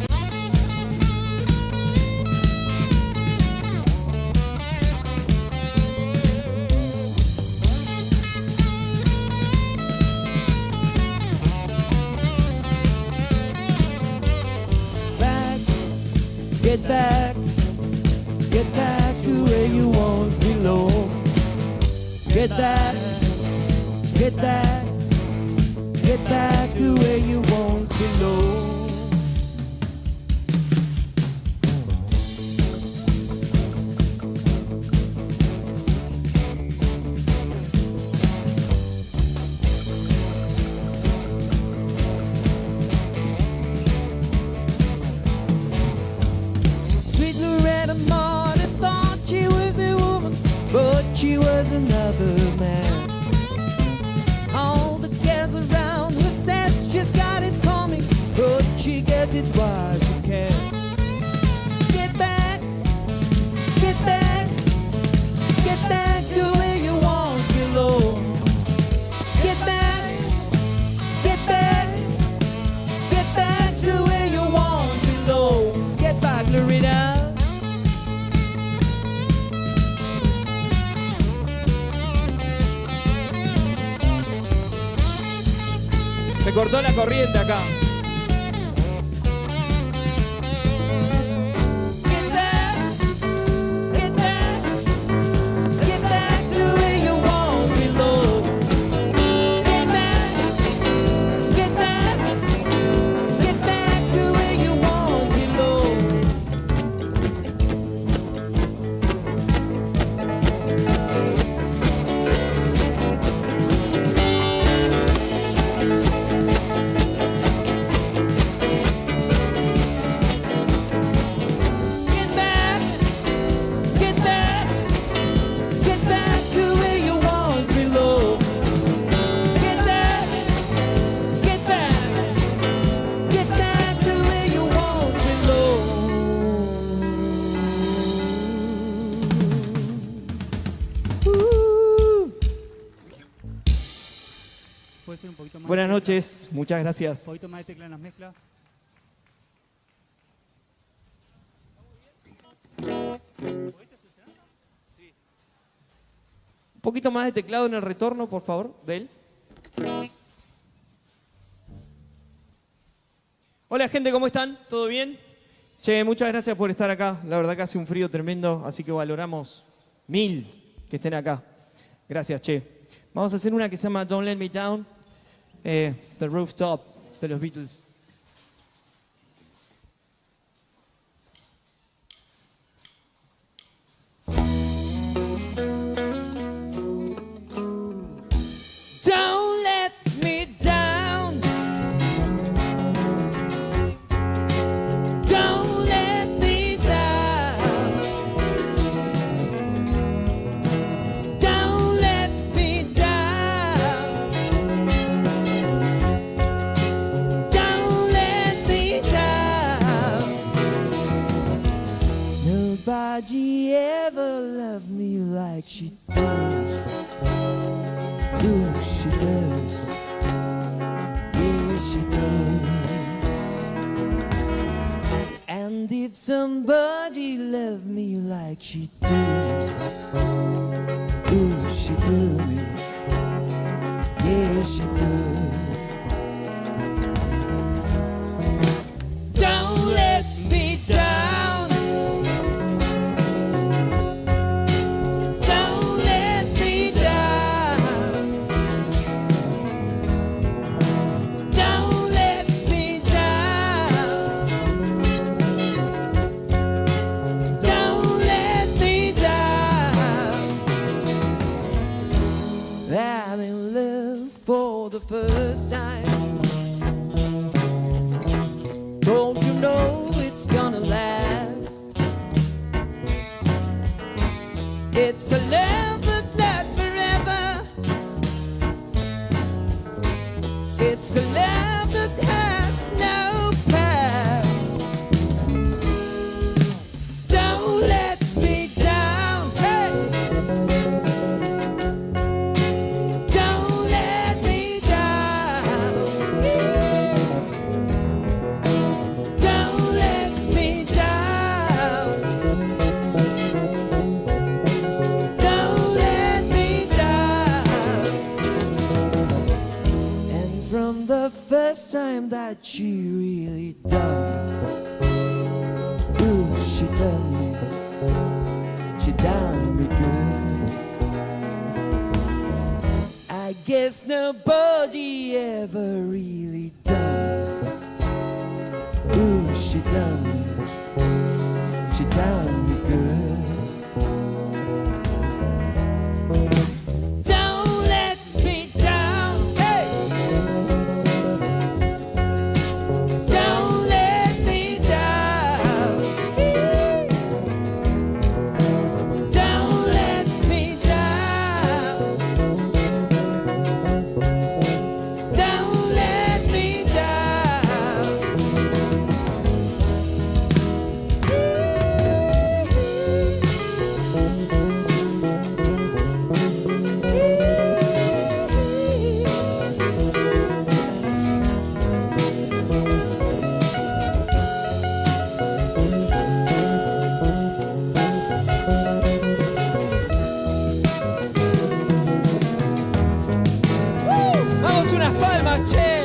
Get back to where you once belonged. Get back, get back, get back to where you once belonged. She was another man. All the girls around her says she's got it coming, but she gets it while she can. Get back, get back, get back to where you once belong. Get back, get back, get back to where you once belong. Get back, Loretta. Se cortó la corriente acá. Buenas noches, muchas gracias. Un poquito más de tecla en las mezclas. Un poquito más de teclado en el retorno, por favor, de él. Hola gente, ¿cómo están? ¿Todo bien? Che, muchas gracias por estar acá. La verdad que hace un frío tremendo, así que valoramos 1000 que estén acá. Gracias, che. Vamos a hacer una que se llama Don't Let Me Down, The Rooftop, de los Beatles. Don't let me down. Don't let me down. Don't let me down. Don't let me down. Nobody ever loved me like she does. Ooh, she does. Yeah, she does. And if somebody loved me like she do me, ooh, she do me. Yeah, she does. Don't let me down. Don't let me down. Don't let me down. Don't let me down. I'm in love for the first time. Don't you know it's gonna last? It's a love that lasts forever. It's a love that has no path. Don't let me down. Hey. Don't let me down. Don't let me down. Don't let me down. And from the first time that she really done me, ooh, she done me good. I guess nobody ever really done me, ooh, she done me good. Don't let me down, hey. Don't let me down. Don't let me down. Don't let me down. Vamos unas palmas, che.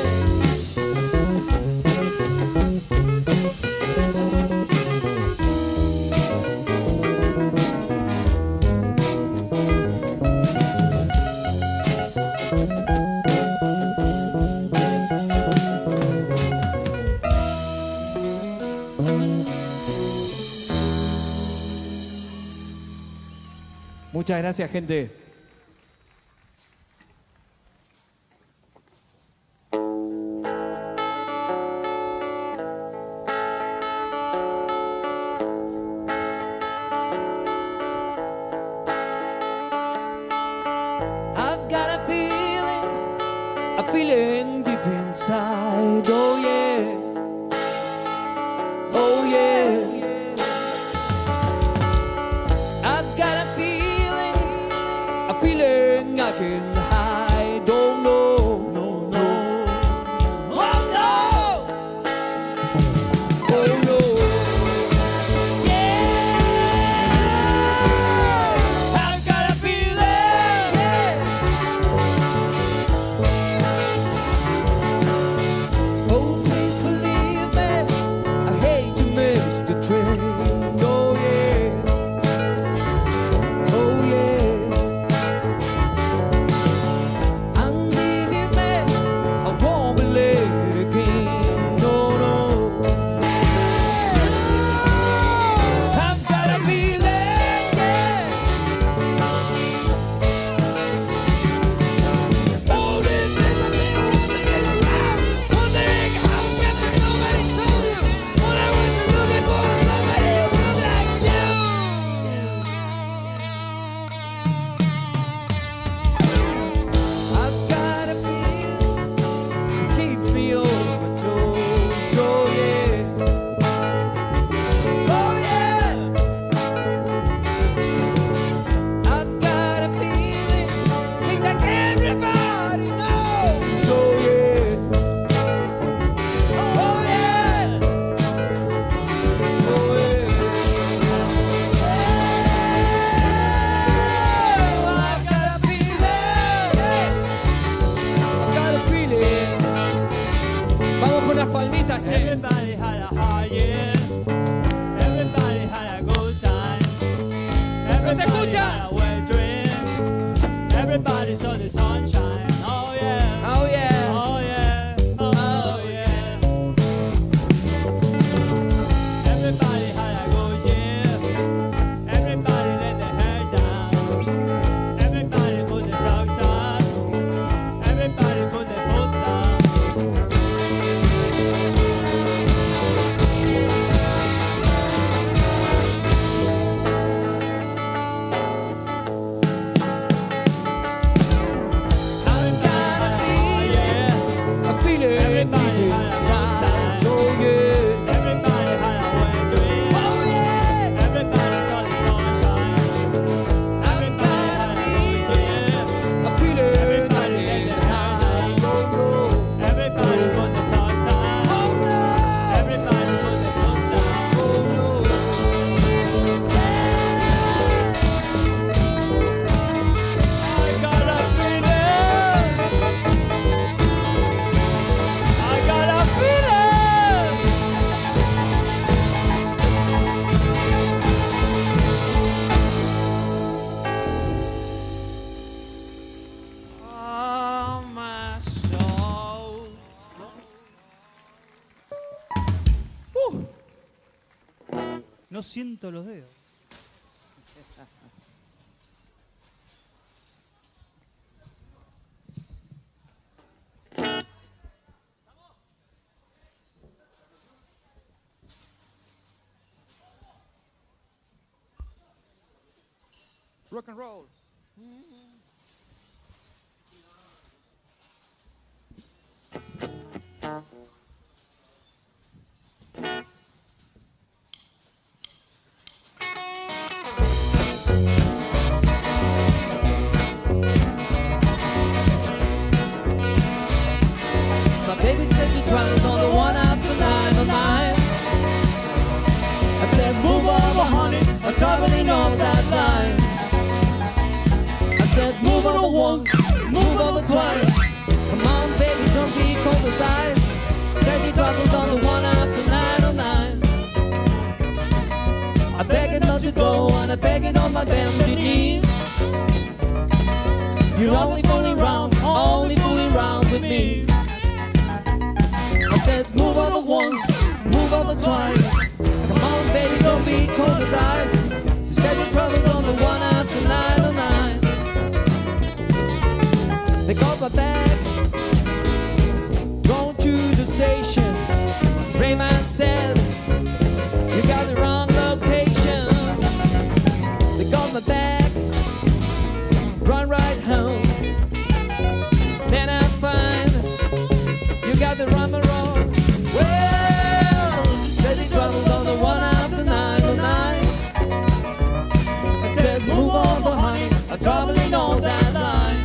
Muchas gracias, gente. I've got a feeling deep inside. Oh yeah, oh yeah. I've got a feeling I can hide. Oh no, no, no. Oh no, oh no. Yeah, I've got a feeling. Oh, please believe me, I hate to miss the train. Oh yeah, oh yeah. Everybody saw the sunshine. Oh yeah. Oh yeah. Oh yeah. Oh yeah. Everybody had a good year. Everybody let their hair down. Everybody put their socks on. Everybody put their foot down. I feel it deep inside. Oh yeah. Everybody had a wet dream. Oh yeah. Everybody saw the sunshine. Everybody had a good year. I feel it Everybody let deep their hair down. inside. Everybody put the socks on. Oh no. Everybody put their foot down. Oh no. I got a feeling. I got a feeling. Oh my soul. No siento los dedos. Rock and roll. My baby said you traveled on the one after 909. I said move over honey, I'm traveling on that line. I said move over once, move over twice. Come on baby, don't be cold as ice. Said you traveled on the one after 909. I beg it not to go and I beg it on my bended knees. You're only fooling round with me. I said move over once, move over twice. Come on baby, don't be cold as ice. She said you traveled on the one after 909. They got my bag, going to the station. Rayman said you got the wrong location. They got my bag, run right home. Then I find you got the rum and roll. Well, said he traveled on the one after 909. I said move over honey, I'm traveling on that line.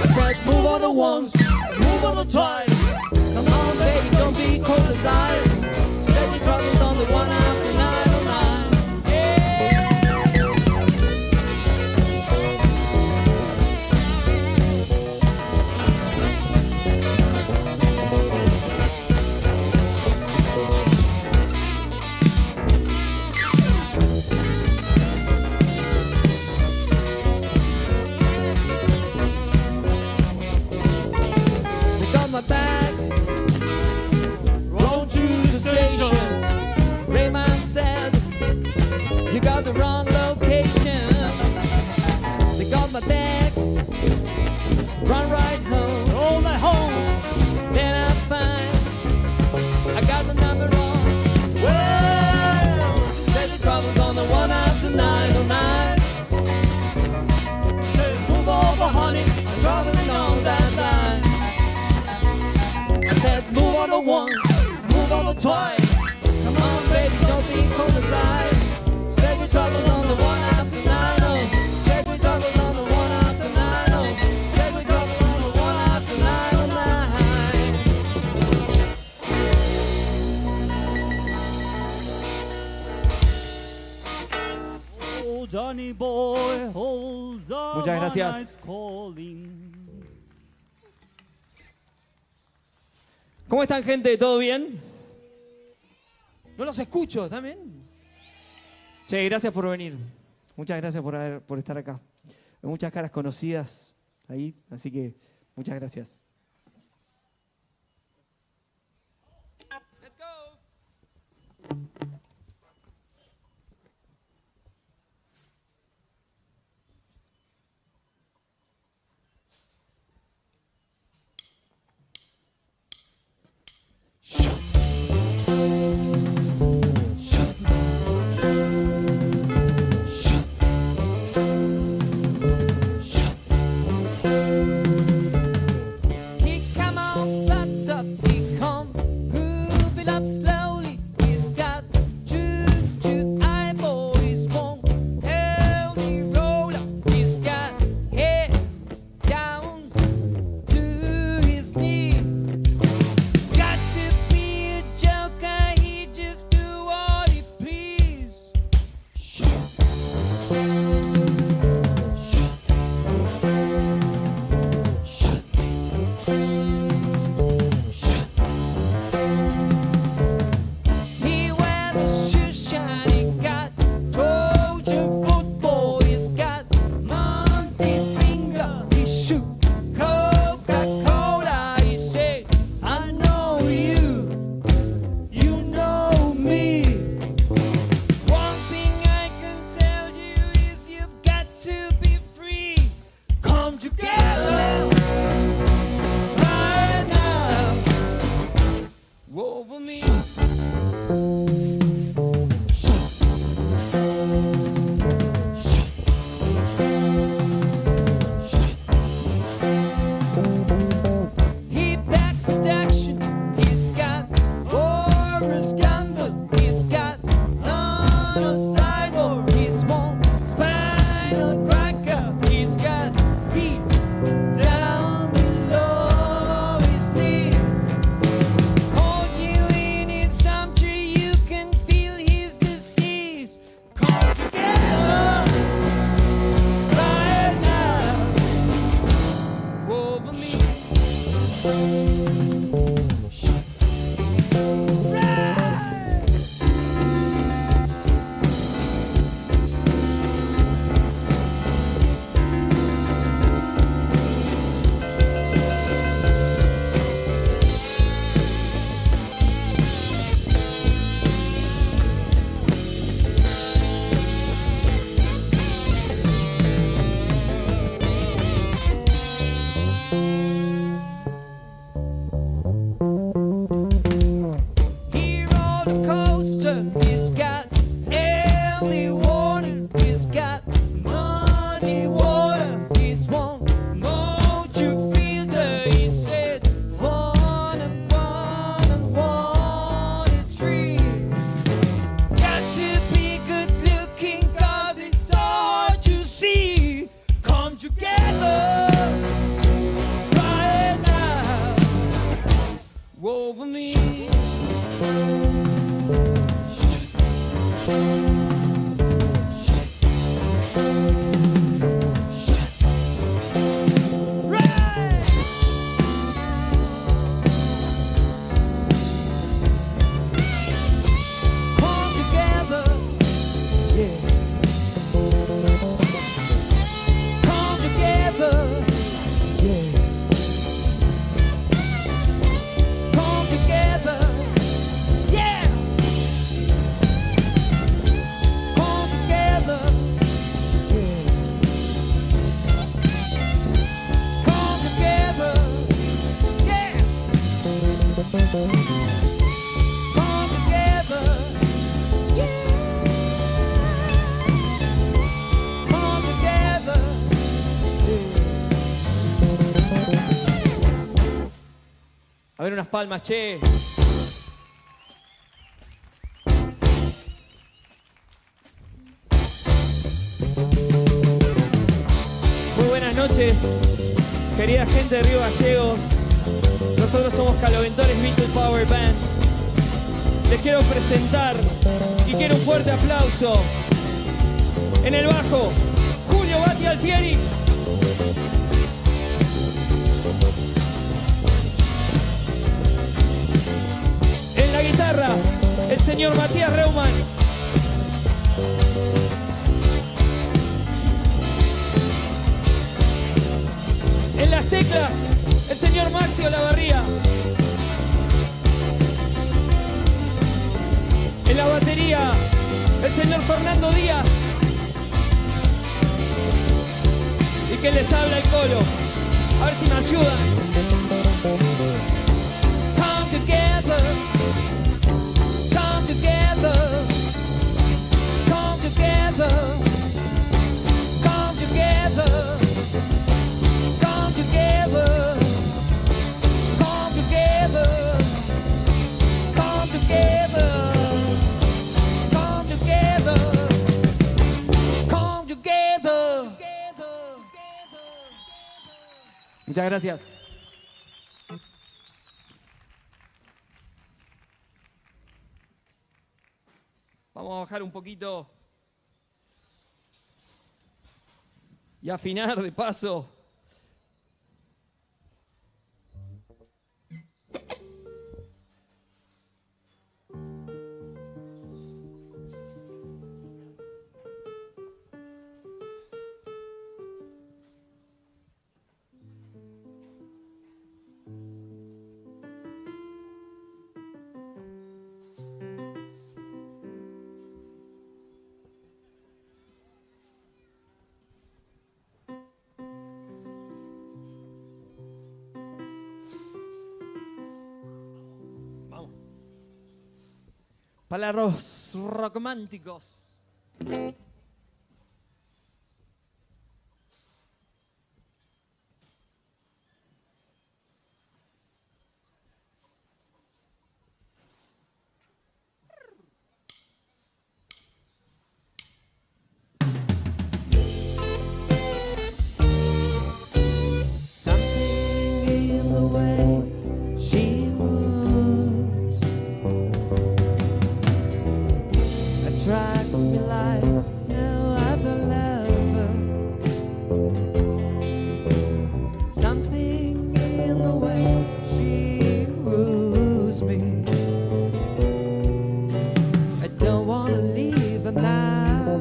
I said move over once, move over twice. Come on baby, don't be cold as ice. Said he traveled on the one after 909. They got my bag, rolled to the station. Rayman said, you got the wrong location. They got my bag, run right home. Roll my home. Then I find I got the number wrong. Well, said you traveled on the one after 909. Said move over honey, I'm traveling on that line. I said move over once, move over twice. Come on baby, don't be cold as ice. Said you traveled on the one after 90. Said we traveled on the one after 90. Said we traveled on the one after 909. Oh Johnny boy holds on. Muchas gracias. ¿Cómo están, gente? ¿Todo bien? No los escucho, ¿también? Che, gracias por venir. Muchas gracias por estar acá. muchas caras conocidas ahí, así que muchas gracias. He come on flat up, he come grooving up slowly. He's got two eyeballs, won't help me roll up. He's got head down to his knee. Got to be a joker, he just do what he please. He wears shoes shiny, got Trojan football, he's got monkey finger, he shoot Coca-Cola, he say, I know you, you know me. One thing I can tell you is you've got to be free. Come together right now over me. He back protection, he's got Boris Gamble, he's got on a sideboard, he's one spinal cracker, he's got feet down below his knee. Hold you in his arm tree, you can feel his disease. Come together right now over me. He roller coaster, he's got early warning, he's got muddy water, he's one motor filter, he said 1 and 1 and 1 is 3. Got to be good looking cause it's hard to see. Come together right now over me. Come together, yeah. Come together, yeah. Come together, yeah. Come together, yeah. Come together, yeah. Come together, yeah. Come together, A ver unas palmas, che. Muy buenas noches, querida gente de Río Gallegos. Nosotros somos Caloventores Beatle Power Band. Les quiero presentar y quiero un fuerte aplauso. En el bajo, Julio Batti Alfieri. En la guitarra, el señor Matías Reumann. señor Maxi Olavarría. En la batería, el señor Fernando Díaz. Y que les habla el Colo. A ver si me ayudan. Come together. Come together. Come together. Come together. Come together. Come together. Come together. Come together. Come together. Muchas gracias. Vamos a bajar un poquito y afinar de paso. Para los románticos. Something in the way she moves attracts me like no other lover. Something in the way she woos me. I don't wanna leave her now.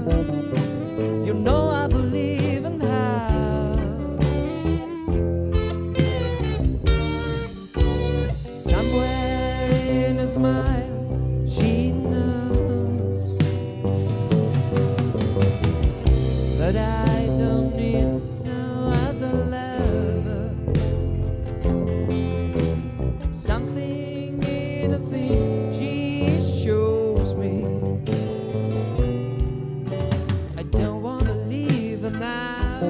You know I believe in her. Somewhere in her smile, she knows that I don't need no other lover. Something in the things she shows me. I don't wanna leave her now.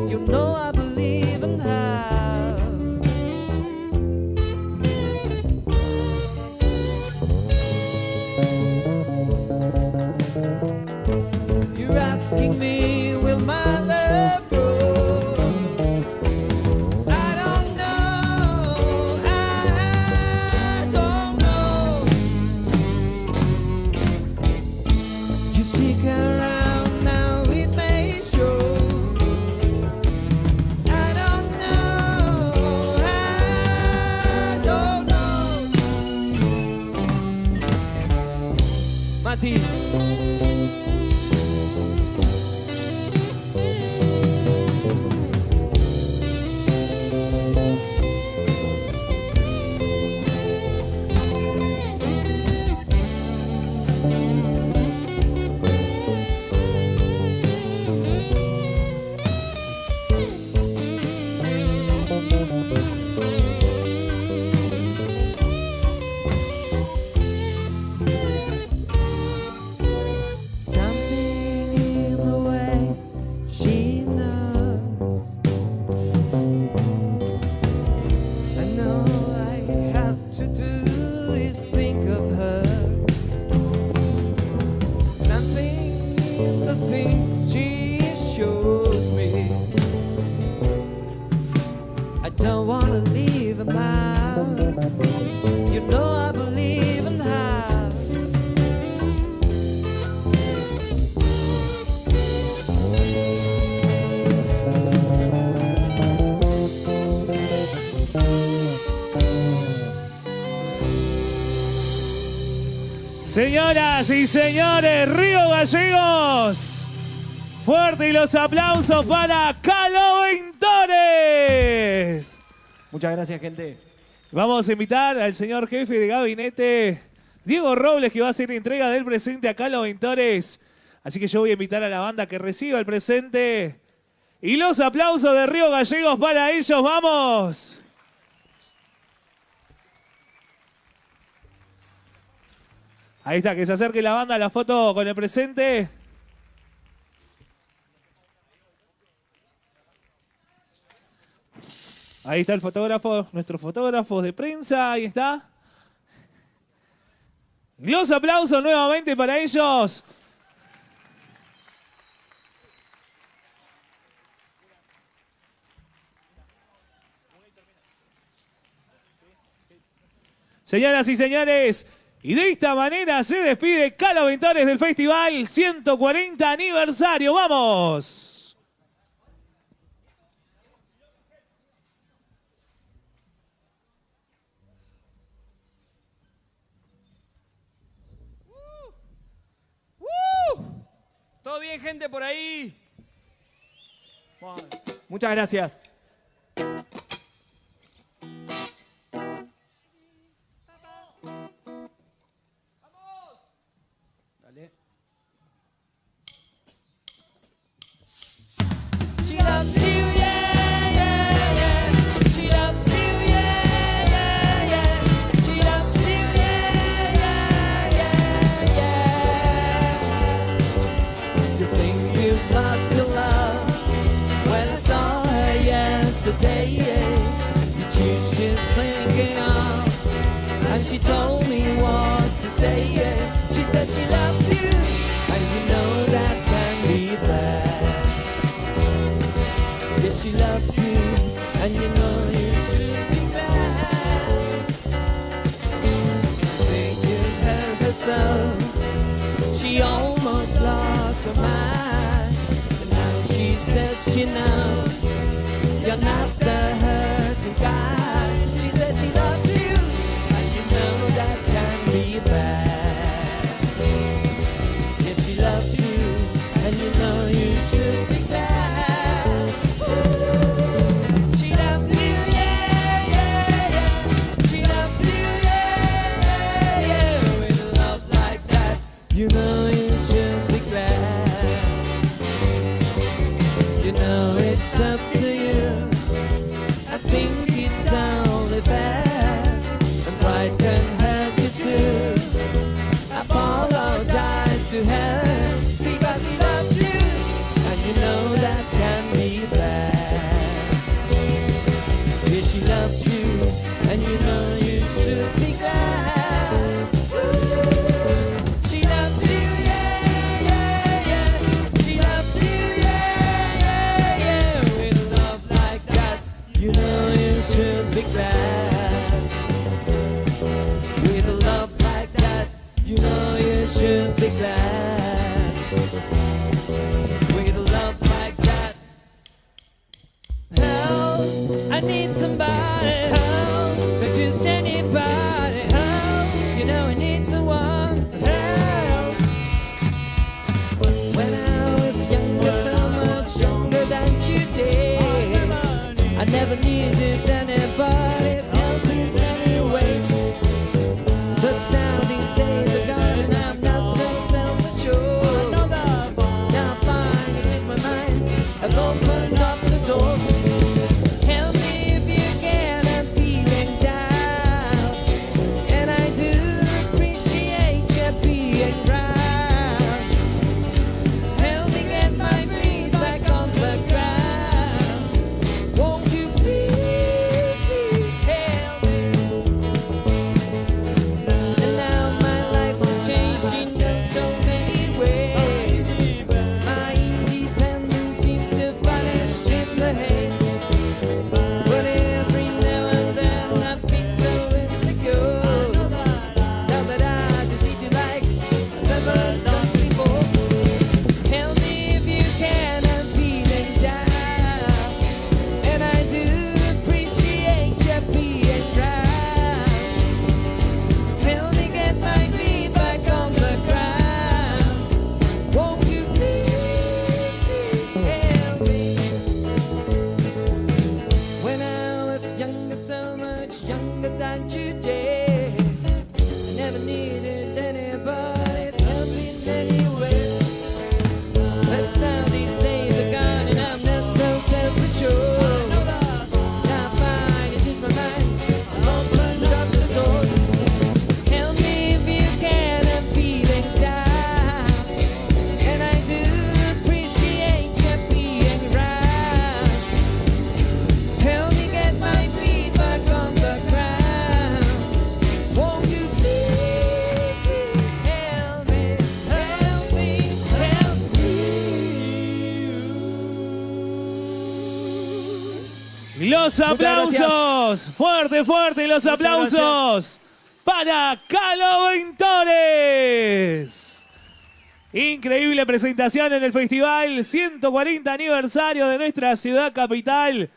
You know I believe in her. You're asking me, will my love grow? I don't know, I don't know. You seek around now, it may show. I don't know, I don't know. Mati. Something in the way she knows. I know I have to do is think of her. Something in the things she shows me. I don't wanna leave her now. You know I believe in her. Señoras y señores, Río Gallegos. Fuerte y los aplausos para Calo Ventores. Muchas gracias, gente. Vamos a invitar al señor jefe de gabinete, Diego Robles, que va a hacer entrega del presente acá a los Ventores. Así que yo voy a invitar a la banda que reciba el presente. Y los aplausos de Río Gallegos para ellos. ¡Vamos! Ahí está, que se acerque la banda a la foto con el presente. Ahí está el fotógrafo, nuestros fotógrafos de prensa, ahí está. Los aplausos nuevamente para ellos. Señoras y señores, y de esta manera se despide Calo Ventores del Festival 140 aniversario. ¡Vamos! ¿Todo bien, gente, por ahí? Bueno, muchas gracias. Dale. She loves you, yeah, yeah, yeah. She loves you, yeah, yeah, yeah. She loves you, yeah, yeah, yeah, yeah. You think you've lost your love? Well, it's all her yesterday. You choose she's thinking of, and she told me what to say. She said she loves you, and you know that can be bad. Yes, she loves you, and you know you should be glad. Think you've heard her so, she almost lost her mind. And now she says she knows you're not the hurting guy. She said she loves you, and you know that can be bad. Yes, she loves you, and you know you should be glad. She loves you, yeah, yeah, yeah. She loves you, yeah, yeah, yeah. With a love like that, you know you should be glad. You know it's up to you. I think it's only fair, and pride can hurt you too. Apologize to her, because she loves you, and you know that can be bad. Yeah, she loves you, and you know you should be glad. She loves you, yeah, yeah, yeah. She loves you, yeah, yeah, yeah. With a love like that, you know you should be glad. With a love like that, you know you should be glad. With a love like that. Help, I need somebody. Help, not just anybody. Help, you know I need someone. Help. When I was younger, so much younger than today, I never needed anybody's help in any ways. But now these days are gone, and I'm not so self-assured. Now I finally changed my mind, I've opened up the door. Help me if you can, I'm feeling down, and I do appreciate you being proud. Help me get my feet back on the ground. Won't you please, please help me? And now my life has changed in so many ways. My independence seems to vanish in the haze. find today. I never needed anybody's helping anywhere. But now these days are gone and I'm not so self-assured. Now fine, it's in my mind. I've opened up the door. Help me if you can, I'm feeling down. And I do appreciate you being around. Help me get my feet back on the ground. Won't you please help me, help me, help me. Los aplausos, fuerte, fuerte, los Muchas aplausos para Caloventores. Increíble presentación en el festival 140 aniversario de nuestra ciudad capital.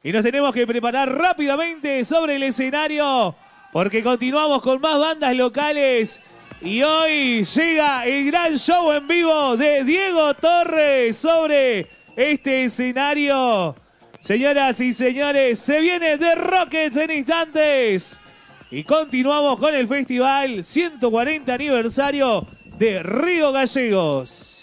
Y nos tenemos que preparar rápidamente sobre el escenario porque continuamos con más bandas locales. Y hoy llega el gran show en vivo de Diego Torres sobre este escenario. Señoras y señores, se viene The Rockets en instantes. Y continuamos con el festival 140 aniversario de Río Gallegos.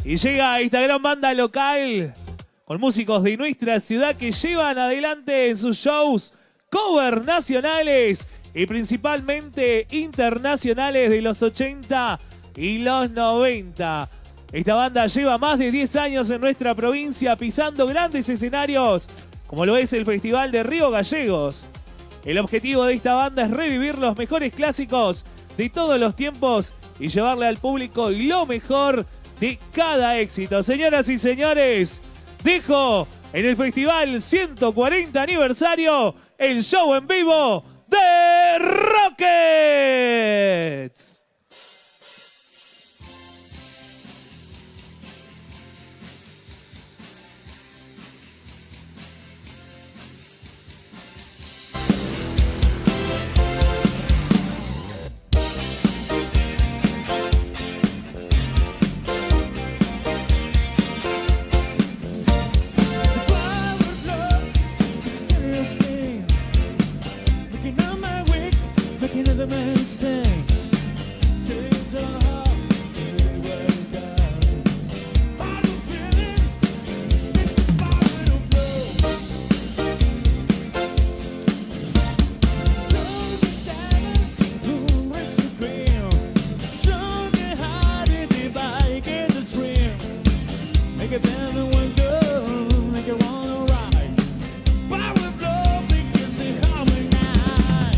Y llega esta gran banda local con músicos de nuestra ciudad que llevan adelante en sus shows covers nacionales y principalmente internacionales de los 80 y los 90. Esta banda lleva más de 10 años en nuestra provincia pisando grandes escenarios, como lo es el Festival de Río Gallegos. El objetivo de esta banda es revivir los mejores clásicos de todos los tiempos y llevarle al público lo mejor de cada éxito. Señoras y señores, dejo en el Festival 140 aniversario el show en vivo de Rockets. Another man sing. Change the heart, anywhere you go. Bottle feeling, make the bottle flow. Those are diamonds, moon rich and cream. Sugar hearted, the bike and the trim. Make it better one go, make it wanna ride. Power flow, because they harmonize.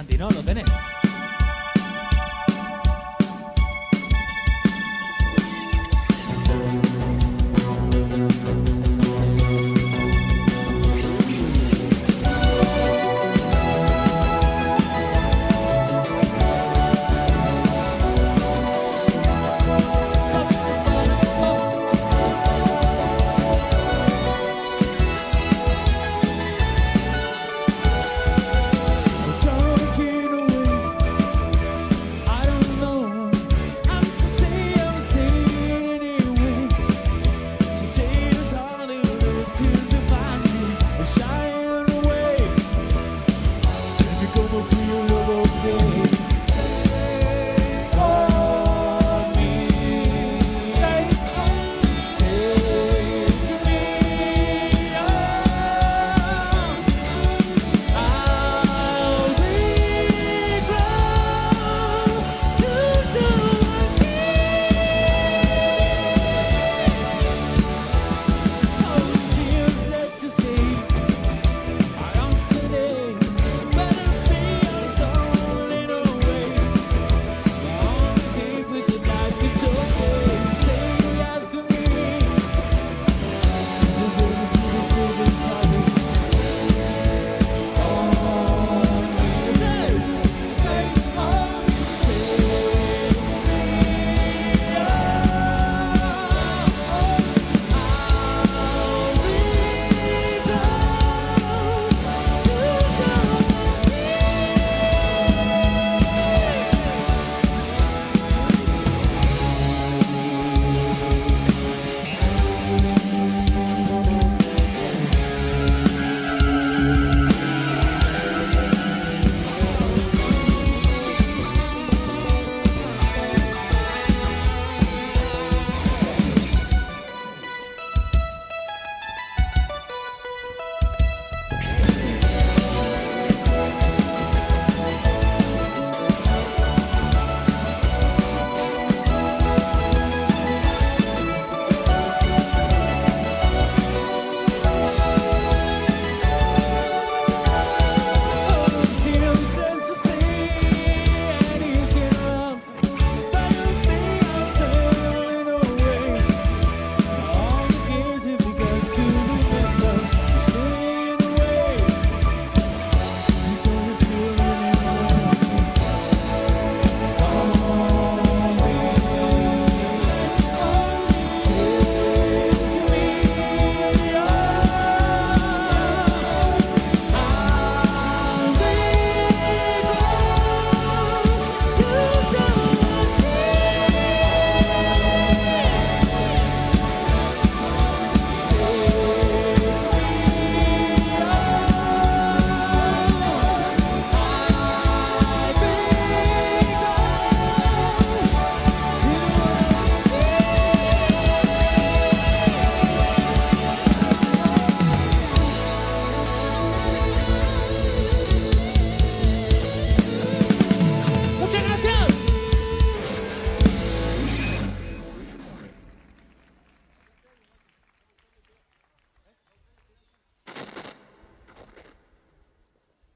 Santi, ¿no? ¿Lo tenés?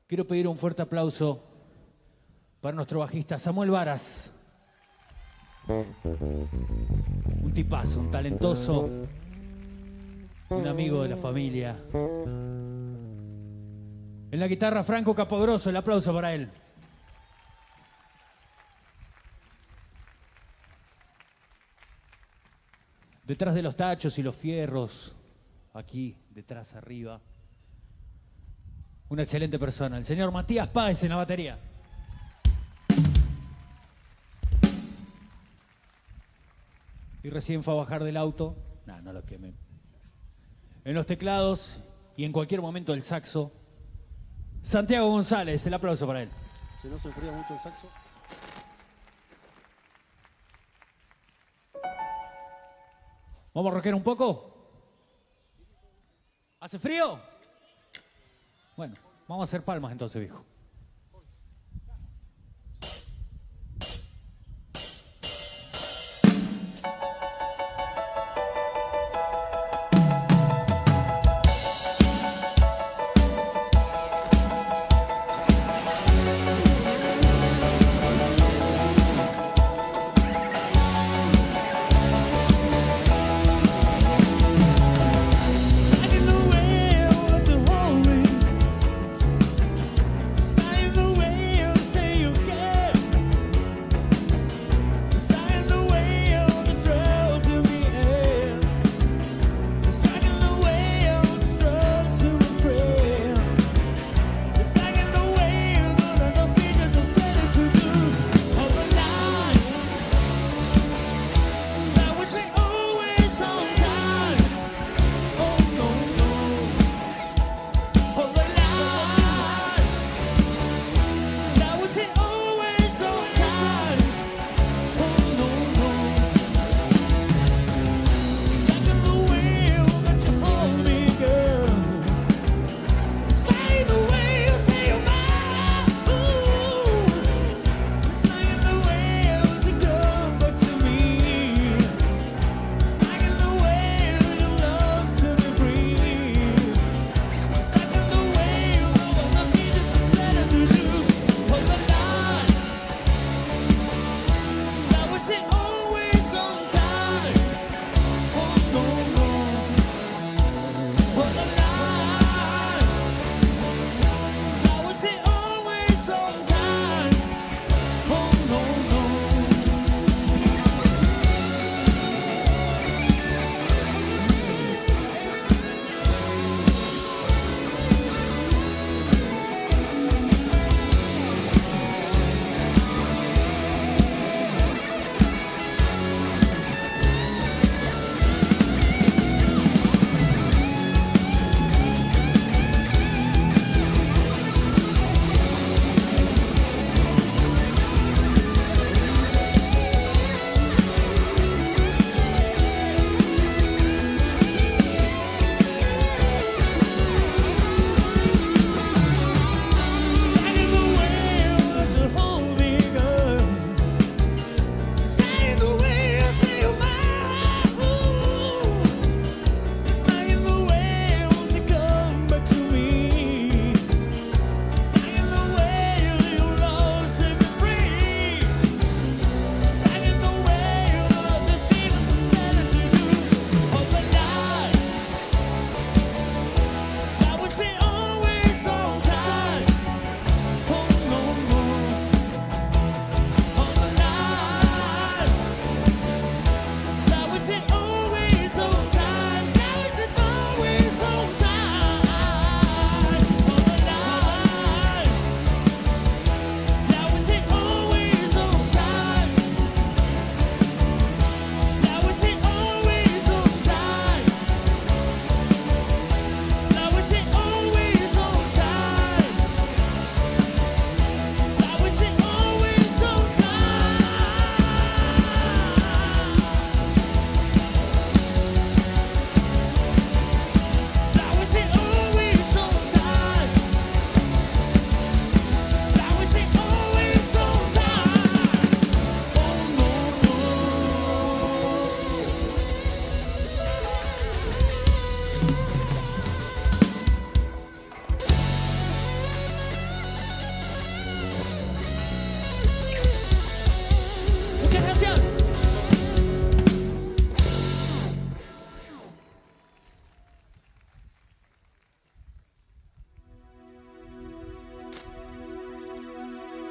Quiero pedir un fuerte aplauso para nuestro bajista Samuel Varas. Un tipazo, un talentoso, un amigo de la familia. En la guitarra Franco Capogrosso, el aplauso para él. Detrás de los tachos y los fierros, aquí, detrás, arriba. Una excelente persona, el señor Matías Páez en la batería. Y recién fue a bajar del auto. No lo quemé. En los teclados y en cualquier momento el saxo. Santiago González, el aplauso para él. Si no se enfría mucho el saxo. ¿Vamos a rockear un poco? ¿Hace frío? Bueno, vamos a hacer palmas entonces, viejo.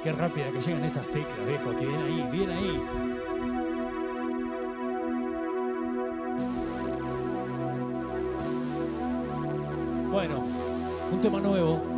qué rápida que llegan esas teclas, viejo. Que viene ahí, viene ahí. Bueno, un tema nuevo.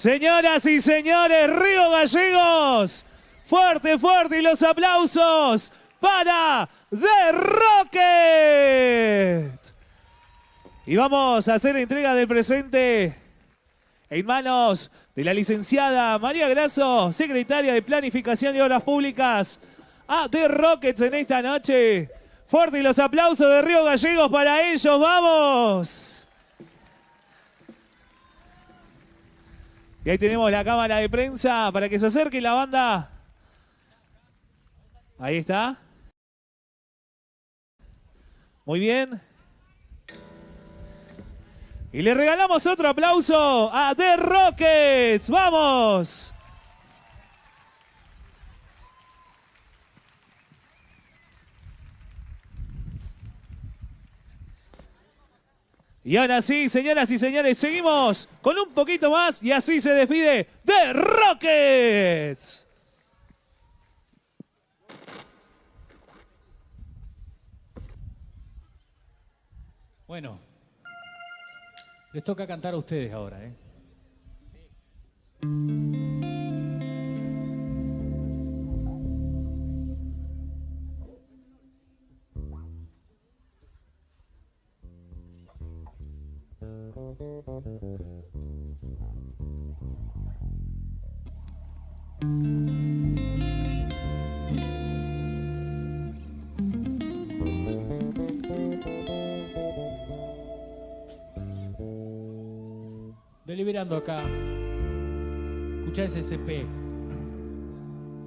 Señoras y señores, Río Gallegos, fuerte, fuerte y los aplausos para The Rockets. Y vamos a hacer entrega del presente en manos de la licenciada María Grasso, secretaria de Planificación y Obras Públicas, a The Rockets en esta noche. Fuerte y los aplausos de Río Gallegos para ellos, ¡vamos! Y ahí tenemos la cámara de prensa para que se acerque la banda. Ahí está. Muy bien. Y le regalamos otro aplauso a The Rockets. ¡Vamos! Y ahora sí, señoras y señores, seguimos con un poquito más y así se despide The Rockets. Bueno, les toca cantar a ustedes ahora, ¿eh? Deliberando acá. Escuchá ese CP.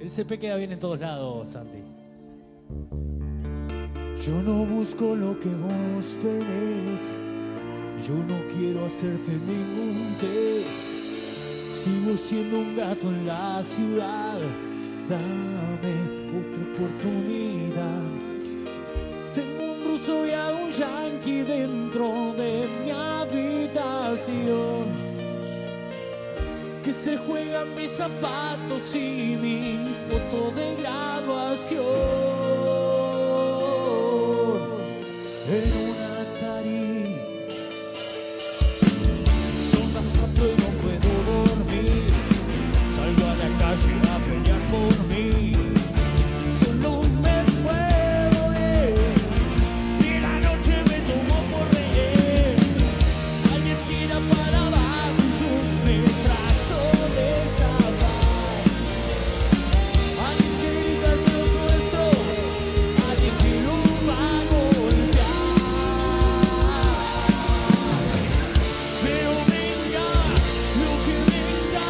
El CP queda bien en todos lados, Santi. Yo no busco lo que vos tenés. Yo no quiero hacerte ningún test. Sigo siendo un gato en la ciudad. Dame otra oportunidad. Tengo un ruso y a un yanqui dentro de mi habitación, que se juegan mis zapatos y mi foto de graduación. En una Atari son las 4 y no puedo dormir. Salgo a la calle a pelear por mí. Solo me puedo ver y la noche me tomó por rehén. Alguien tira para abajo y yo me trato de zafar. Alguien que grita hacia los nuestros, alguien que lo va a golpear. Pero venga lo que venga,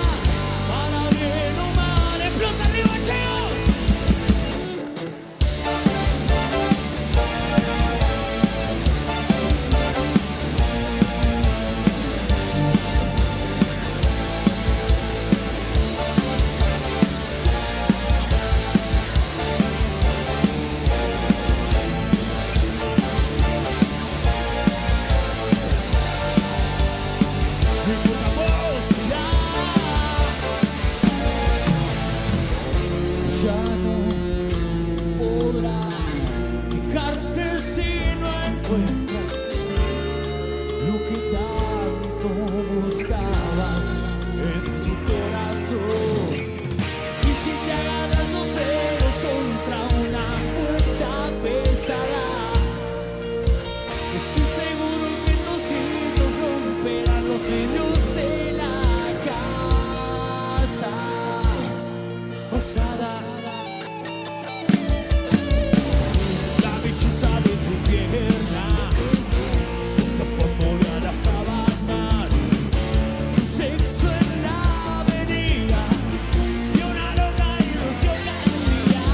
para bien o mal, explota arriba, cheo. Ya no podrá dejarte si no encuentras lo que tanto buscabas en tu corazón. Y si te agarras los celos contra una puerta pesada, estoy seguro que tus gritos romperán los vidrios de la casa osada. La belleza de tu pierna escapándole a las sabanas. Tu sexo en la avenida y una loca ilusión mía.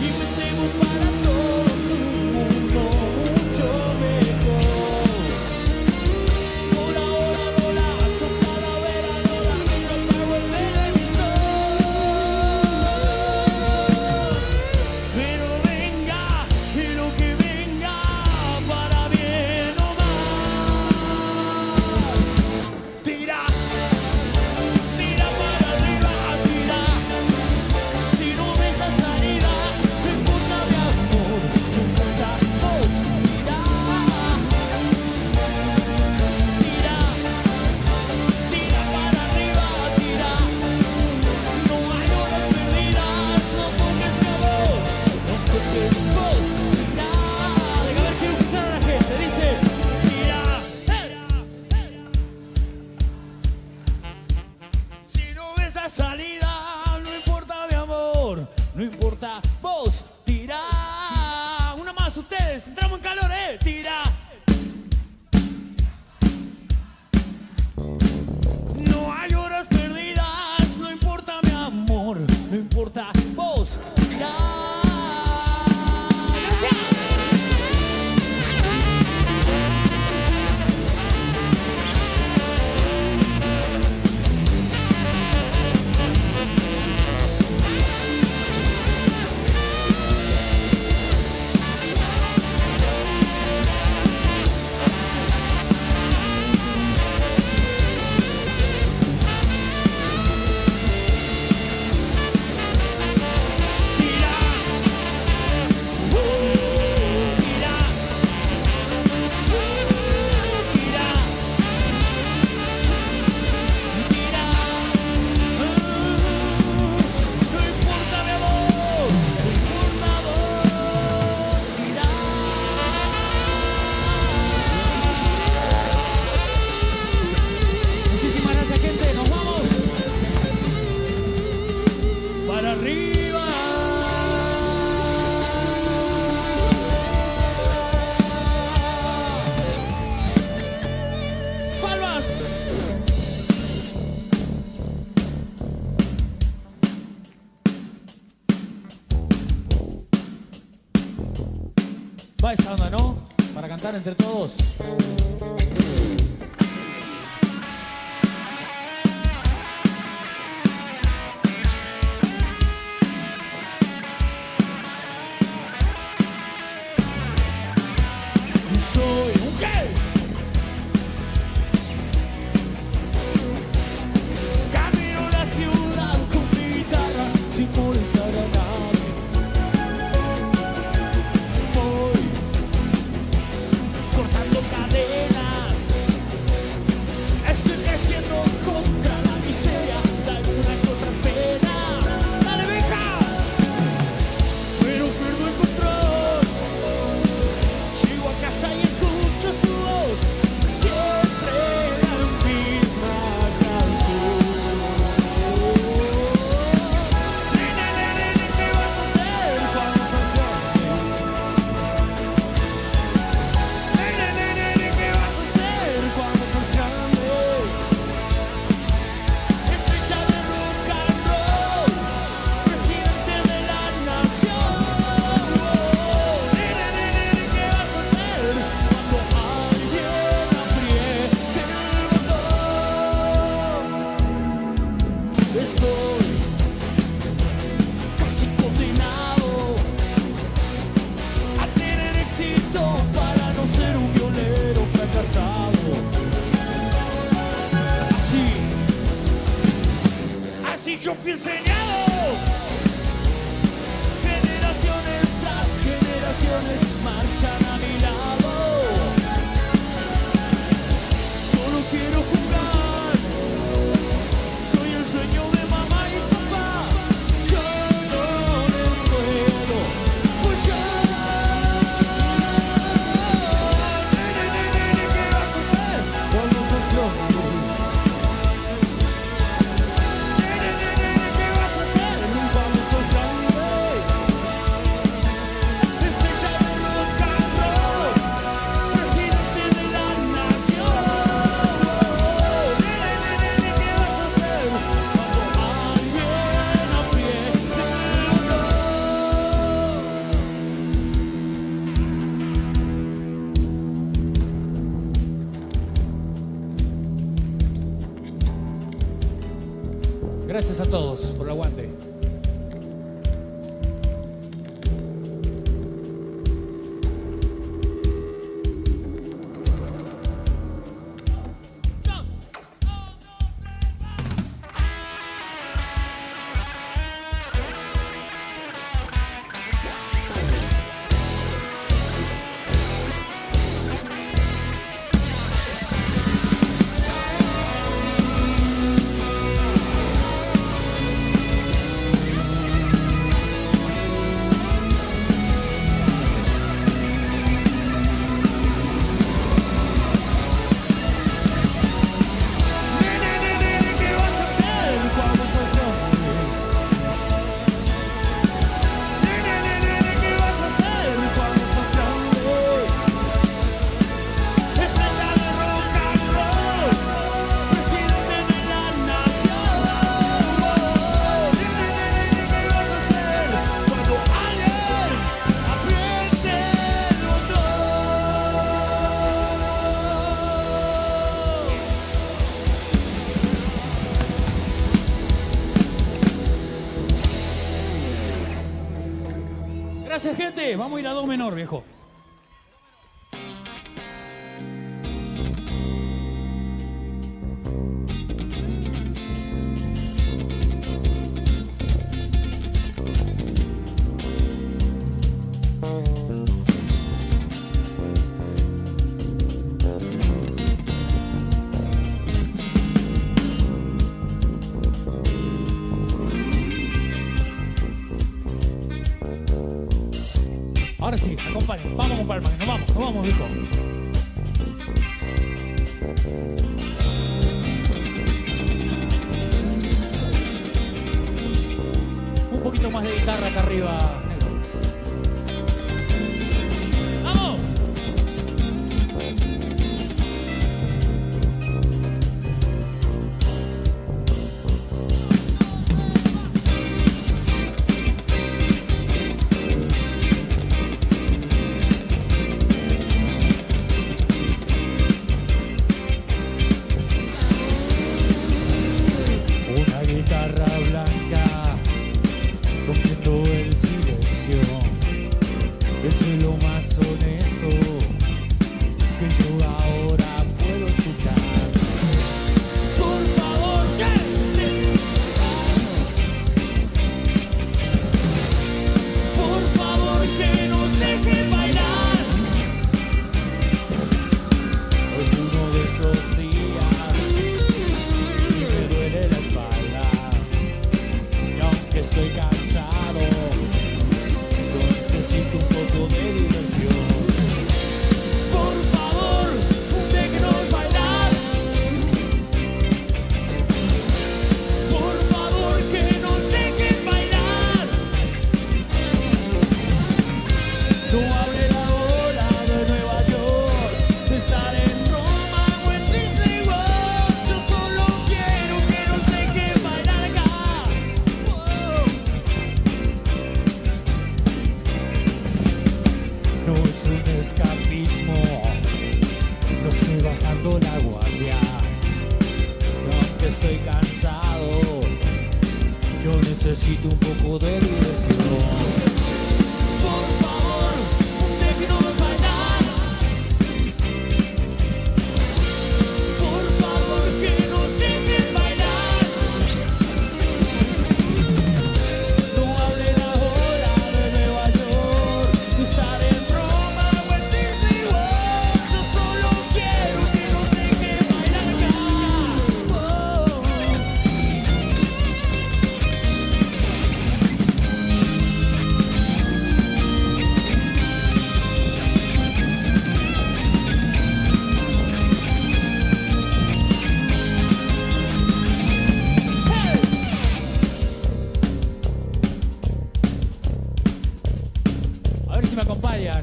Inventemos para todos un mundo mucho mejor. Por ahora no la sopla la veladora, yo apago el televisor. Pero venga y lo que venga, para bien o mal. Tira, tira para arriba, tira. Si no ves esa salida, no importa mi amor, no importa vos. Tira, tira, tira para arriba, tira. No hay horas perdidas, no toques mi amor, no toques vos. Tira, deja ver qué gusta a la gente, dice. Tira, si no ves la salida, no importa mi amor, no importa vos. Tira, una más ustedes, entramos en calor, tira. No hay horas perdidas, no importa mi amor, no importa vos. Tira. cantar entre todos? Soy un qué. Camino la ciudad con mi guitarra sin molestar a nadie. Voy cortando cadenas. Estoy creciendo contra la miseria de alguna que otra pena. ¡Dale, vieja! Pero pierdo el control. Llego a casa y escucho su voz, siempre la misma canción. Nene, nene, ¿qué vas a hacer cuando seas grande? Nene, nene, ¿qué vas a hacer cuando seas grande? Estrella de rock and roll, presidente de la nación. Nene, nene, ¿qué vas a hacer cuando alguien apriete el botón? Estoy casi condenado a tener éxito para no ser un violero fracasado. Así yo fui enseñado. Generaciones tras generaciones marchan a mi lado. Solo quiero jugar. Soy el sueño de mamá y papá. Yo no les puedo fallar. Nene, nene, ¿qué vas a hacer cuando seas grande? Nene, nene, ¿qué vas a hacer cuando seas grande? Estrella de rock and roll, presidente de la nación. Nene, nene, ¿qué vas a hacer cuando alguien apriete el botón? Gracias a todos por el aguante. Nene, nene, ¿qué vas a hacer cuando seas grande? Nene, nene, ¿qué vas a hacer cuando seas grande? Estrella de rock and roll, presidente de la nación. Nene, nene, ¿qué vas a hacer cuando alguien apriete el botón? Gracias, gente. Vamos a ir a do menor, viejo. Ahora sí, acompañen. Vamos con palmas, que nos vamos, viejo. Un poquito más de guitarra acá arriba, negro. ¡Vamos! necesito un poco de diversión. Por favor, déjenos bailar. Por favor, que nos dejen bailar. No hablen ahora de Nueva York, de estar en Roma o en Disney World. Yo solo quiero que nos dejen bailar acá. A ver si me acompañan.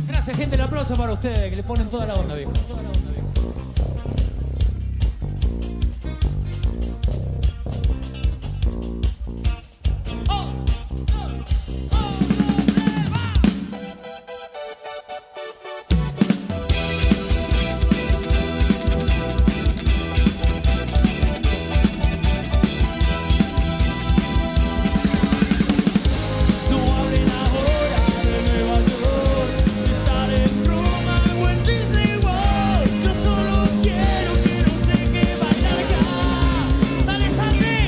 Gracias, gente. El aplauso para ustedes, que le ponen toda la onda, viejo. No hablen ahora de Nueva York, de estar en Roma o en Disney World. Yo solo quiero que nos deje bailar acá. ¡Dale, Santi!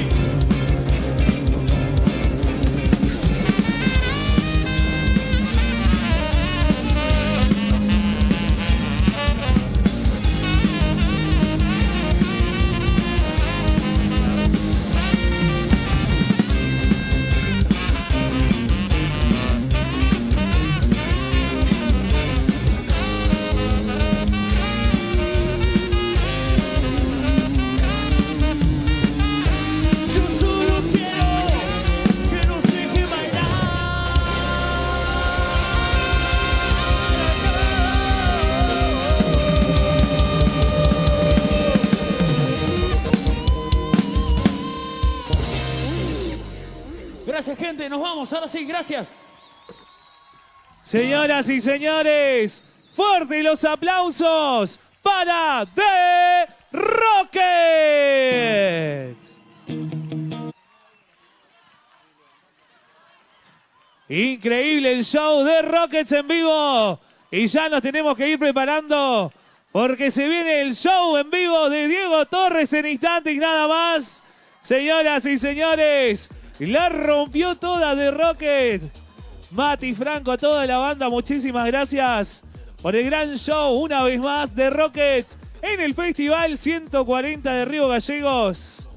Yo solo quiero que nos deje bailar. Gracias, gente. Nos vamos. Ahora sí, gracias. Señoras y señores, fuertes los aplausos para The Rockets. Increíble el show de Rockets en vivo. Y ya nos tenemos que ir preparando porque se viene el show en vivo de Diego Torres en instantes y nada más. Señoras y señores, la rompió toda The Rocket. Mati Franco, a toda la banda, muchísimas gracias por el gran show una vez más de Rockets en el Festival 140 de Río Gallegos.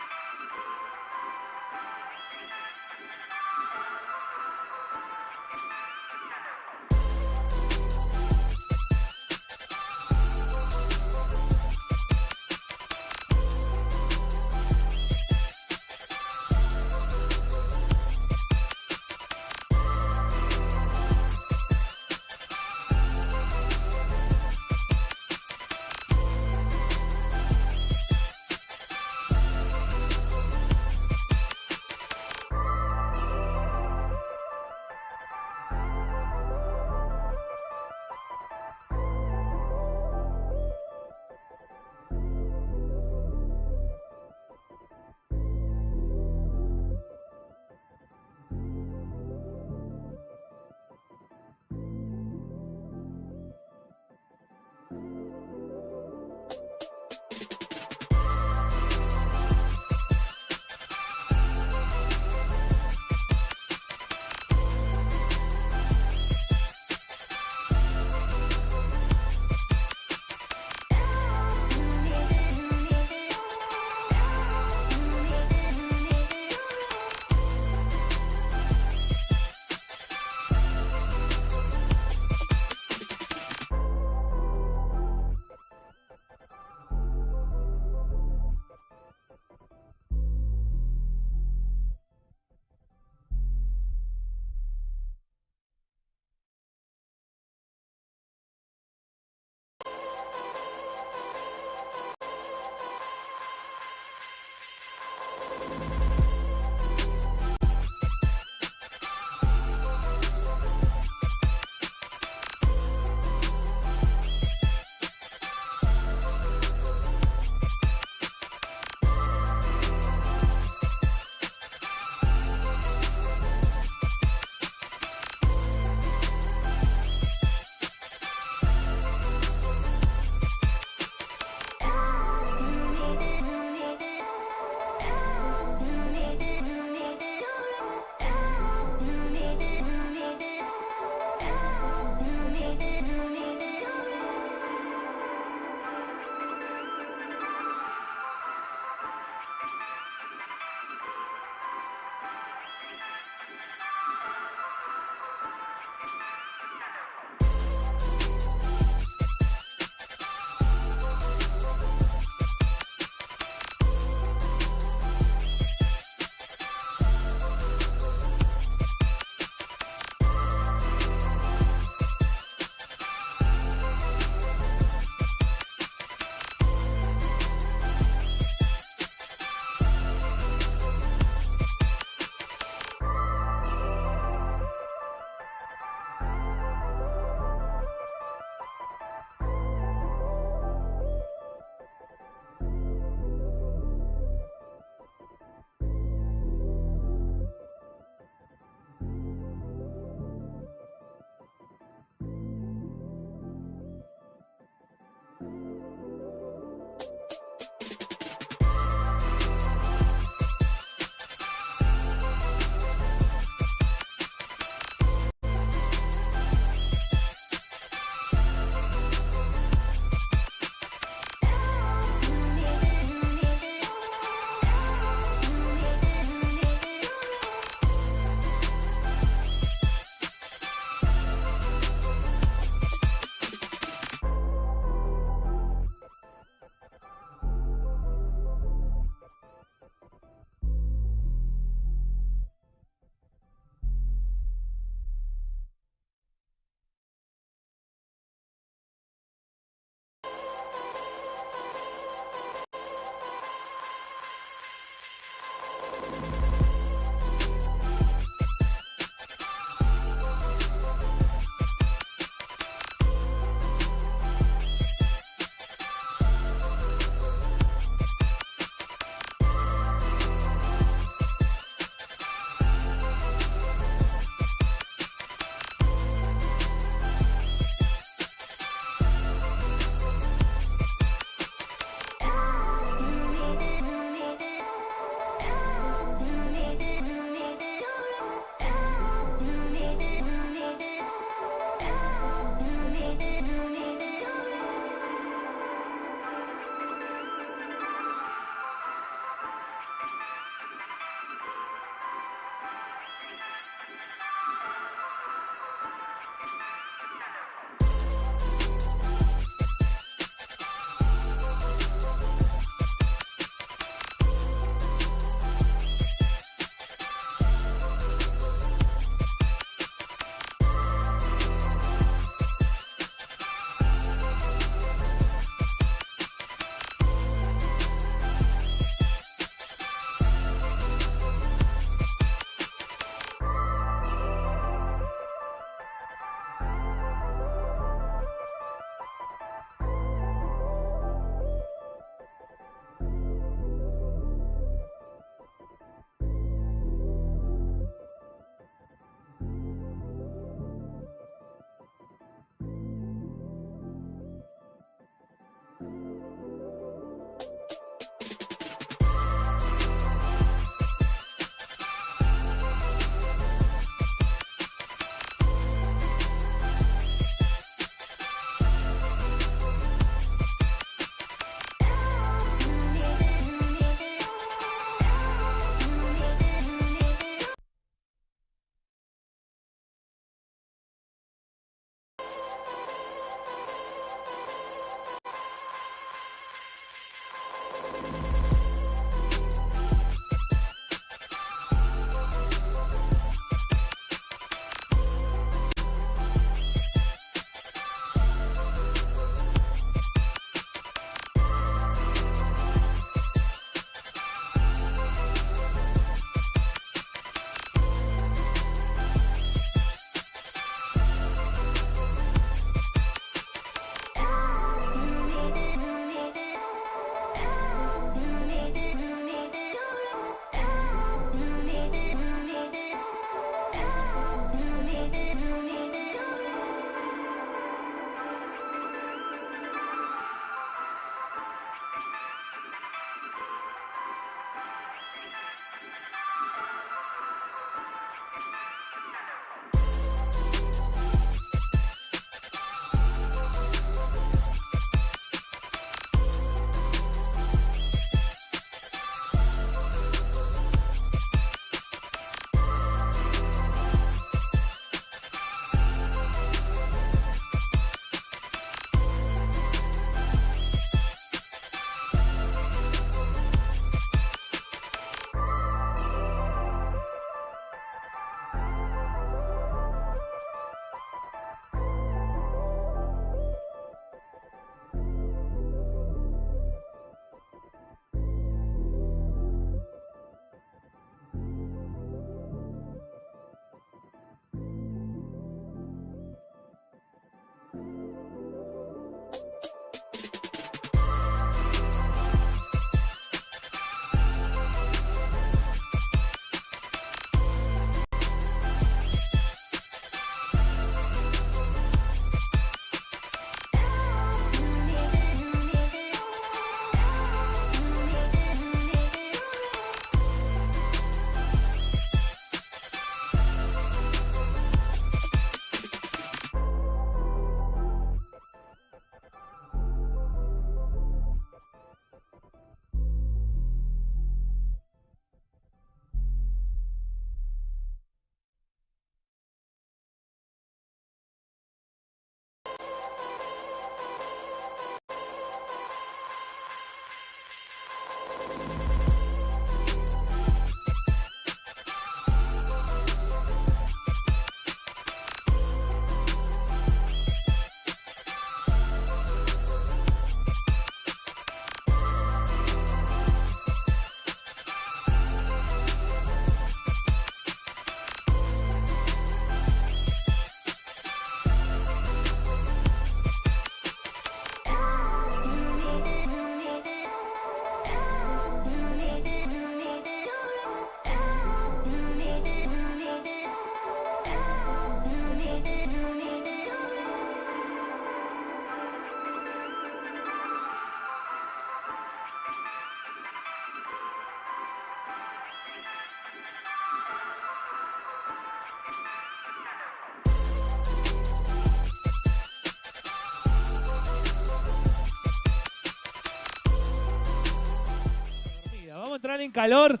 están en calor.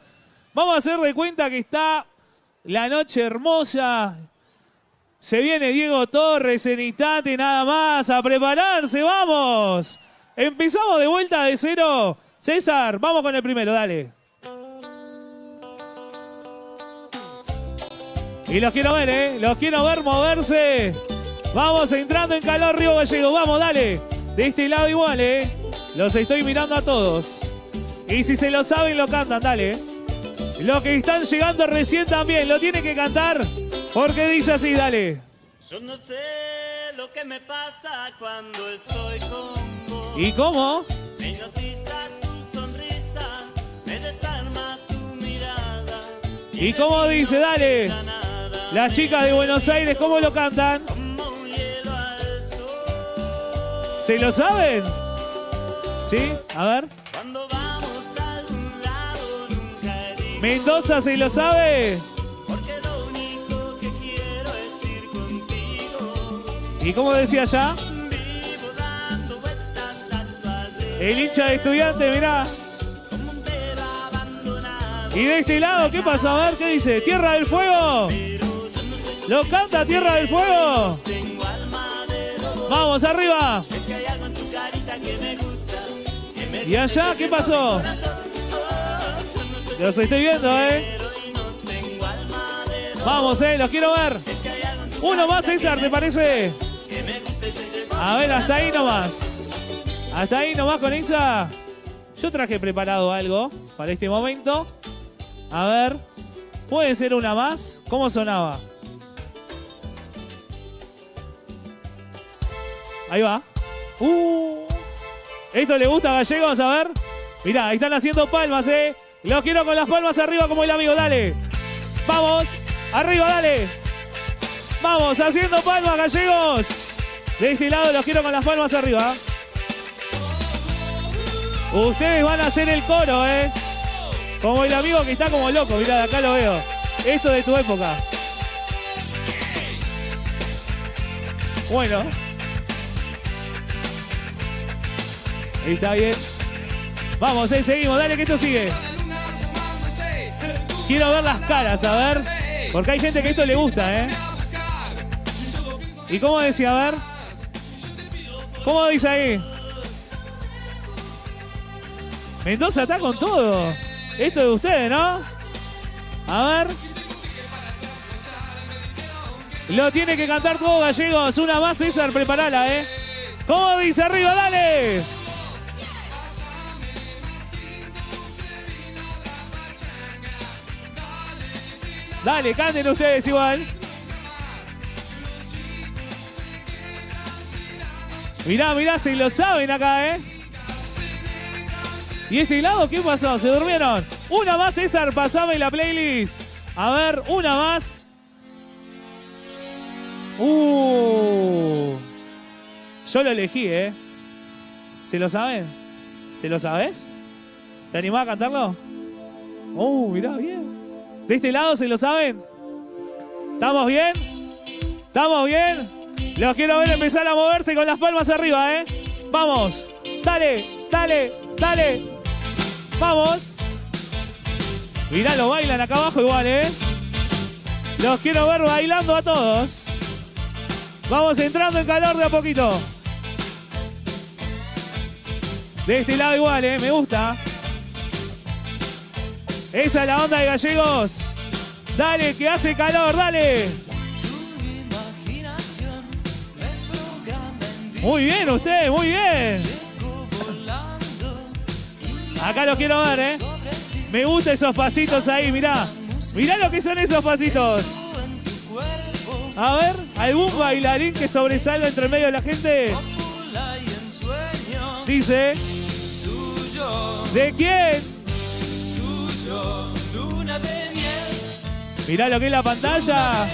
Vamos a hacer de cuenta que está la noche hermosa. Se viene Diego Torres en instante, nada más. A prepararse, vamos. Empezamos de vuelta de cero. César, vamos con el primero, dale. Y los quiero ver, ¿eh? Los quiero ver moverse. Vamos entrando en calor, Río Gallegos. Vamos, dale. De este lado igual, ¿eh? Los estoy mirando a todos. Y si se lo saben, lo cantan, dale. Los que están llegando recién también, lo tienen que cantar. Porque dice así, dale. Yo no sé lo que me pasa cuando estoy con vos. ¿Y cómo? Me hipnotiza tu sonrisa, me desarma tu mirada. ¿Y cómo dice? Dale. Las chicas de Buenos Aires, ¿cómo lo cantan? ¿Se lo saben? ¿Sí? A ver. Mendoza, ¿se lo sabe? ¿Y cómo decía allá? El hincha de Estudiantes, mirá. Y de este lado, ¿qué pasó? A ver, ¿qué dice? ¿Tierra del Fuego? ¿Lo canta Tierra del Fuego? Vamos, arriba. ¿Y allá qué pasó? Los estoy viendo, ¿eh? Vamos, los quiero ver. Uno más, César, ¿te parece? A ver, hasta ahí nomás. Hasta ahí nomás con Isa. Yo traje preparado algo para este momento. A ver. ¿Puede ser una más? ¿Cómo sonaba? Ahí va. ¿Esto le gusta a Gallegos? A ver. Mirá, ahí están haciendo palmas, ¿eh? Los quiero con las palmas arriba como el amigo, dale. Vamos, arriba, dale. Vamos, haciendo palmas, Gallegos. De este lado los quiero con las palmas arriba. Ustedes van a hacer el coro, ¿eh? Como el amigo que está como loco, mirá, de acá lo veo. Esto de tu época. Bueno. Ahí está bien. Vamos, seguimos, dale que esto sigue. Quiero ver las caras, a ver. Porque hay gente que esto le gusta, ¿eh? ¿Y cómo decía? A ver. ¿Cómo dice ahí? Mendoza está con todo. Esto es de ustedes, ¿no? A ver. Lo tiene que cantar todo, Gallegos. Una más, César, preparala, ¿eh? ¿Cómo dice arriba? ¡Dale! Dale, canten ustedes igual. Mirá, mirá, se lo saben acá, ¿eh? ¿Y este lado qué pasó? ¿Se durmieron? Una más, César, pasame la playlist. A ver, una más. Yo lo elegí, ¿eh? ¿Se lo saben? ¿Te lo sabes? ¿Te animás a cantarlo? Mirá, bien. ¿De este lado se lo saben? ¿Estamos bien? ¿Estamos bien? Los quiero ver empezar a moverse con las palmas arriba, ¿eh? Vamos. Dale, dale, dale. Vamos. Mirá, lo bailan acá abajo igual, ¿eh? Los quiero ver bailando a todos. Vamos entrando en calor de a poquito. De este lado igual, ¿eh? Me gusta. Esa es la onda de Gallegos. Dale, que hace calor, dale. Muy bien ustedes, muy bien. Acá los quiero ver, ¿eh? Me gustan esos pasitos ahí, mirá. Mirá lo que son esos pasitos. A ver, ¿algún bailarín que sobresalga entre medio de la gente? Dice. ¿De quién? Mirá lo que es la pantalla.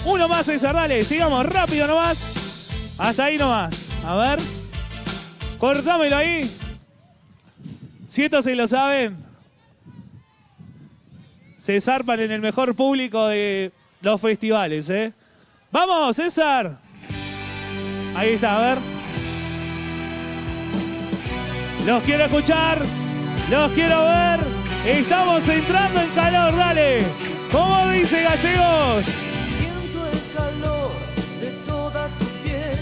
Uno más, César, dale. Sigamos rápido nomás. Hasta ahí nomás. A ver. Cortámelo ahí. Si estos se lo saben, se zarpan en el mejor público de los festivales, ¿eh? ¡Vamos, César! Ahí está, a ver. Los quiero escuchar. Los quiero ver. Estamos entrando en calor, dale. ¿Cómo dice Gallegos? Siento el calor de toda tu piel.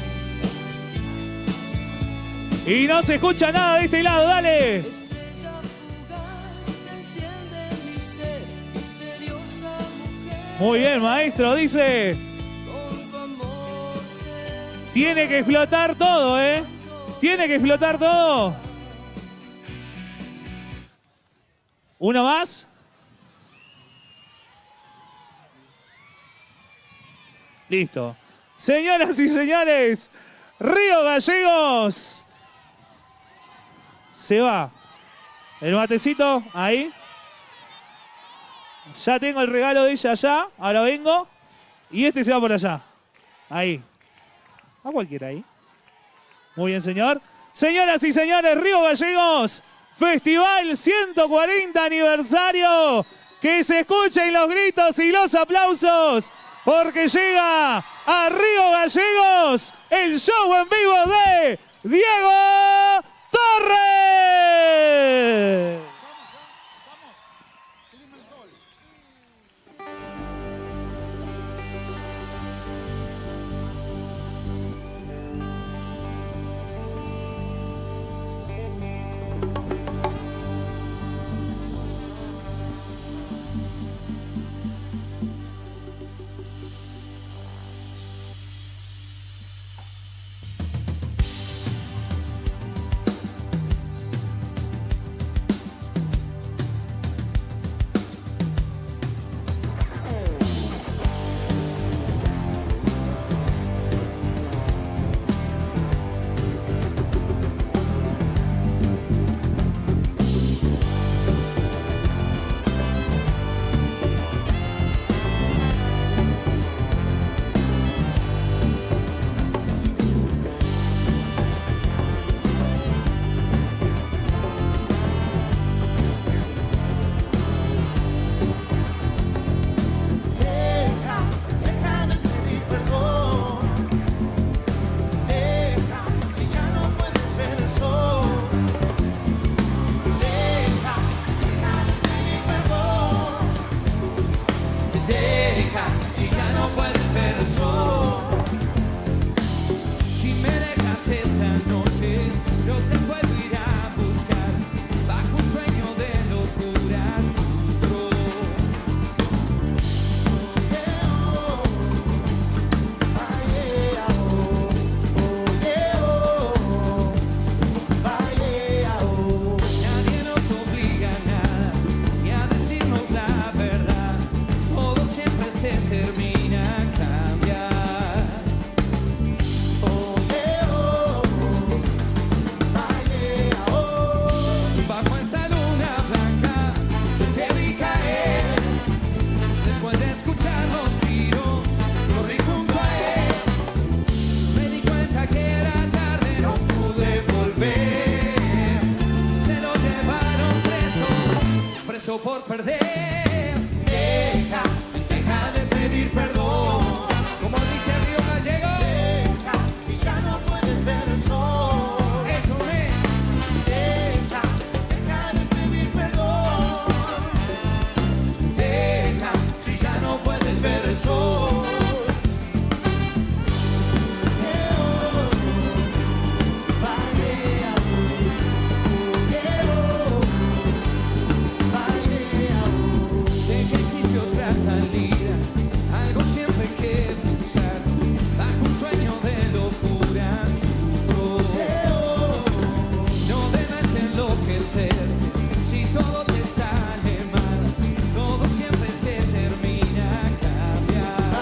Y no se escucha nada de este lado, dale. Estrella fugaz que enciende mi ser, misteriosa mujer. Muy bien, maestro, dice. Con tu amor Tiene que explotar todo, ¿eh? Tiene que explotar todo. ¿Uno más? Listo. Señoras y señores, Río Gallegos. Se va. El matecito, ahí. Ya tengo el regalo de ella allá. Ahora vengo. Y este se va por allá. Ahí. A cualquiera ahí. Muy bien, señor. Señoras y señores, Río Gallegos. Festival 140 aniversario. Que se escuchen los gritos y los aplausos. Porque llega a Río Gallegos el show en vivo de Diego Torres. Por perder, deja de pedir perdón. Como dice Río Gallegos, deja, si ya no puedes ver el sol. Eso es. Deja de pedir perdón. Deja, si ya no puedes ver el sol. Todo siempre se termina cambiando.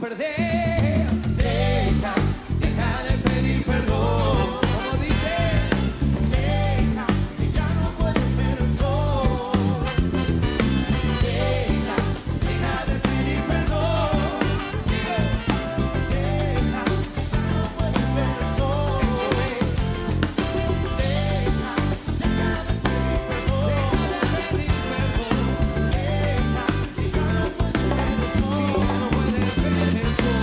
perder. Deja de pedir perdón. Como dice, deja si ya no puedes ver el sol. Deja de pedir perdón. Deja si ya no puedes ver el sol. Deja de pedir perdón. Deja si ya no puedes ver el sol.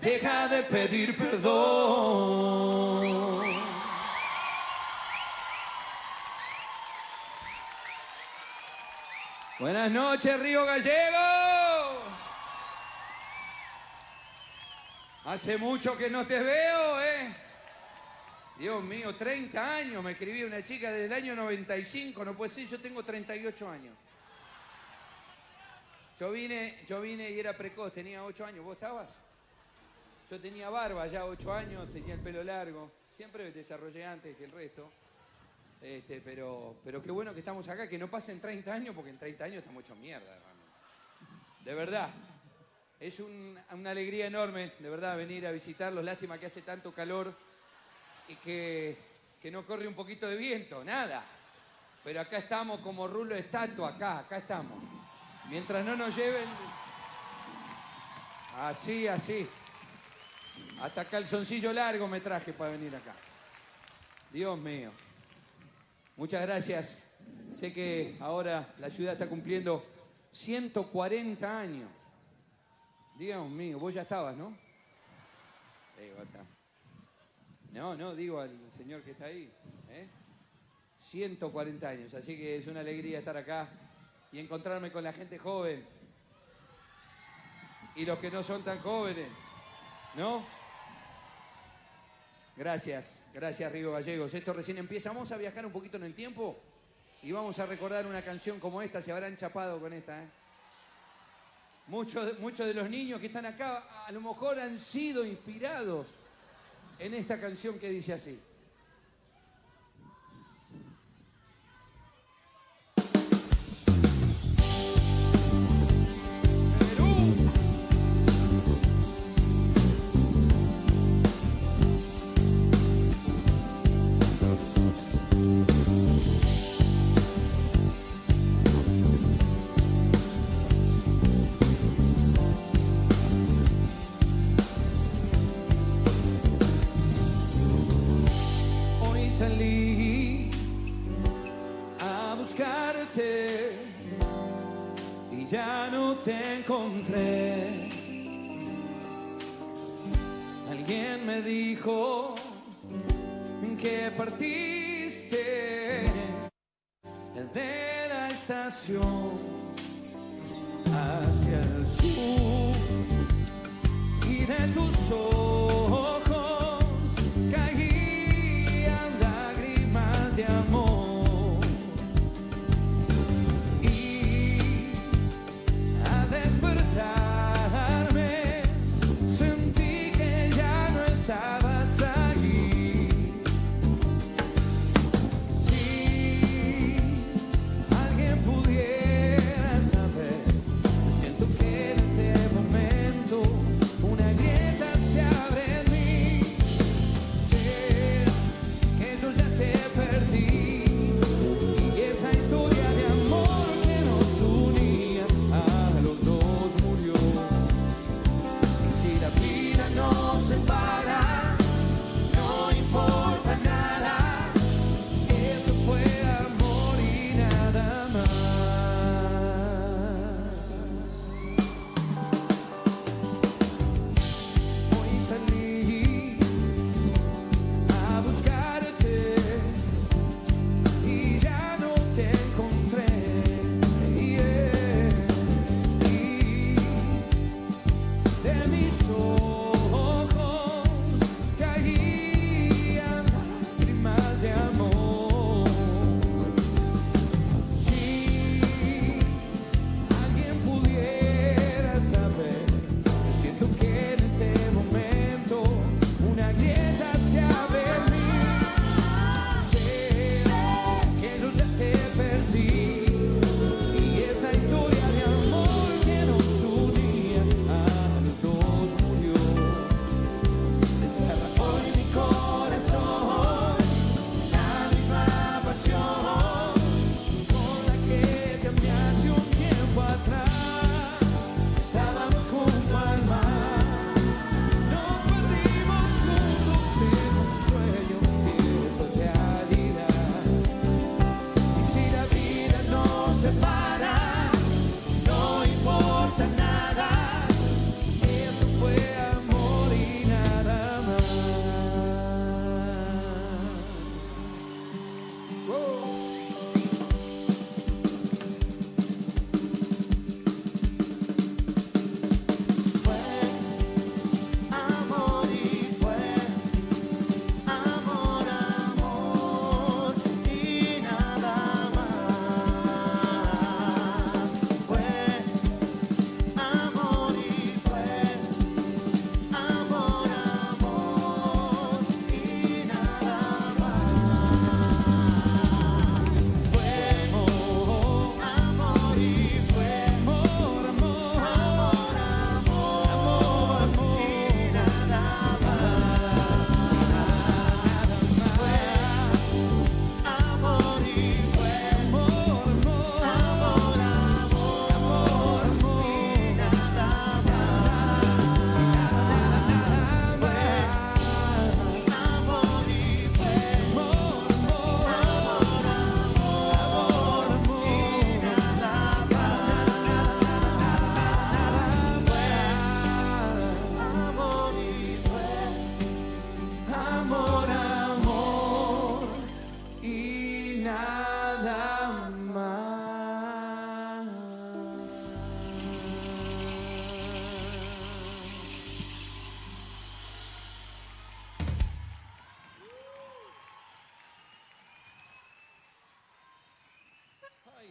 Deja de pedir perdón. Buenas noches, Río Gallego. Hace mucho que no te veo, ¿eh? Dios mío, 30 años. Me escribí una chica desde el año 95. No puede ser, yo tengo 38 años. Yo vine y era precoz, tenía 8 años. ¿Vos estabas? Yo tenía barba ya 8 años, tenía el pelo largo. Siempre desarrollé antes que el resto. Pero qué bueno que estamos acá, que no pasen 30 años, porque en 30 años estamos hechos mierda, realmente. De verdad. Es una alegría enorme, de verdad, venir a visitarlos. Lástima que hace tanto calor y que no corre un poquito de viento, nada. Pero acá estamos como rulo de estatua, acá estamos. Mientras no nos lleven... Así. Hasta calzoncillo largo me traje para venir acá. Dios mío. Muchas gracias. Sé que ahora la ciudad está cumpliendo 140 años. Dios mío, vos ya estabas, ¿no? Vos está. No, digo al señor que está ahí. 140 años, así que es una alegría estar acá y encontrarme con la gente joven. Y los que no son tan jóvenes, ¿no? Gracias Río Gallegos. Esto recién empieza. Vamos a viajar un poquito en el tiempo y vamos a recordar una canción como esta. Se habrán chapado con esta, ¿eh? Muchos de los niños que están acá a lo mejor han sido inspirados en esta canción que dice así. Salí a buscarte y ya no te encontré. Alguien me dijo que partiste de la estación hacia el sur y de tus ojos de amor, y a despertarme sentí que ya no estabas aquí. Si alguien pudiera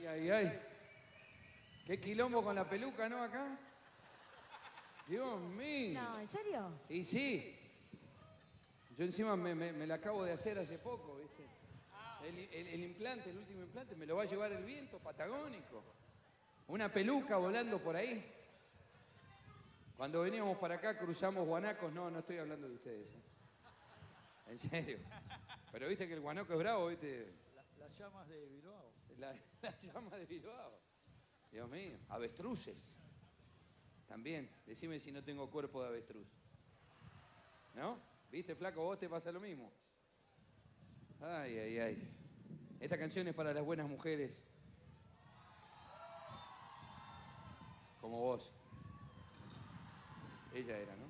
ay, ay. Qué quilombo con la peluca, ¿no? Acá. Dios mío. No, ¿en serio? Y sí. Yo encima me la acabo de hacer hace poco, ¿viste? El implante, el último implante, me lo va a llevar el viento patagónico. Una peluca volando por ahí. Cuando veníamos para acá cruzamos guanacos. No estoy hablando de ustedes. En serio. Pero viste que el guanaco es bravo, ¿viste? Las llamas de Bilbao. Las llamas de Bilbao. Dios mío. Avestruces. También. Decime si no tengo cuerpo de avestruz. ¿No? ¿Viste, flaco? ¿Vos te pasa lo mismo? Ay, ay, ay. Esta canción es para las buenas mujeres. Como vos. Ella era, ¿no?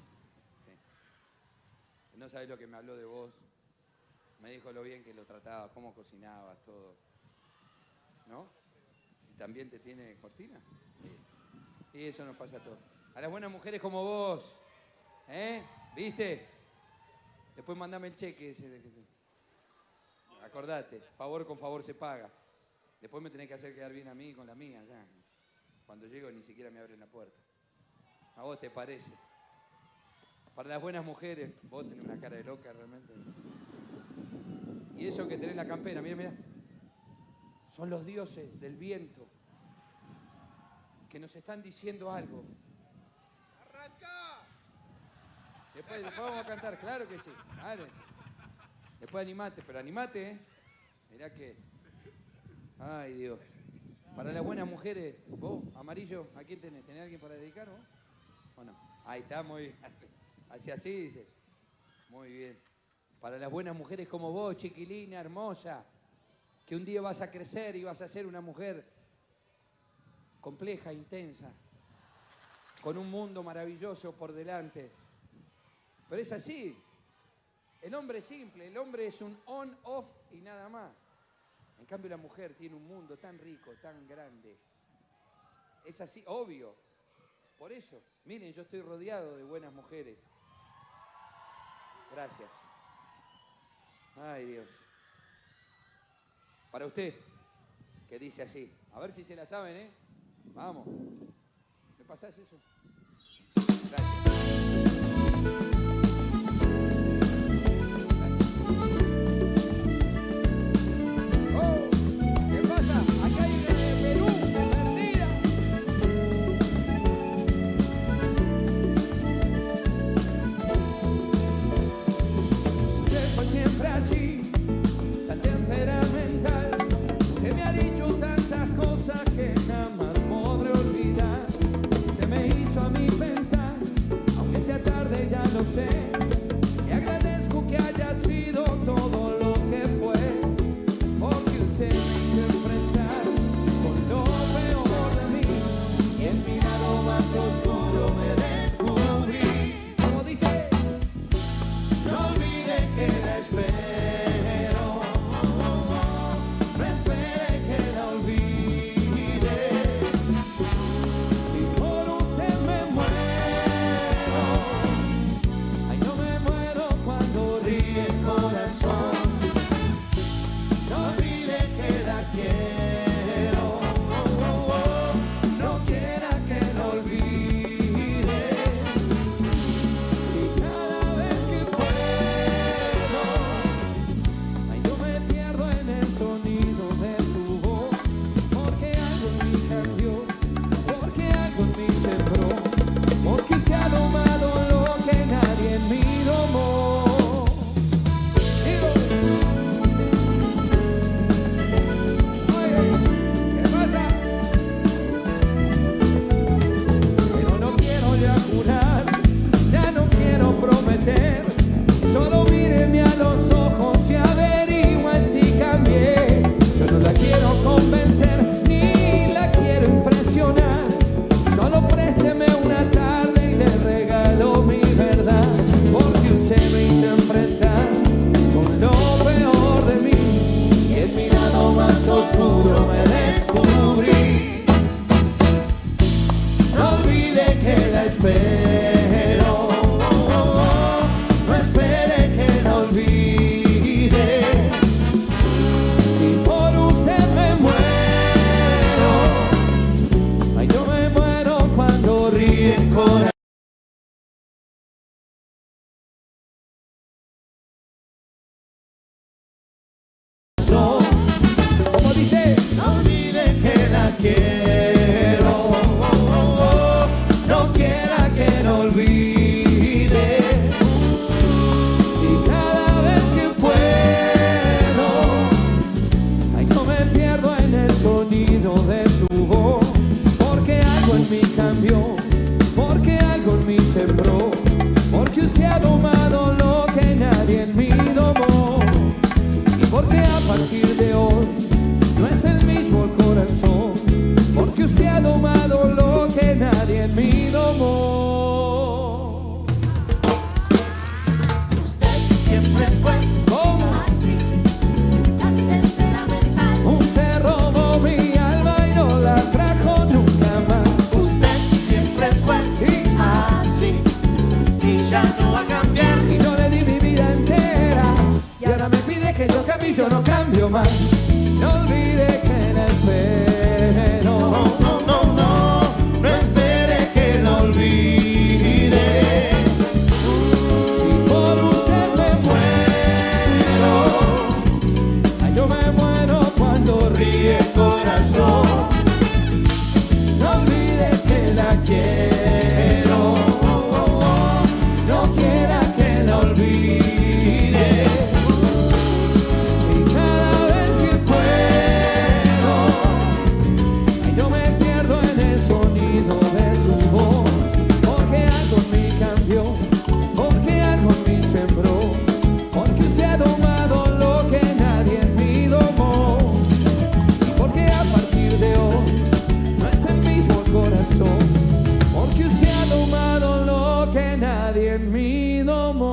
Sí. No sabés lo que me habló de vos. Me dijo lo bien que lo tratabas, cómo cocinabas, todo. ¿No? ¿Y también te tiene cortina? Sí. Y eso nos pasa a todos. A las buenas mujeres como vos. ¿Eh? ¿Viste? Después mandame el cheque ese. Acordate, favor con favor se paga. Después me tenés que hacer quedar bien a mí con la mía, ya. Cuando llego ni siquiera me abren la puerta. ¿A vos te parece? Para las buenas mujeres, vos tenés una cara de loca realmente. Y eso que tenés la campera, mira, mira. Son los dioses del viento que nos están diciendo algo. ¡Arranca! Después vamos a cantar, claro que sí. Dale. Después animate, pero animate, ¿eh? Mirá que... Ay, Dios. Para las buenas mujeres, vos, Amarillo, ¿a quién tenés? ¿Tenés alguien para dedicar vos? ¿O no? Ahí está, muy bien. Hacia así, dice. Muy bien. Para las buenas mujeres como vos, chiquilina, hermosa, que un día vas a crecer y vas a ser una mujer compleja, intensa, con un mundo maravilloso por delante. Pero es así. El hombre es simple, el hombre es un on-off y nada más. En cambio la mujer tiene un mundo tan rico, tan grande. Es así, obvio. Por eso, miren, yo estoy rodeado de buenas mujeres. Gracias. Ay, Dios. Para usted, que dice así. A ver si se la saben, ¿eh? Vamos. ¿Me pasás eso? Gracias. corazón. Como dice, no olvide que la quiero, no quiera que no olvide. y cada vez que puedo, ay, yo me pierdo en el sonido de su voz, porque algo en mí cambió, porque algo en mí sembró, porque usted ha domado lo que nadie en mí domó, y porque a partir de hoy no es el mismo el corazón, porque usted ha domado lo que nadie en mí domó. Usted siempre fue ¿Cómo? así, tan temperamental. Usted robó mi alma y no la trajo nunca más. Usted siempre fue Sí. así y ya no va a cambiar. Y yo le di mi vida entera y ahora me pide que yo cambie y yo no cambio más. No olvide que la espero. No, no, no, no, no espere que lo olvide. Si por usted me muero, ay, yo me muero cuando Ríe el corazón, no olvide que la quiero. no quiera que lo olvide. Y cada vez que puedo, ay, yo me pierdo en el sonido de su voz, porque algo en mí cambió, porque algo en mí sembró, porque usted ha domado lo que nadie en mí domó, y porque a partir de hoy no es el mismo el corazón, porque usted ha domado lo que nadie en mí domó.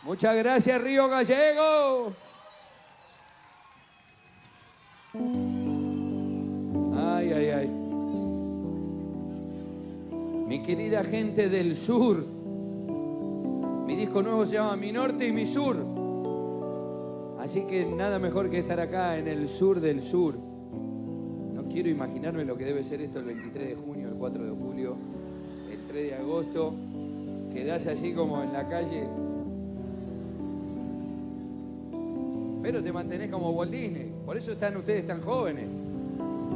Muchas gracias, Río Gallego. Ay, ay, ay. Mi querida gente del sur. Mi disco nuevo se llama Mi Norte y Mi Sur. Así que nada mejor que estar acá en el sur del sur. No quiero imaginarme lo que debe ser esto el 23 de junio, el 4 de julio, el 3 de agosto. Quedás así como en la calle. Pero te mantenés como Walt Disney. Por eso están ustedes tan jóvenes.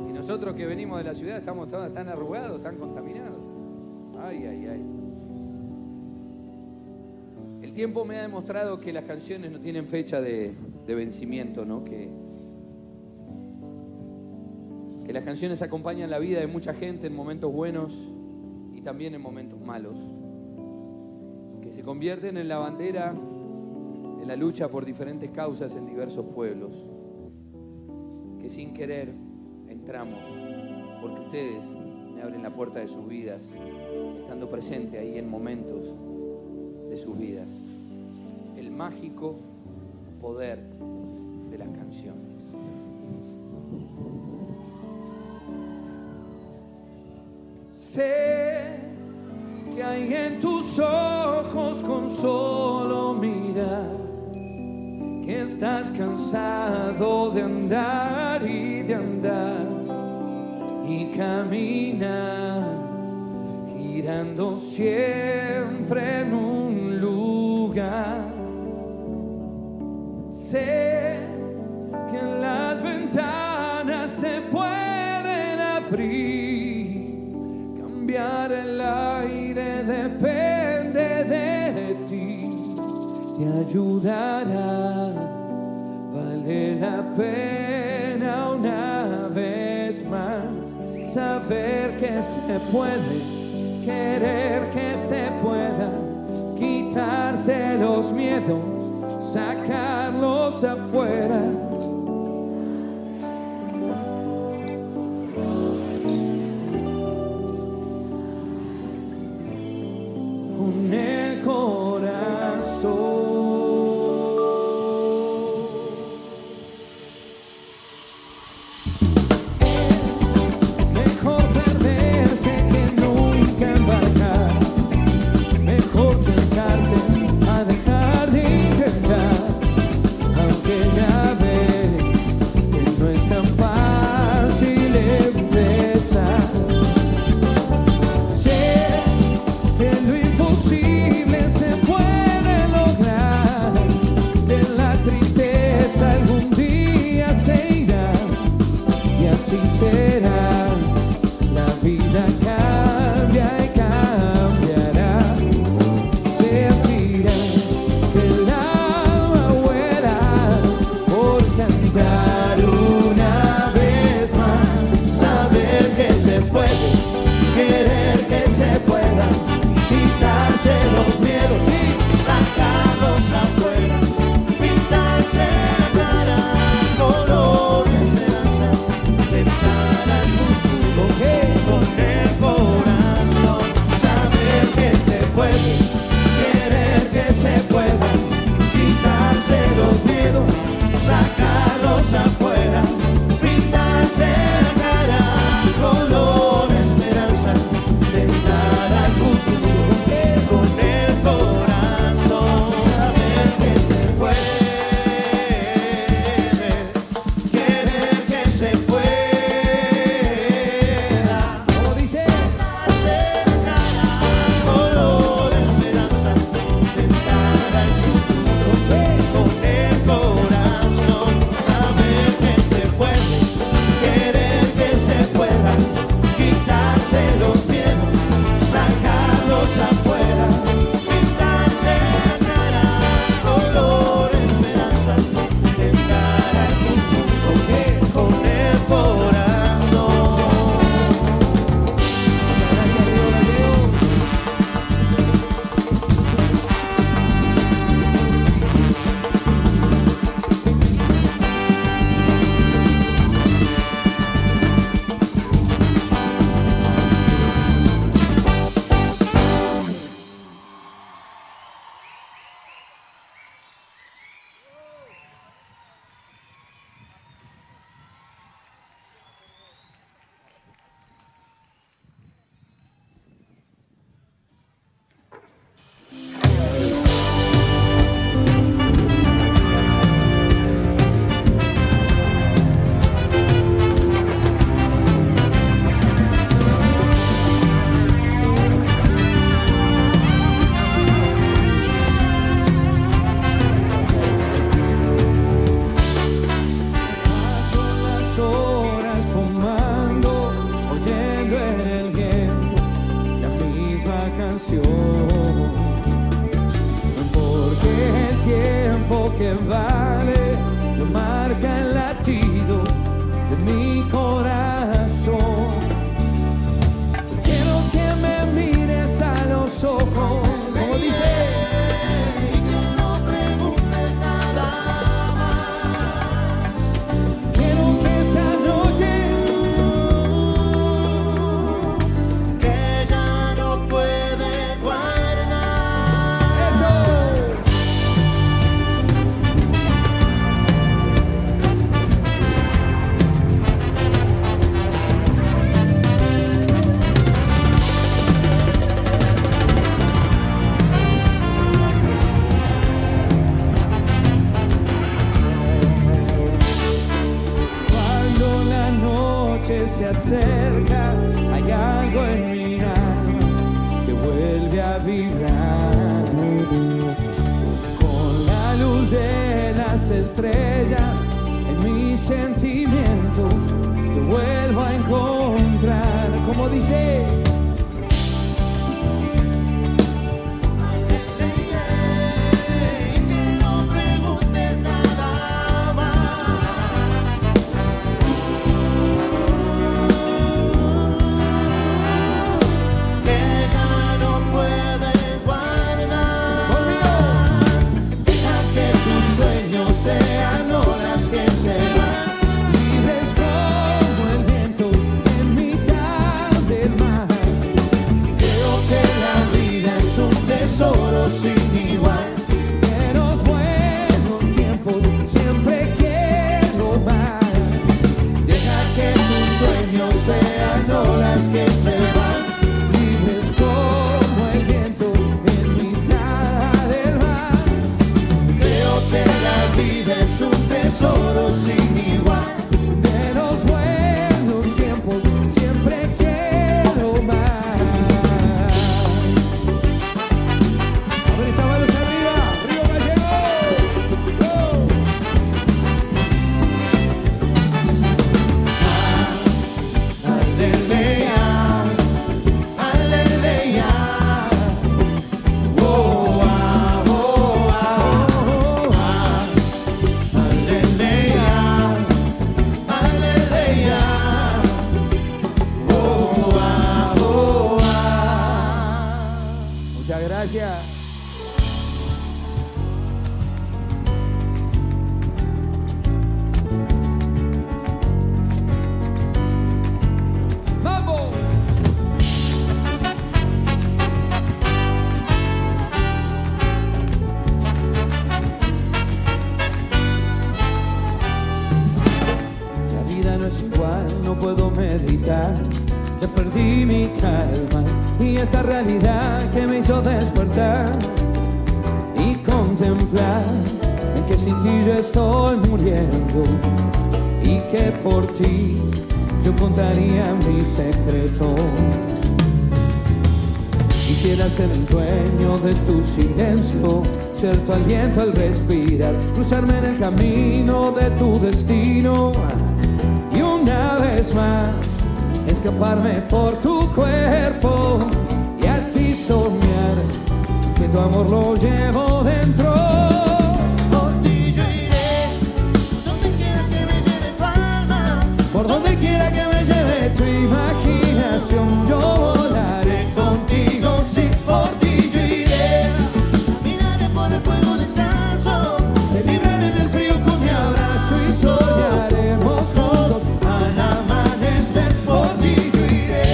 Y nosotros que venimos de la ciudad estamos todos tan arrugados, tan contaminados. Ay, ay, ay. El tiempo me ha demostrado que las canciones no tienen fecha de vencimiento, ¿no? Que las canciones acompañan la vida de mucha gente en momentos buenos y también en momentos malos. Que se convierten en la bandera en la lucha por diferentes causas en diversos pueblos. Que sin querer entramos porque ustedes me abren la puerta de sus vidas, estando presente ahí en momentos de sus vidas. El mágico poder de las canciones. Sé que hay en tus ojos con solo mirar que estás cansado de andar y de andar y caminar girando siempre en un lugar. Sé que en las ventanas se pueden abrir, cambiar el aire depende de ti, te ayudará, vale la pena una vez más saber que se puede, querer que se pueda, quitarse los miedos, sacarlos afuera. Con el corazón. Mejor perderse que nunca embarcar. Mejor que cárcel a dejar de intentar. que vale lo marca el latido de mi corazón. Quiero que me mires a los ojos, como dice. Y que no preguntes nada más. Quiero que esta noche que ya no puedes guardar. eso. Cuando la noche se acerca, hay algo en mi alma que vuelve a vibrar. Con la luz de las estrellas en mis sentimientos te vuelvo a encontrar. Como dice. Y que no preguntes nada más. Que ya no puedes guardar. Deja que tus sueños sean olas que se van, Libres como el viento en mitad del mar. creo que la vida es un tesoro sin igual. De los buenos tiempos siempre quiero más. Deja que tus sueños sean olas que se van, Libres como el viento en mitad del mar. creo que la vida es un tesoro sin igual. De los buenos tiempos siempre quiero más. A ver esa manos arriba, Río Gallego. Aleluya, aleluya. Oh, ah, oh, ah. Aleluya, aleluya. Oh, ah, oh, ah. Muchas gracias. ¡Vamos! La vida no es igual, no puedo meditar. Ya perdí mi calma y esta realidad que me hizo despertar y contemplar en que sin ti yo estoy muriendo y que por ti yo contaría mi secreto. Quisiera ser el dueño de tu silencio, ser tu aliento al respirar, cruzarme en el camino de tu destino y una vez más escaparme por tu cuerpo y así soñar que tu amor lo llevo dentro. Por ti yo iré, donde quiera que me lleve tu alma. Por donde quiera que me lleve tu imaginación, yo volaré contigo. Sí, por ti yo iré. Caminaré por el fuego descalzo, Te libraré del frío con mi abrazo y soñaremos juntos al amanecer. Por ti yo iré.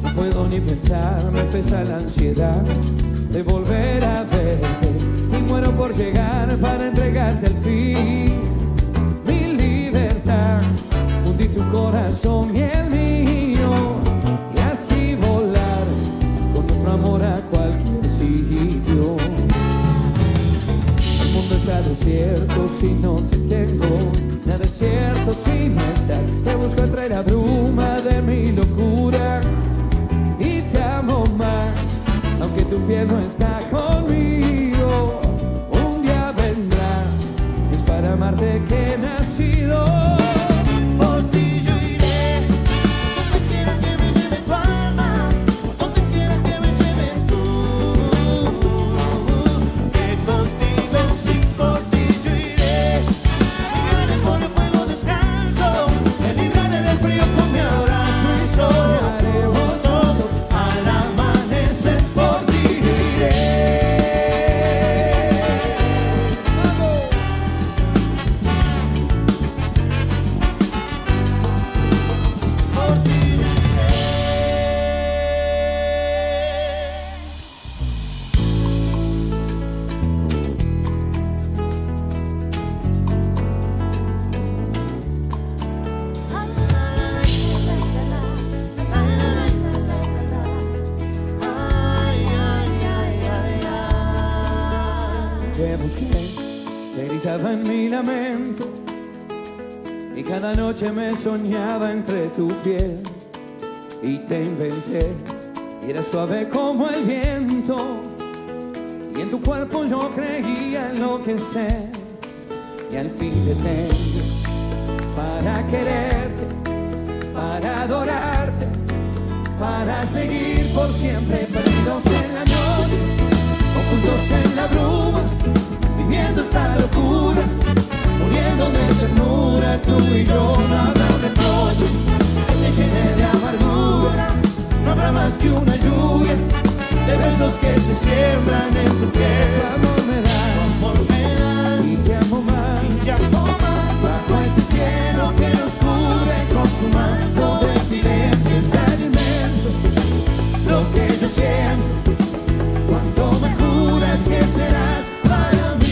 No puedo ni pensar, me pesa la ansiedad de volver a verte y muero por llegar para entregarte al fin mi libertad. Fundí tu corazón y el mío y así volar con nuestro amor a cualquier sitio. El mundo está desierto si no te tengo, nada es cierto si no estás. Te busco entre la bruma de mi locura y te amo más, aunque tu piel no está conmigo. Un día vendrá, es para amarte que he nacido. por ti yo iré. Te busqué, te gritaba en mi lamento y cada noche me soñaba entre tu piel y te inventé y era suave como el viento y en tu cuerpo yo creía enloquecer y al fin te tengo para quererte, para adorarte, para seguir por siempre perdidos en la noche, ocultos en la bruma, viviendo esta locura, muriendo de ternura, tú y yo. No habrá un reproche que te llene de amargura, no habrá más que una lluvia de besos que se siembran en tu piel. Amor me das y te amo más, bajo este cielo que nos cubre con su manto de silencio. Es tan inmenso lo que yo siento cuando me juras que serás para mí.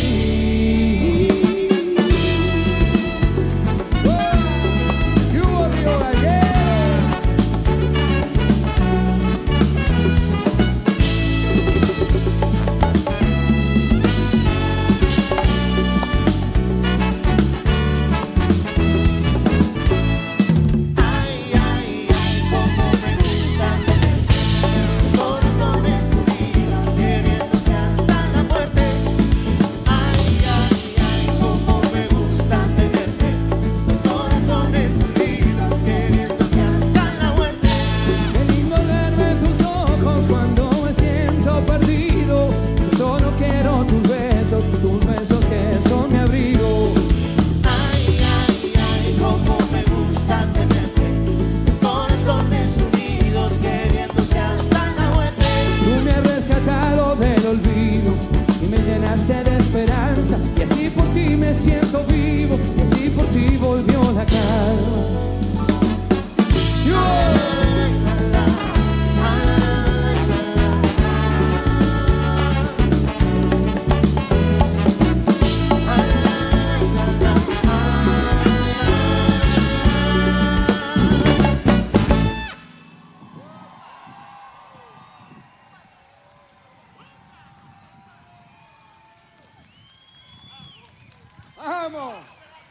¡Vamos!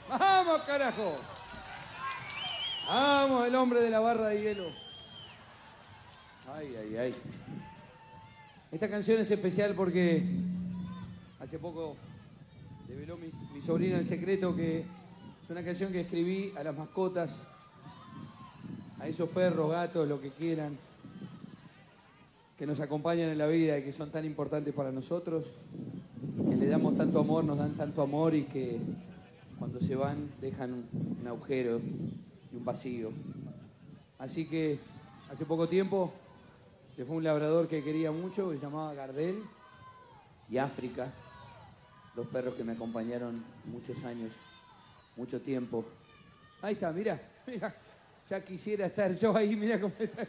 ¡Vamos, carajo! ¡Vamos, el hombre de la barra de hielo! Ay, ay, ay. Esta canción es especial porque hace poco develó mi sobrina el secreto, que es una canción que escribí a las mascotas, a esos perros, gatos, lo que quieran, que nos acompañan en la vida y que son tan importantes para nosotros, que le damos tanto amor, nos dan tanto amor y que cuando se van dejan un agujero y un vacío. Así que hace poco tiempo se fue un labrador que quería mucho, que se llamaba Gardel, y África, dos perros que me acompañaron muchos años, mucho tiempo. Ahí está, mira, mira, ya quisiera estar yo ahí, mira cómo está.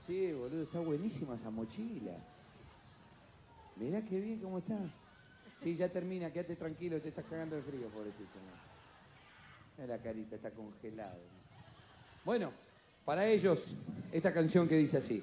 Sí, boludo, está buenísima esa mochila. Mirá qué bien cómo está. Sí, ya termina, quédate tranquilo, te estás cagando de frío, pobrecito. Mira la carita, está congelado. Bueno, para ellos, esta canción que dice así.